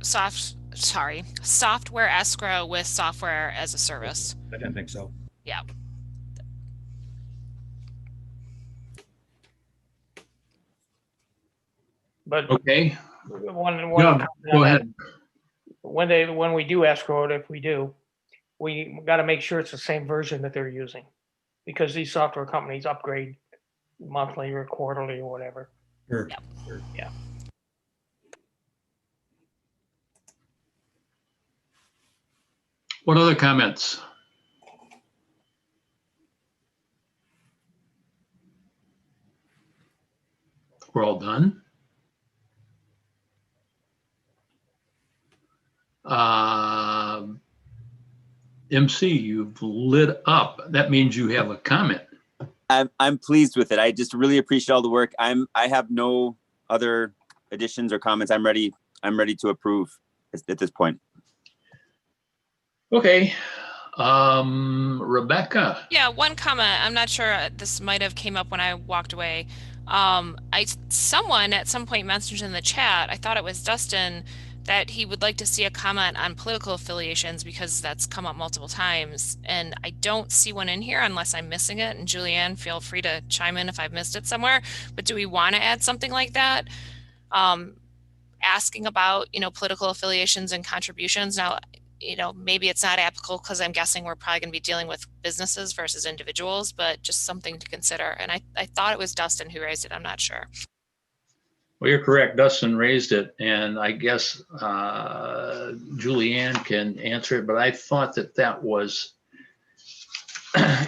escrow with software as a service. I didn't think so. Yeah. But Okay, one yeah, comment go on ahead. that, when we do escrow it, if we do, we got to make sure it's the same version that they're using, because these software companies upgrade monthly or quarterly or whatever. Sure. Yeah. What other comments? We're all done. MC, you've lit up. That means you have a comment. I'm pleased with it. I just really appreciate all the work. I have no other additions or comments. I'm ready to approve at this point. Okay. Rebecca. Yeah, one comment. I'm not sure, this might have came up when I walked away. Someone at some point mentioned in the chat, I thought it was Dustin, that he would like to see a comment on political affiliations because that's come up multiple times. And I don't see one in here unless I'm missing it. And Julianne, feel free to chime in if I've missed it somewhere. But do we want to add something like that? Asking about, political affiliations and contributions. Now, maybe it's not applicable because I'm guessing we're probably going to be dealing with businesses versus individuals, but just something to consider. And I thought it was Dustin who raised it. I'm not sure. Well, you're correct. Dustin raised it, and I guess Julianne can answer it, but I thought that was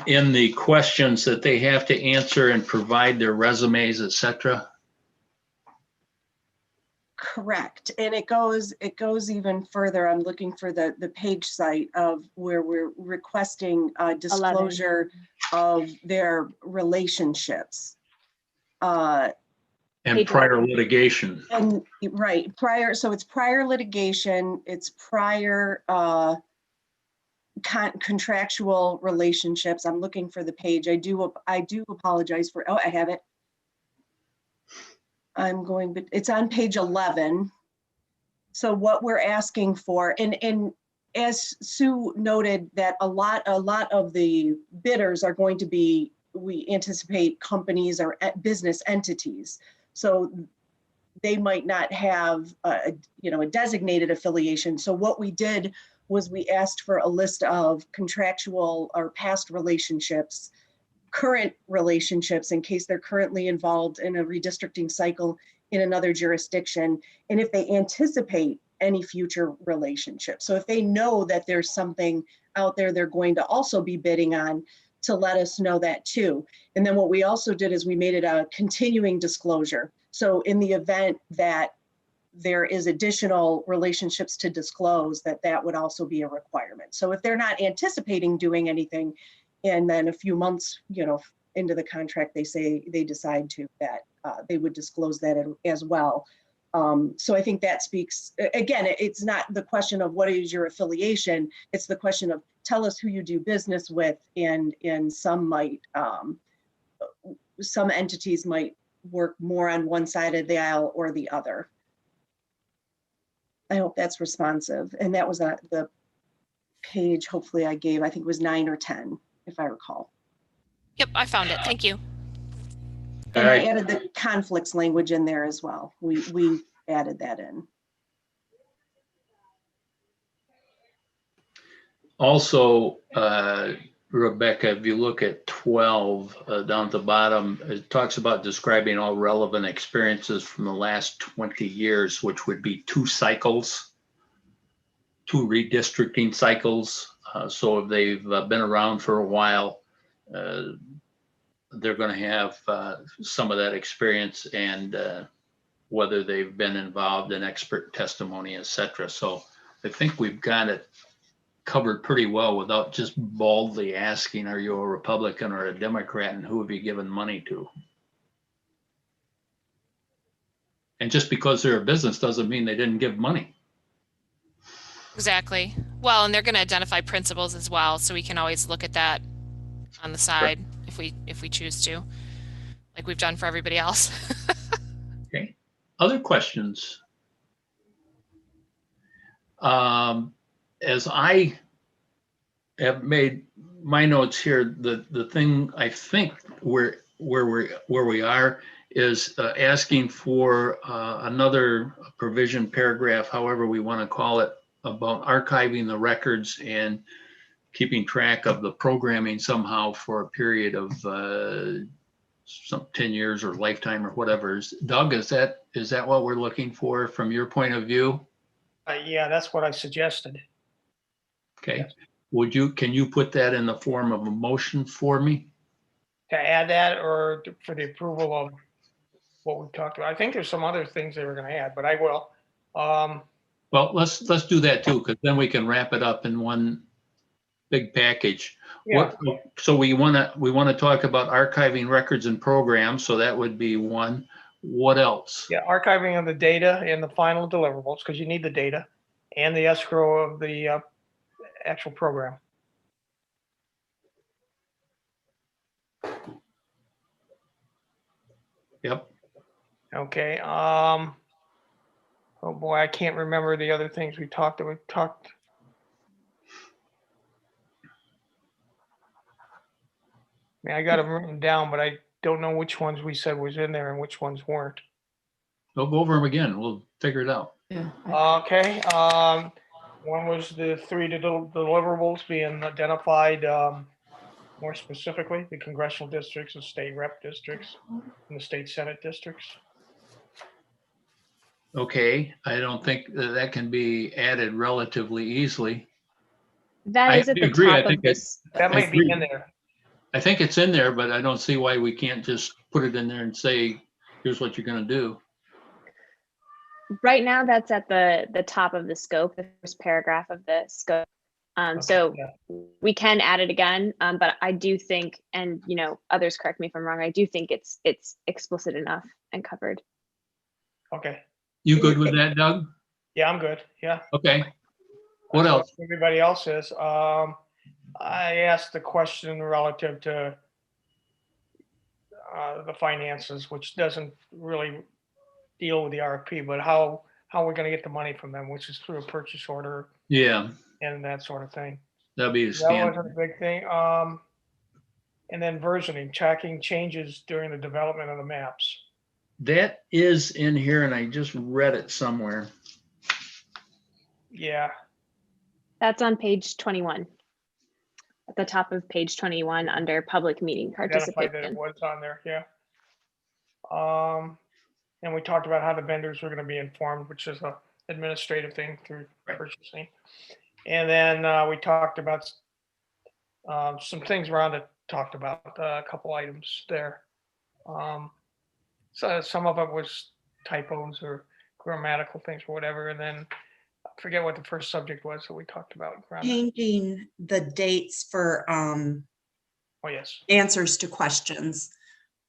in the questions that they have to answer and provide their resumes, etc. Correct. And it goes even further. I'm looking for the page site of where we're requesting disclosure 11. Of their relationships. And prior litigation. And right, prior, so it's prior litigation, it's prior contractual relationships. I'm looking for the page. I do apologize for, I have it. But it's on page 11. So what we're asking for, and as Sue noted, that a lot of the bidders are going to be, we anticipate, companies or business entities. So they might not have a designated affiliation. So what we did was we asked for a list of contractual or past relationships, current relationships in case they're currently involved in a redistricting cycle in another jurisdiction, and if they anticipate any future relationships. So if they know that there's something out there they're going to also be bidding on, to let us know that too. And then what we also did is we made it a continuing disclosure. So in the event that there is additional relationships to disclose, that would also be a requirement. So if they're not anticipating doing anything, and then a few months, into the contract, they decide to, that they would disclose that as well. So I think that speaks, again, it's not the question of what is your affiliation, it's the question of tell us who you do business with, and some might, some entities might work more on one side of the aisle or the other. I hope that's responsive. And that was the page, hopefully I gave, I think it was 9 or 10, if I recall. Yep, I found it. Thank you. And I added the conflicts language in there as well. We added that in. Also, Rebecca, if you look at 12 down at the bottom, it talks about describing all relevant experiences from the last 20 years, which would be 2 cycles, 2 redistricting cycles. So if they've been around for a while, they're going to have some of that experience, and whether they've been involved in expert testimony, etc. So I think we've got it covered pretty well without just baldly asking, are you a Republican or a Democrat, and who have you given money to? And just because they're a business doesn't mean they didn't give money. Exactly. Well, and they're going to identify principles as well, so we can always look at that on the side if we choose to, like we've done for everybody else. Okay. Other questions? As I have made my notes here, the thing I think where we are is asking for another provision paragraph, however we want to call it, about archiving the records and keeping track of the programming somehow for a period of some 10 years or lifetime or whatever. Doug, is that what we're looking for from your point of view? Yeah, that's what I suggested. Okay. Can you put that in the form of a motion for me? To add that or for the approval of what we talked about. I think there's some other things they were going to add, but I will. Well, let's do that too, because then we can wrap it up in one big package. Yeah. So we want to talk about archiving records and programs. So that would be one. What else? Yeah, archiving of the data and the final deliverables, because you need the data, and the escrow of the actual program. Yep. Okay. Oh boy, I can't remember the other things we talked. I got them written down, but I don't know which ones we said was in there and which ones weren't. We'll go over them again. We'll figure it out. Yeah. Okay. One was the 3 deliverables being identified more specifically, the congressional districts, the state rep districts, and the state senate districts. Okay, I don't think that can be added relatively easily. That is at the agree. top of this. That might be in there. I think it's in there, but I don't see why we can't just put it in there and say, here's what you're going to do. Right now, that's at the top of the scope, the first paragraph of the scope. So we can add it again, but I do think, and others correct me if I'm wrong, I do think it's explicit enough and covered. Okay. You good with that, Doug? Yeah, I'm good. Yeah. Okay. What else? Everybody else is. I asked the question relative to the finances, which doesn't really deal with the RFP, but how we're going to get the money from them, which is through a purchase order. Yeah. And that sort of thing. That'd be a That standard. was a big thing. And then versioning, tracking changes during the development of the maps. That is in here, and I just read it somewhere. Yeah. That's on page 21. At the top of page 21 under public meeting Identified that it participation. was on there, yeah. And we talked about how the vendors were going to be informed, which is a administrative thing through purchasing. And then we talked about some things Rhonda talked about, a couple items there. So some of it was typos or grammatical things or whatever. And then I forget what the first subject was that we talked about. Rhonda. Changing the dates for Oh, yes. answers to questions.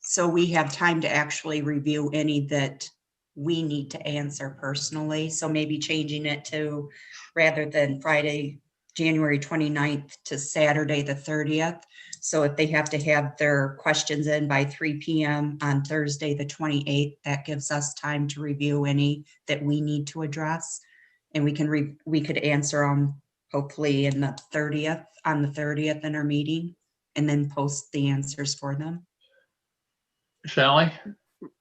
So we have time to actually review any that we need to answer personally. So maybe changing it to, rather than Friday, January 29th to Saturday, the 30th. So if they have to have their questions in by 3 p.m. on Thursday, the 28th, that gives us time to review any that we need to address. And we could answer them hopefully on the 30th in our meeting, and then post the answers for them. Sally?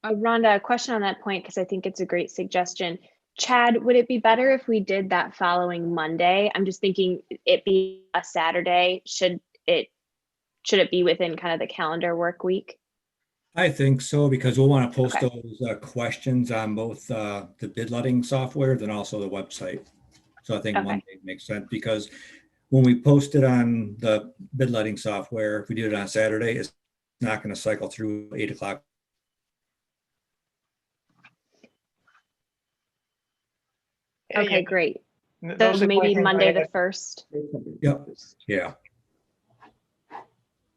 Rhonda, a question on that point, because I think it's a great suggestion. Chad, would it be better if we did that following Monday? I'm just thinking it be a Saturday. Should it be within kind of the calendar work week? I think so, because we'll want to post those questions on both the bid letting software, then also the website. So I think Monday makes sense, because when we post it on the bid letting software, if we do it on Saturday, it's not going to cycle through 8 o'clock. Okay, great. Those So are the only maybe things I Monday the had. 1st. Yep. Yeah.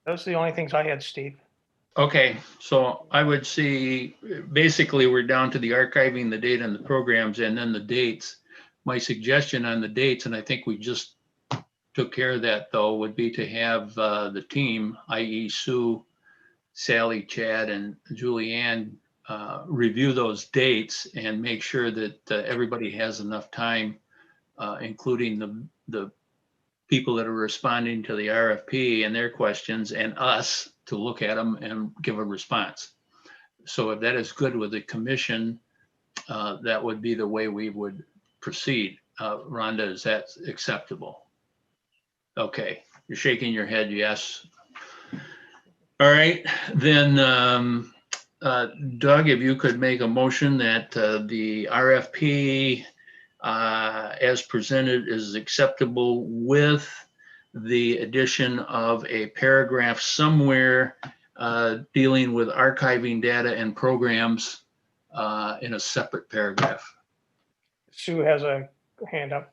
Those are the only things I had, Steve. Okay, so I would see, basically, we're down to the archiving, the data and the programs, and then the dates. My suggestion on the dates, and I think we just took care of that though, would be to have the team, i.e. Sue, Sally, Chad, and Julianne, review those dates and make sure that everybody has enough time, including the people that are responding to the RFP and their questions, and us to look at them and give a response. so if that is good with the commission, that would be the way we would proceed. Rhonda, is that acceptable? Okay, you're shaking your head, yes. All right, then Doug, if you could make a motion that the RFP as presented is acceptable with the addition of a paragraph somewhere dealing with archiving data and programs in a separate paragraph. Sue has a hand up.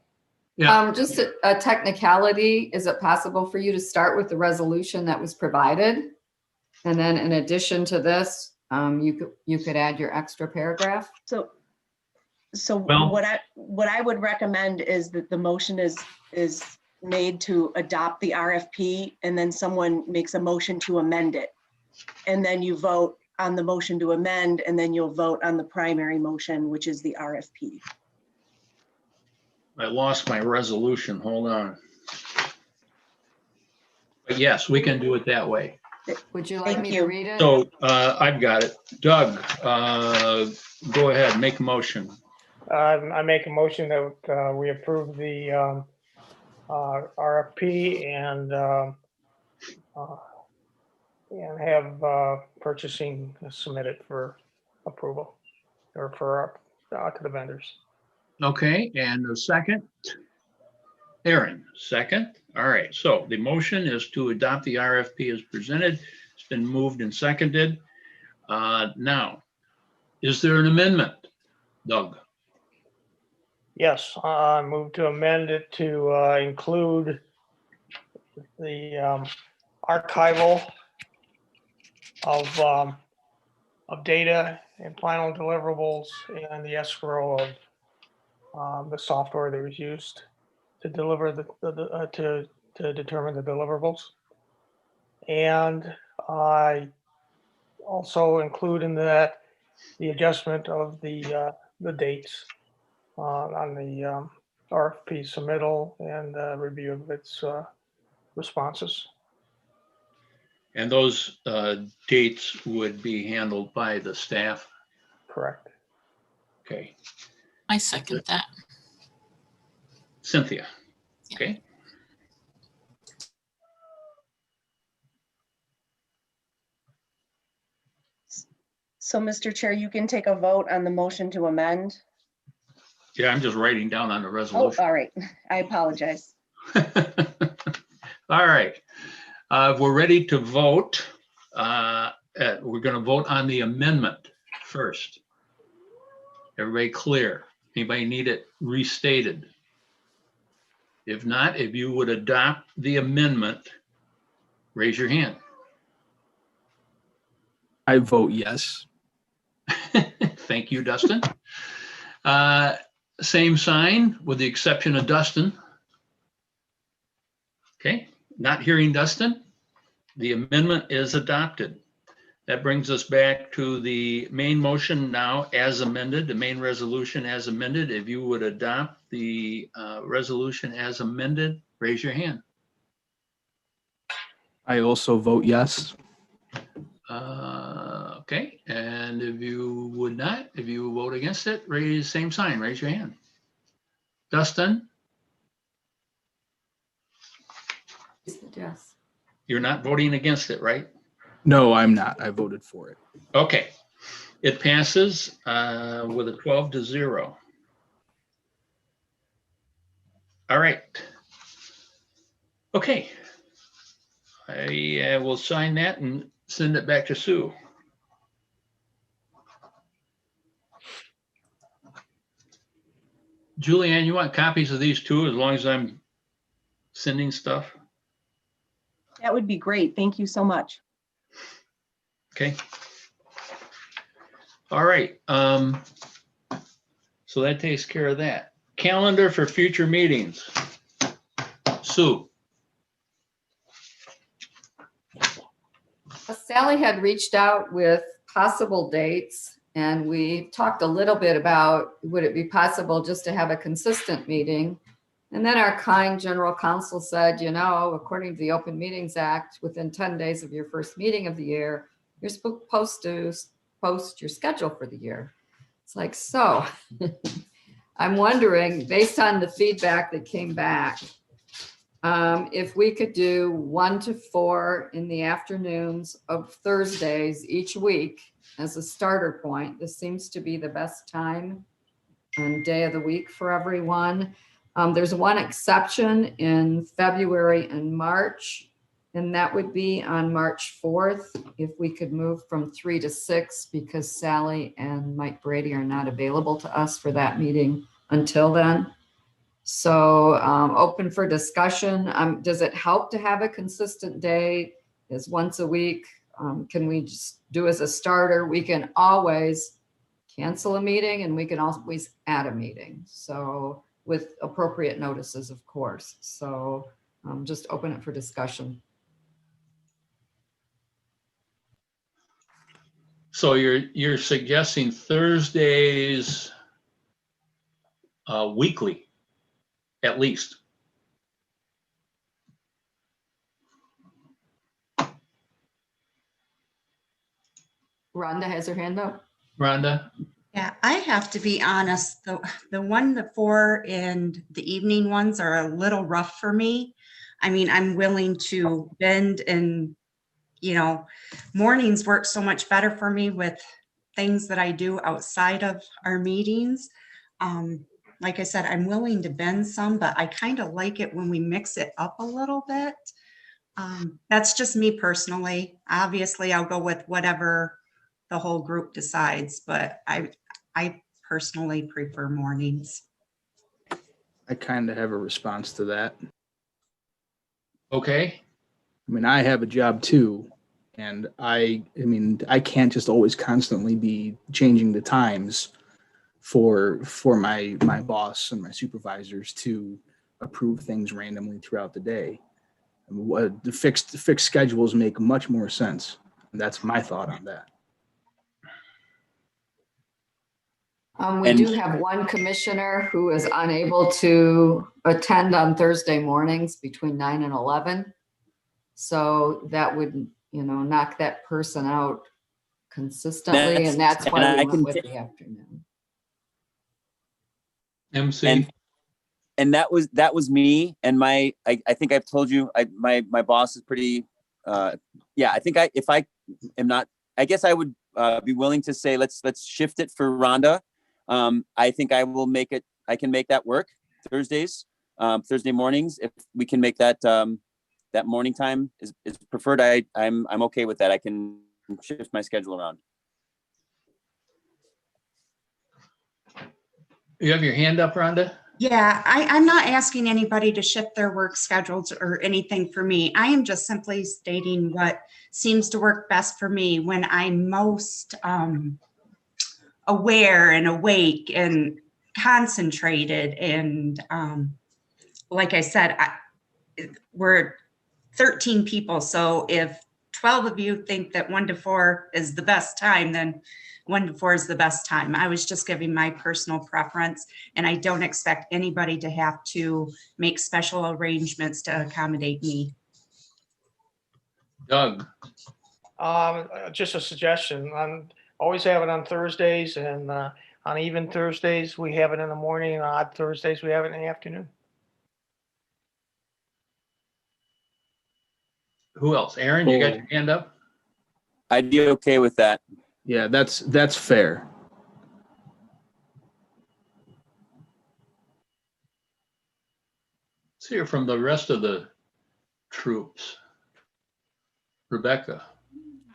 Yeah. Just a technicality, is it possible for you to start with the resolution that was provided? And then in addition to this, you could add your extra paragraph? So Well- what I would recommend is that the motion is made to adopt the RFP, and then someone makes a motion to amend it. And then you vote on the motion to amend, and then you'll vote on the primary motion, which is the RFP. I lost my resolution, hold on. But yes, we can do it that way. Would you like me to read it? So I've got it. Doug, go ahead, make a motion. I make a motion that we approve the RFP and have purchasing submitted for approval or for to the vendors. Okay, and the second? Aaron, second. All right, so the motion is to adopt the RFP as presented. It's been moved and seconded. Now, is there an amendment? Doug? Yes, I move to amend it to include the archival of data and final deliverables and the escrow of the software that was used to deliver to determine the deliverables. And I also include in that the adjustment of the dates on the RFP submittal and review of its responses. And those dates would be handled by the staff? Correct. Okay. I second that. Cynthia? Okay. So, Mr. Chair, you can take a vote on the motion to amend. Yeah, I'm just writing down on the Oh, resolution. all right. I apologize. All right. We're ready to vote. We're going to vote on the amendment first. Everybody clear? Anybody need it restated? If not, if you would adopt the amendment, raise your hand. I vote yes. Thank you, Dustin. Same sign with the exception of Dustin. Okay, not hearing Dustin. The amendment is adopted. That brings us back to the main motion now as amended, the main resolution as amended. If you would adopt the resolution as amended, raise your hand. I also vote yes. Okay, and if you would not, if you vote against it, raise same sign, raise your hand. Dustin, Yes. you're not voting against it, right? No, I'm not. I voted for it. Okay, it passes with a 12-0. All right. Okay. I will sign that and send it back to Sue. Julianne, you want copies of these too, as long as I'm sending stuff? That would be great. Thank you so much. Okay. All right. So that takes care of that. Calendar for future meetings. Sue. Sally had reached out with possible dates, and we talked a little bit about, would it be possible just to have a consistent meeting? And then our kind general counsel said, you know, according to the Open Meetings Act, within 10 days of your first meeting of the year, you're supposed to post your schedule for the year. It's like, so I'm wondering, based on the feedback that came back, if we could do 1 to 4 in the afternoons of Thursdays each week as a starter point. This seems to be the best time and day of the week for everyone. There's one exception in February and March, and that would be on March 4th, if we could move from 3 to 6, because Sally and Mike Brady are not available to us for that meeting until then. So open for discussion. Does it help to have a consistent day? Is once a week? Can we just do as a starter? We can always cancel a meeting and we can always add a meeting. So with appropriate notices, of course. So just open it for discussion. So you're suggesting Thursdays weekly, at least. Rhonda has her hand up. Rhonda? Yeah, I have to be honest, the 1 to 4 and the evening ones are a little rough for me. I mean, I'm willing to bend and, you know, mornings work so much better for me with things that I do outside of our meetings. Like I said, I'm willing to bend some, but I kind of like it when we mix it up a little bit. That's just me personally. Obviously, I'll go with whatever the whole group decides, but I personally prefer mornings. I kind of have a response to that. Okay. I mean, I have a job too, and I mean, I can't just always constantly be changing the times for my boss and my supervisors to approve things randomly throughout the day. The fixed schedules make much more sense. That's my thought on that. We do have one commissioner who is unable to attend on Thursday mornings between 9 and 11. So that would, knock that person out consistently, and that's why we went with the afternoon. MC. And that was me, and I think I've told you, my boss is pretty, yeah, I think if I am not, I guess I would be willing to say, let's shift it for Rhonda. I think I can make that work Thursdays, Thursday mornings. If we can make that, that morning time is preferred, I'm okay with that. I can shift my schedule around. You have your hand up, Rhonda? Yeah, I'm not asking anybody to shift their work schedules or anything for me. I am just simply stating what seems to work best for me when I'm most aware and awake and concentrated. And like I said, we're 13 people. So if 12 of you think that 1 to 4 is the best time, then 1 to 4 is the best time. I was just giving my personal preference, and I don't expect anybody to have to make special arrangements to accommodate me. Doug. Just a suggestion. Always have it on Thursdays, and on even Thursdays, we have it in the morning, and odd Thursdays, we have it in the afternoon. Who else? Aaron, you got your hand up? I'd be okay with that. Yeah, that's fair. Let's hear from the rest of the troops. Rebecca.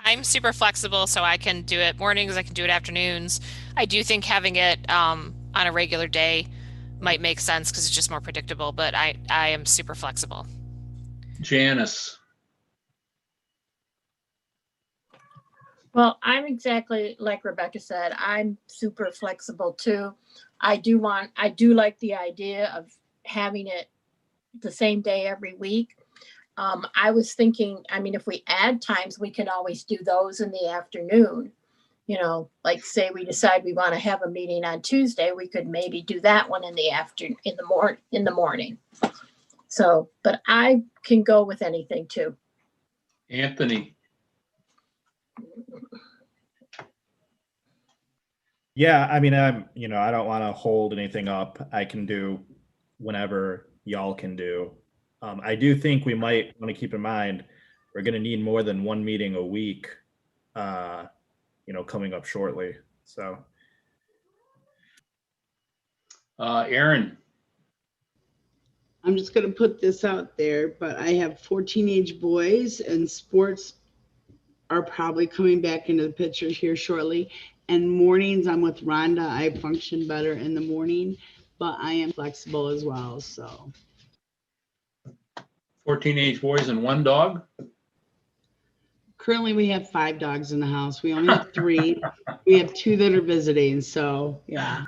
I'm super flexible, so I can do it mornings, I can do it afternoons. I do think having it on a regular day might make sense because it's just more predictable, but I am super flexible. Janice. Well, I'm exactly like Rebecca said. I'm super flexible too. I do like the idea of having it the same day every week. I was thinking, I mean, if we add times, we can always do those in the afternoon. Like say we decide we want to have a meeting on Tuesday, we could maybe do that one in the morning. So, but I can go with anything too. Anthony. Yeah, I mean, I don't want to hold anything up. I can do whenever y'all can do. I do think we might want to keep in mind we're going to need more than one meeting a week, coming up shortly. So, Aaron, I'm just going to put this out there, but I have 4 teenage boys, and sports are probably coming back into the picture here shortly. And mornings, I'm with Rhonda. I function better in the morning, but I am flexible as well. So 4 teenage boys and 1 dog? currently we have 5 dogs in the house. We only have 3. We have 2 that are visiting. So yeah.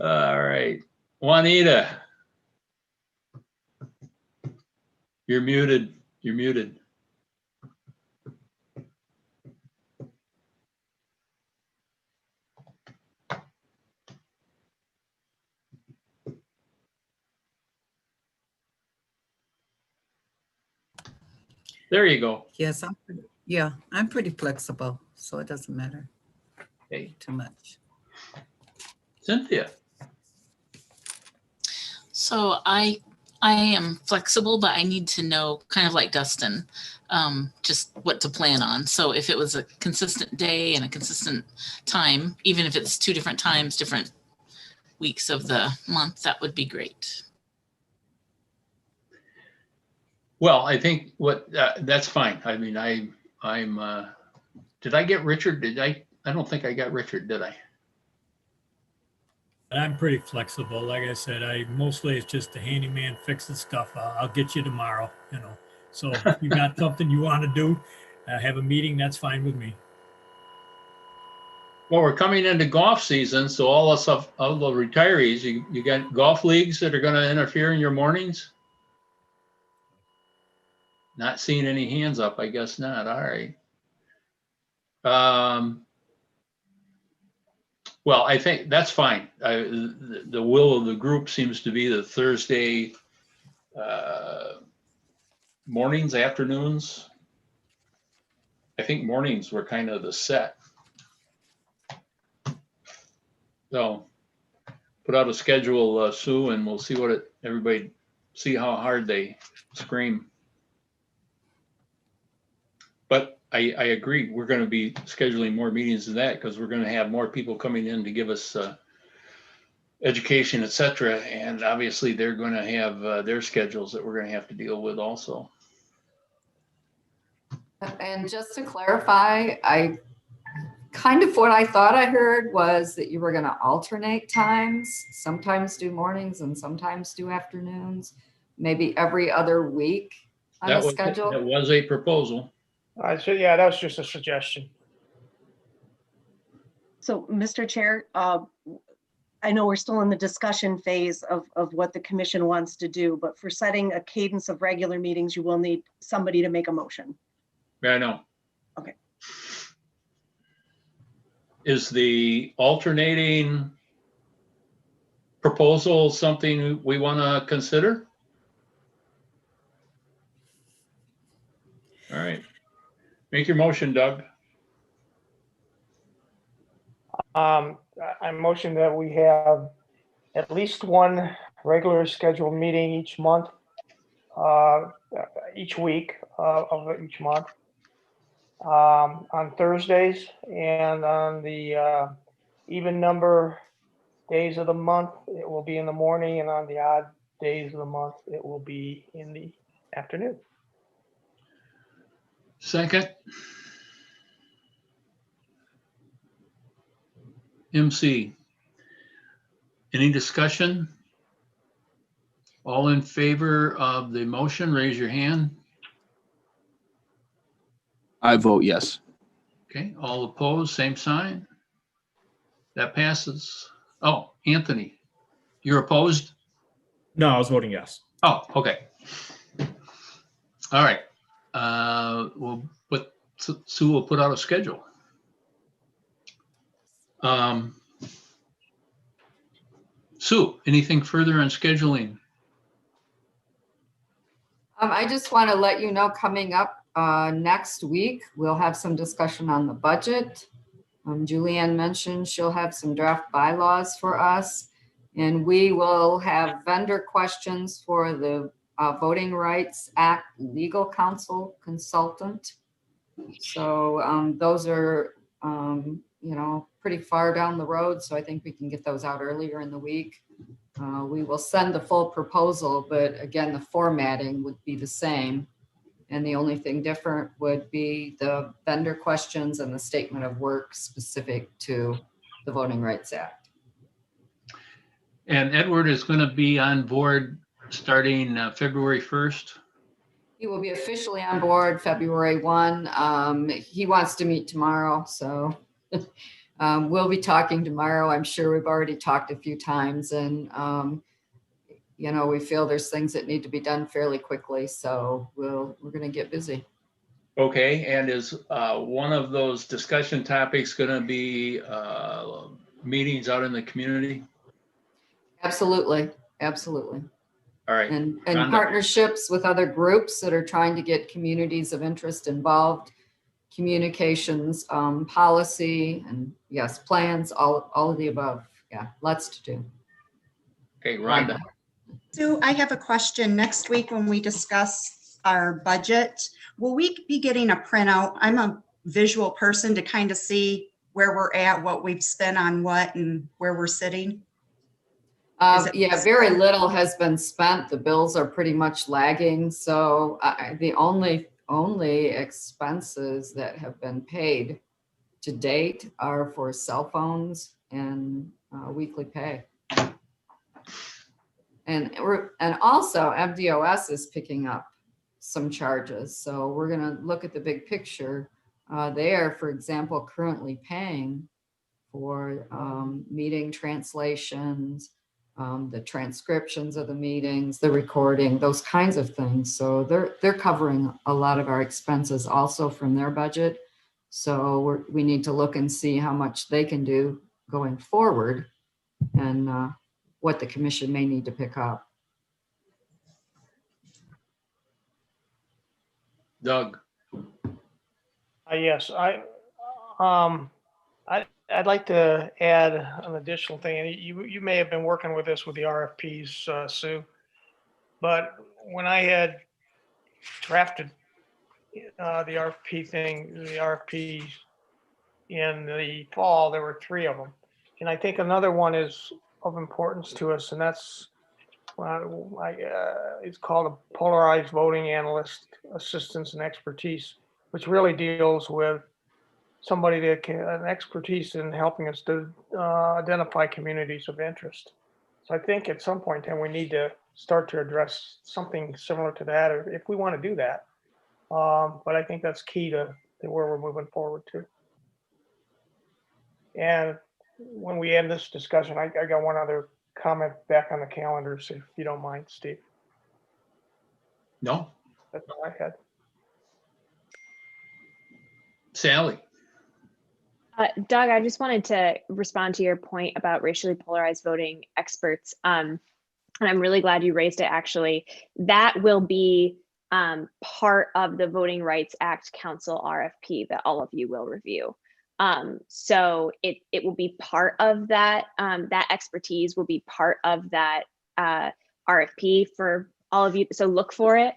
All right. Juanita. You're muted. You're muted. There you go. Yes, I'm pretty flexible, so it doesn't matter too much. Cynthia. So I am flexible, but I need to know, kind of like Dustin, just what to plan on. So if it was a consistent day and a consistent time, even if it's 2 different times, different weeks of the month, that would be great. Well, I think that's fine. I mean, did I get Richard? I don't think I got Richard, did I? I'm pretty flexible. Like I said, mostly it's just the handyman fixing stuff. I'll get you tomorrow, So if you got something you want to do, have a meeting, that's fine with me. Well, we're coming into golf season, so all the retirees, you got golf leagues that are going to interfere in your mornings? Not seeing any hands up, I guess not. All right. Well, I think that's fine. The will of the group seems to be the Thursday mornings, afternoons. I think mornings were kind of the set. So put out a schedule, Sue, and we'll see everybody see how hard they scream. But I agree, we're going to be scheduling more meetings than that because we're going to have more people coming in to give us education, et cetera. And obviously they're going to have their schedules that we're going to have to deal with also. And just to clarify, kind of what I thought I heard was that you were going to alternate times, sometimes do mornings and sometimes do afternoons, maybe every other week on the schedule. That was a proposal. So yeah, that was just a suggestion. So, Mr. Chair, I know we're still in the discussion phase of what the commission wants to do, but for setting a cadence of regular meetings, you will need somebody to make a motion. Yeah, I know. Okay. Is the alternating proposal something we want to consider? All right. Make your motion, Doug. I motion that we have at least 1 regular scheduled meeting each month, each week of each month, on Thursdays, and on the even number days of the month, it will be in the morning, and on the odd days of the month, it will be in the afternoon. Second. MC. Any discussion? All in favor of the motion, raise your hand. I vote yes. Okay, all opposed, same sign. That passes. Oh, Anthony, you're opposed? No, I was voting yes. Oh, okay. All right. Sue will put out a schedule. Sue, anything further on scheduling? I just want to let you know, coming up next week, we'll have some discussion on the budget. Julianne mentioned she'll have some draft bylaws for us. And we will have vendor questions for the Voting Rights Act legal counsel consultant. So those are, pretty far down the road. So I think we can get those out earlier in the week. We will send the full proposal, but again, the formatting would be the same. And the only thing different would be the vendor questions and the statement of work specific to the Voting Rights Act. And Edward is going to be on board starting February 1st. He will be officially on board February 1. He wants to meet tomorrow, so we'll be talking tomorrow. I'm sure we've already talked a few times, and we feel there's things that need to be done fairly quickly, so we're going to get busy. Okay, and is one of those discussion topics going to be meetings out in the community? Absolutely, absolutely. All right. And Rhonda. partnerships with other groups that are trying to get communities of interest involved, communications, policy, and yes, plans, all of the above. Yeah, lots to do. Okay, Rhonda. Sue, I have a question. Next week when we discuss our budget, will we be getting a printout? I'm a visual person to kind of see where we're at, what we've spent on what, and where we're sitting. Yeah, very little has been spent. The bills are pretty much lagging. So the only expenses that have been paid to date are for cell phones and weekly pay. And also MDOS is picking up some charges. So we're going to look at the big picture. They are, for example, currently paying for meeting translations, the transcriptions of the meetings, the recording, those kinds of things. So they're covering a lot of our expenses also from their budget. So we need to look and see how much they can do going forward and what the commission may need to pick up. Doug. Yes, I'd like to add an additional thing. And you may have been working with this with the RFPs, Sue, but when I had drafted the RFPs in the fall, there were 3 of them. And I think another one is of importance to us, and that's it's called a polarized voting analyst assistance and expertise, which really deals with somebody that can an expertise in helping us to identify communities of interest. So I think at some point in time we need to start to address something similar to that if we want to do that. But I think that's key to where we're moving forward to. And when we end this discussion, I got one other comment back on the calendars, if you don't mind, Steve. No. That's all I had. Sally. Doug, I just wanted to respond to your point about racially polarized voting experts. And I'm really glad you raised it, actually. That will be part of the Voting Rights Act Council RFP that all of you will review. So it will be part of that. That expertise will be part of that RFP for all of you. So look for it.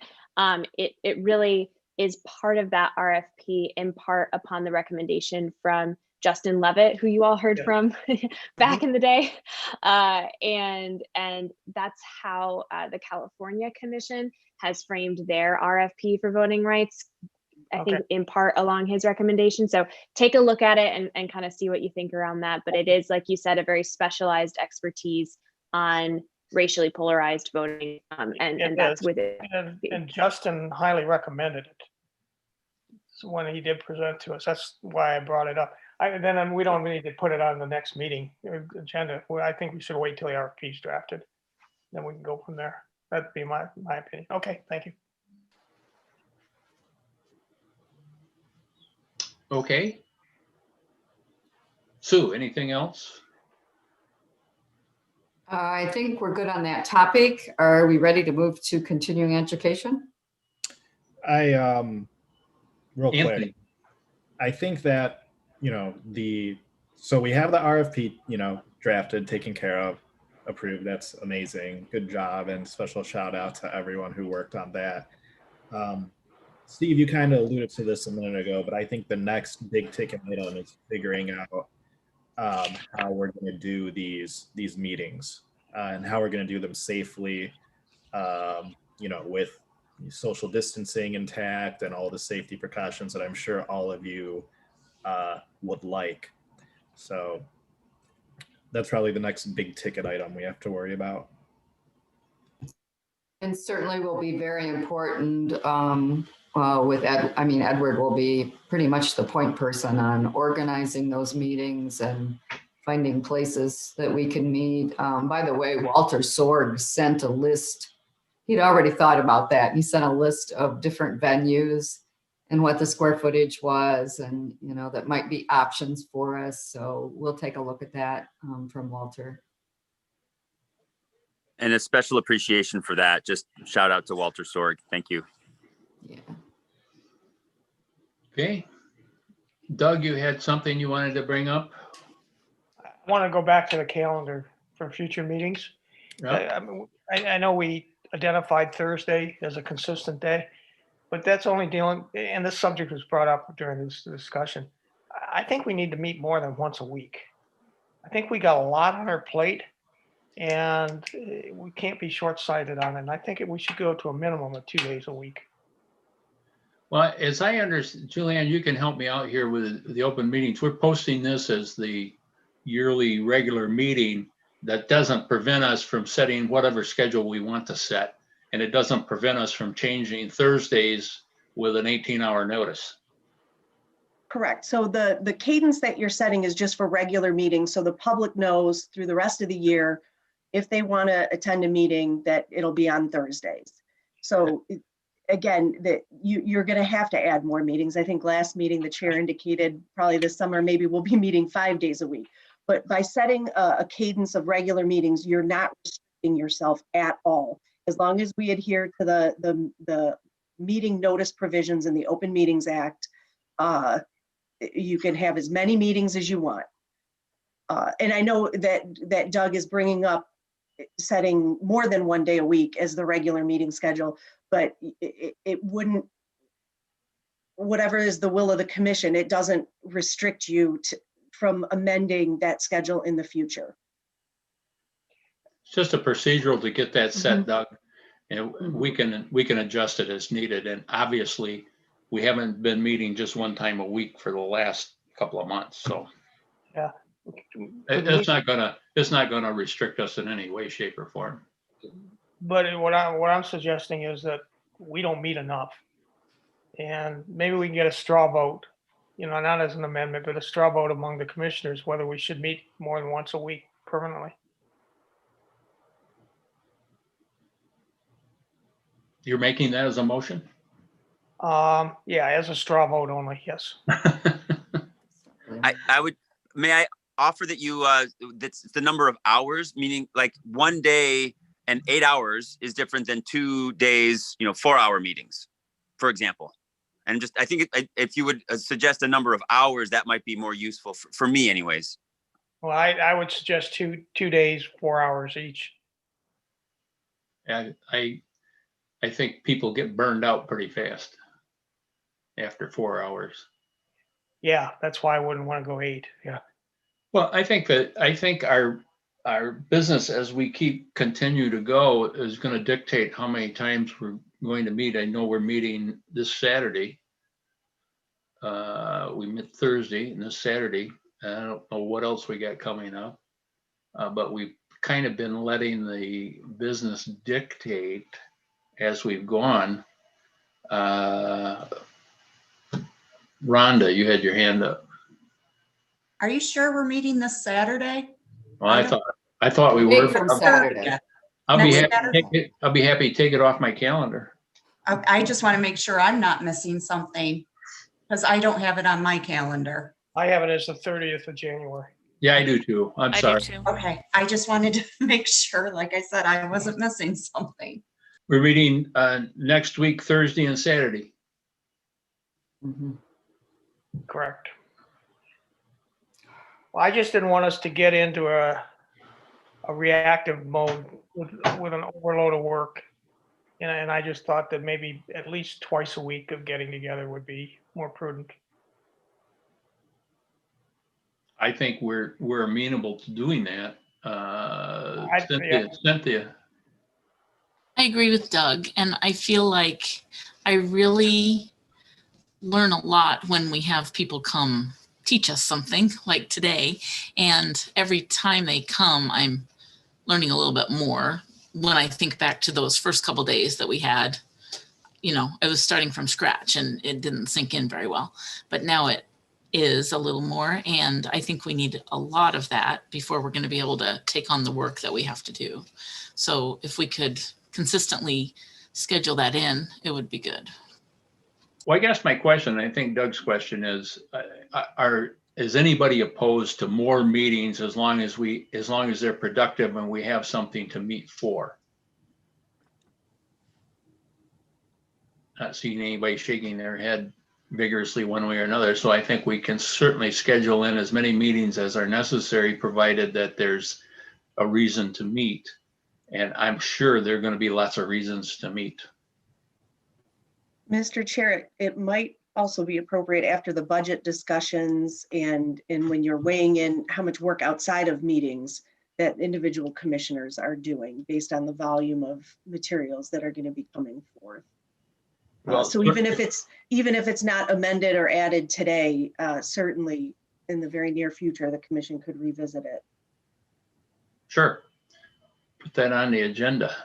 It really is part of that RFP, in part upon the recommendation from Justin Levitt, who you all heard from back in the day. And that's how the California Commission has framed their RFP for voting rights, I think in part along his recommendation. So take a look at it and kind of see what you think around that. But it is, like you said, a very specialized expertise on racially polarized voting, and that's with it. And Justin highly recommended it. So when he did present to us, that's why I brought it up. Then we don't need to put it on the next meeting agenda. I think we should wait till the RFP is drafted. Then we can go from there. That'd be my opinion. Okay, thank you. Okay. Sue, anything else? I think we're good on that topic. Are we ready to move to continuing education? Real Anthony. quick, I think that so we have the RFP, drafted, taken care of, approved. That's amazing. Good job. And special shout out to everyone who worked on that. Steve, you kind of alluded to this a minute ago, but I think the next big ticket item is figuring out how we're going to do these meetings and how we're going to do them safely, with social distancing intact and all the safety precautions that I'm sure all of you would like. So that's probably the next big ticket item we have to worry about. And certainly will be very important with Edward will be pretty much the point person on organizing those meetings and finding places that we can meet. By the way, Walter Sorg sent a list. He'd already thought about that. He sent a list of different venues and what the square footage was, and that might be options for us. So we'll take a look at that from Walter. And a special appreciation for that. Just shout out to Walter Sorg. Thank you. Yeah. Okay. Doug, you had something you wanted to bring up? I want to go back to the calendar for future meetings. Yeah. I know we identified Thursday as a consistent day, but that's only dealing, and this subject was brought up during this discussion. I think we need to meet more than once a week. I think we got a lot on our plate, and we can't be short-sighted on it. And I think we should go to a minimum of 2 days a week. Well, as I understand, Julianne, you can help me out here with the open meetings. We're posting this as the yearly regular meeting. That doesn't prevent us from setting whatever schedule we want to set. And it doesn't prevent us from changing Thursdays with an 18-hour notice. Correct. So the cadence that you're setting is just for regular meetings. So the public knows through the rest of the year, if they want to attend a meeting, that it'll be on Thursdays. So again, that you're going to have to add more meetings. I think last meeting, the chair indicated probably this summer, maybe we'll be meeting 5 days a week. But by setting a cadence of regular meetings, you're not restricting yourself at all. As long as we adhere to the meeting notice provisions in the Open Meetings Act, you can have as many meetings as you want. And I know that Doug is bringing up setting more than 1 day a week as the regular meeting schedule, but it wouldn't, whatever is the will of the commission, it doesn't restrict you from amending that schedule in the future. It's just a procedural to get that set, Doug. And we can adjust it as needed. And obviously, we haven't been meeting just one time a week for the last couple of months. So yeah, it's not gonna restrict us in any way, shape, or form. But what I'm suggesting is that we don't meet enough, and maybe we can get a straw vote, not as an amendment, but a straw vote among the commissioners whether we should meet more than once a week permanently. You're making that as a motion? Yeah, as a straw vote only, yes. May I offer that you, that's the number of hours, meaning like 1 day and 8 hours is different than 2 days, 4-hour meetings, for example. And just, I think if you would suggest a number of hours, that might be more useful for me anyways. Well, I would suggest two days, 4 hours each. And I think people get burned out pretty fast after 4 hours. Yeah, that's why I wouldn't want to go 8. Yeah. Well, I think our business as we continue to go is going to dictate how many times we're going to meet. I know we're meeting this Saturday. We met Thursday and this Saturday. I don't know what else we got coming up, but we've kind of been letting the business dictate as we've gone. Rhonda, you had your hand up. Are you sure we're meeting this Saturday? Well, I thought we were. From Saturday. I'll be happy to take it off my calendar. I just want to make sure I'm not missing something because I don't have it on my calendar. I have it as the 30th of January. Yeah, I do too. I'm sorry. do too. Okay, I just wanted to make sure, like I said, I wasn't missing something. We're meeting next week, Thursday and Saturday. Mm-hmm. Correct. Well, I just didn't want us to get into a reactive mode with an overload of work. And I just thought that maybe at least twice a week of getting together would be more prudent. I think we're amenable to doing that. Cynthia. I agree with Doug, and I feel like I really learn a lot when we have people come teach us something like today. And every time they come, I'm learning a little bit more. When I think back to those first couple days that we had, you know, I was starting from scratch and it didn't sink in very well, but now it is a little more. And I think we need a lot of that before we're going to be able to take on the work that we have to do. So if we could consistently schedule that in, it would be good. Well, I guess my question, I think Doug's question is, is anybody opposed to more meetings as long as they're productive and we have something to meet for? Not seeing anybody shaking their head vigorously one way or another. So I think we can certainly schedule in as many meetings as are necessary, provided that there's a reason to meet. And I'm sure there are going to be lots of reasons to meet. Mr. Chair, it might also be appropriate after the budget discussions and when you're weighing in how much work outside of meetings that individual commissioners are doing based on the volume of materials that are going to be coming forth. So even if it's not amended or added today, certainly in the very near future, the commission could revisit it. Sure. Put that on the agenda.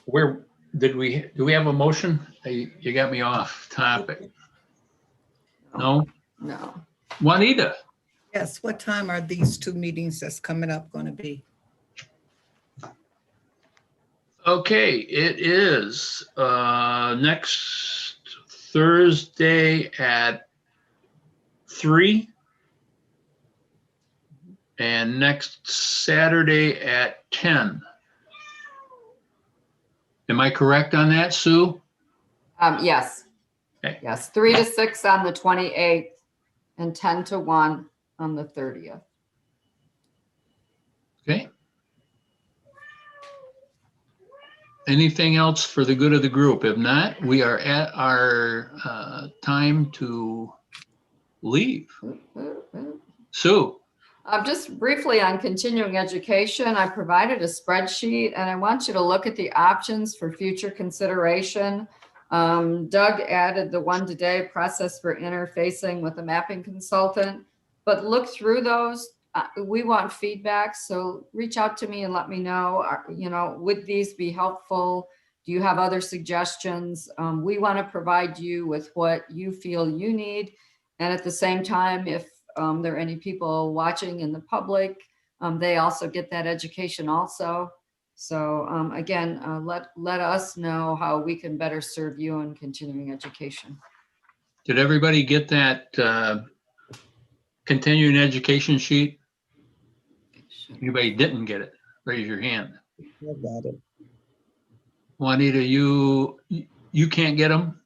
Where do we have a motion? You got me off topic. No? No. Juanita. Yes, what time are these two meetings that's coming up going to be? Okay, it is next Thursday at 3 and next Saturday at 10. Am I correct on that, Sue? Yes. Okay. Yes, 3 to 6 on the 28th and 10 to 1 on the 30th. Okay. Anything else for the good of the group? If not, we are at our time to leave. Sue. Just briefly on continuing education, I provided a spreadsheet and I want you to look at the options for future consideration. Doug added the one today process for interfacing with a mapping consultant, but look through those. We want feedback, so reach out to me and let me know, would these be helpful? Do you have other suggestions? We want to provide you with what you feel you need. And at the same time, if there are any people watching in the public, they also get that education also. So again, let us know how we can better serve you in continuing education. Did everybody get that continuing education sheet? Anybody didn't get it? Raise your hand. I got it. Juanita, you can't get them?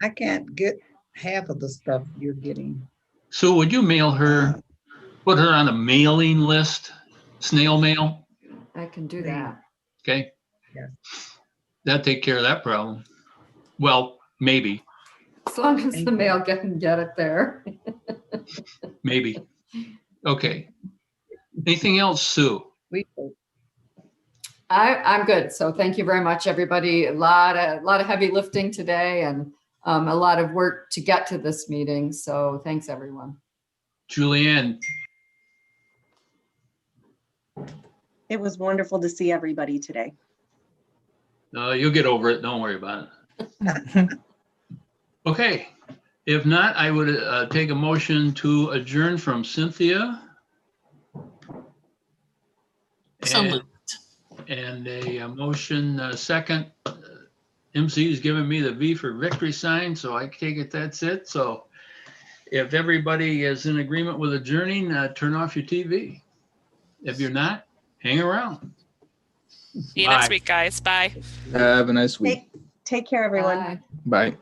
I can't get half of the stuff you're getting. Sue, would you mail her, put her on a mailing list, snail mail? I can do that. Okay. Yeah. That'd take care of that problem. Well, maybe. As long as the mail can get it there. Maybe. Okay. Anything else, Sue? I'm good. So thank you very much, everybody. A lot of heavy lifting today and a lot of work to get to this meeting. So thanks, everyone. Julianne. It was wonderful to see everybody today. You'll get over it. Don't worry about it. Okay. If not, I would take a motion to adjourn from Cynthia. So moved. And a motion second. MC is giving me the V for victory sign, so I take it that's it. So if everybody is in agreement with adjourning, turn off your TV. If you're not, hang around. See you next week, guys. Bye. Have a nice week. Take care, everyone. Bye. Bye.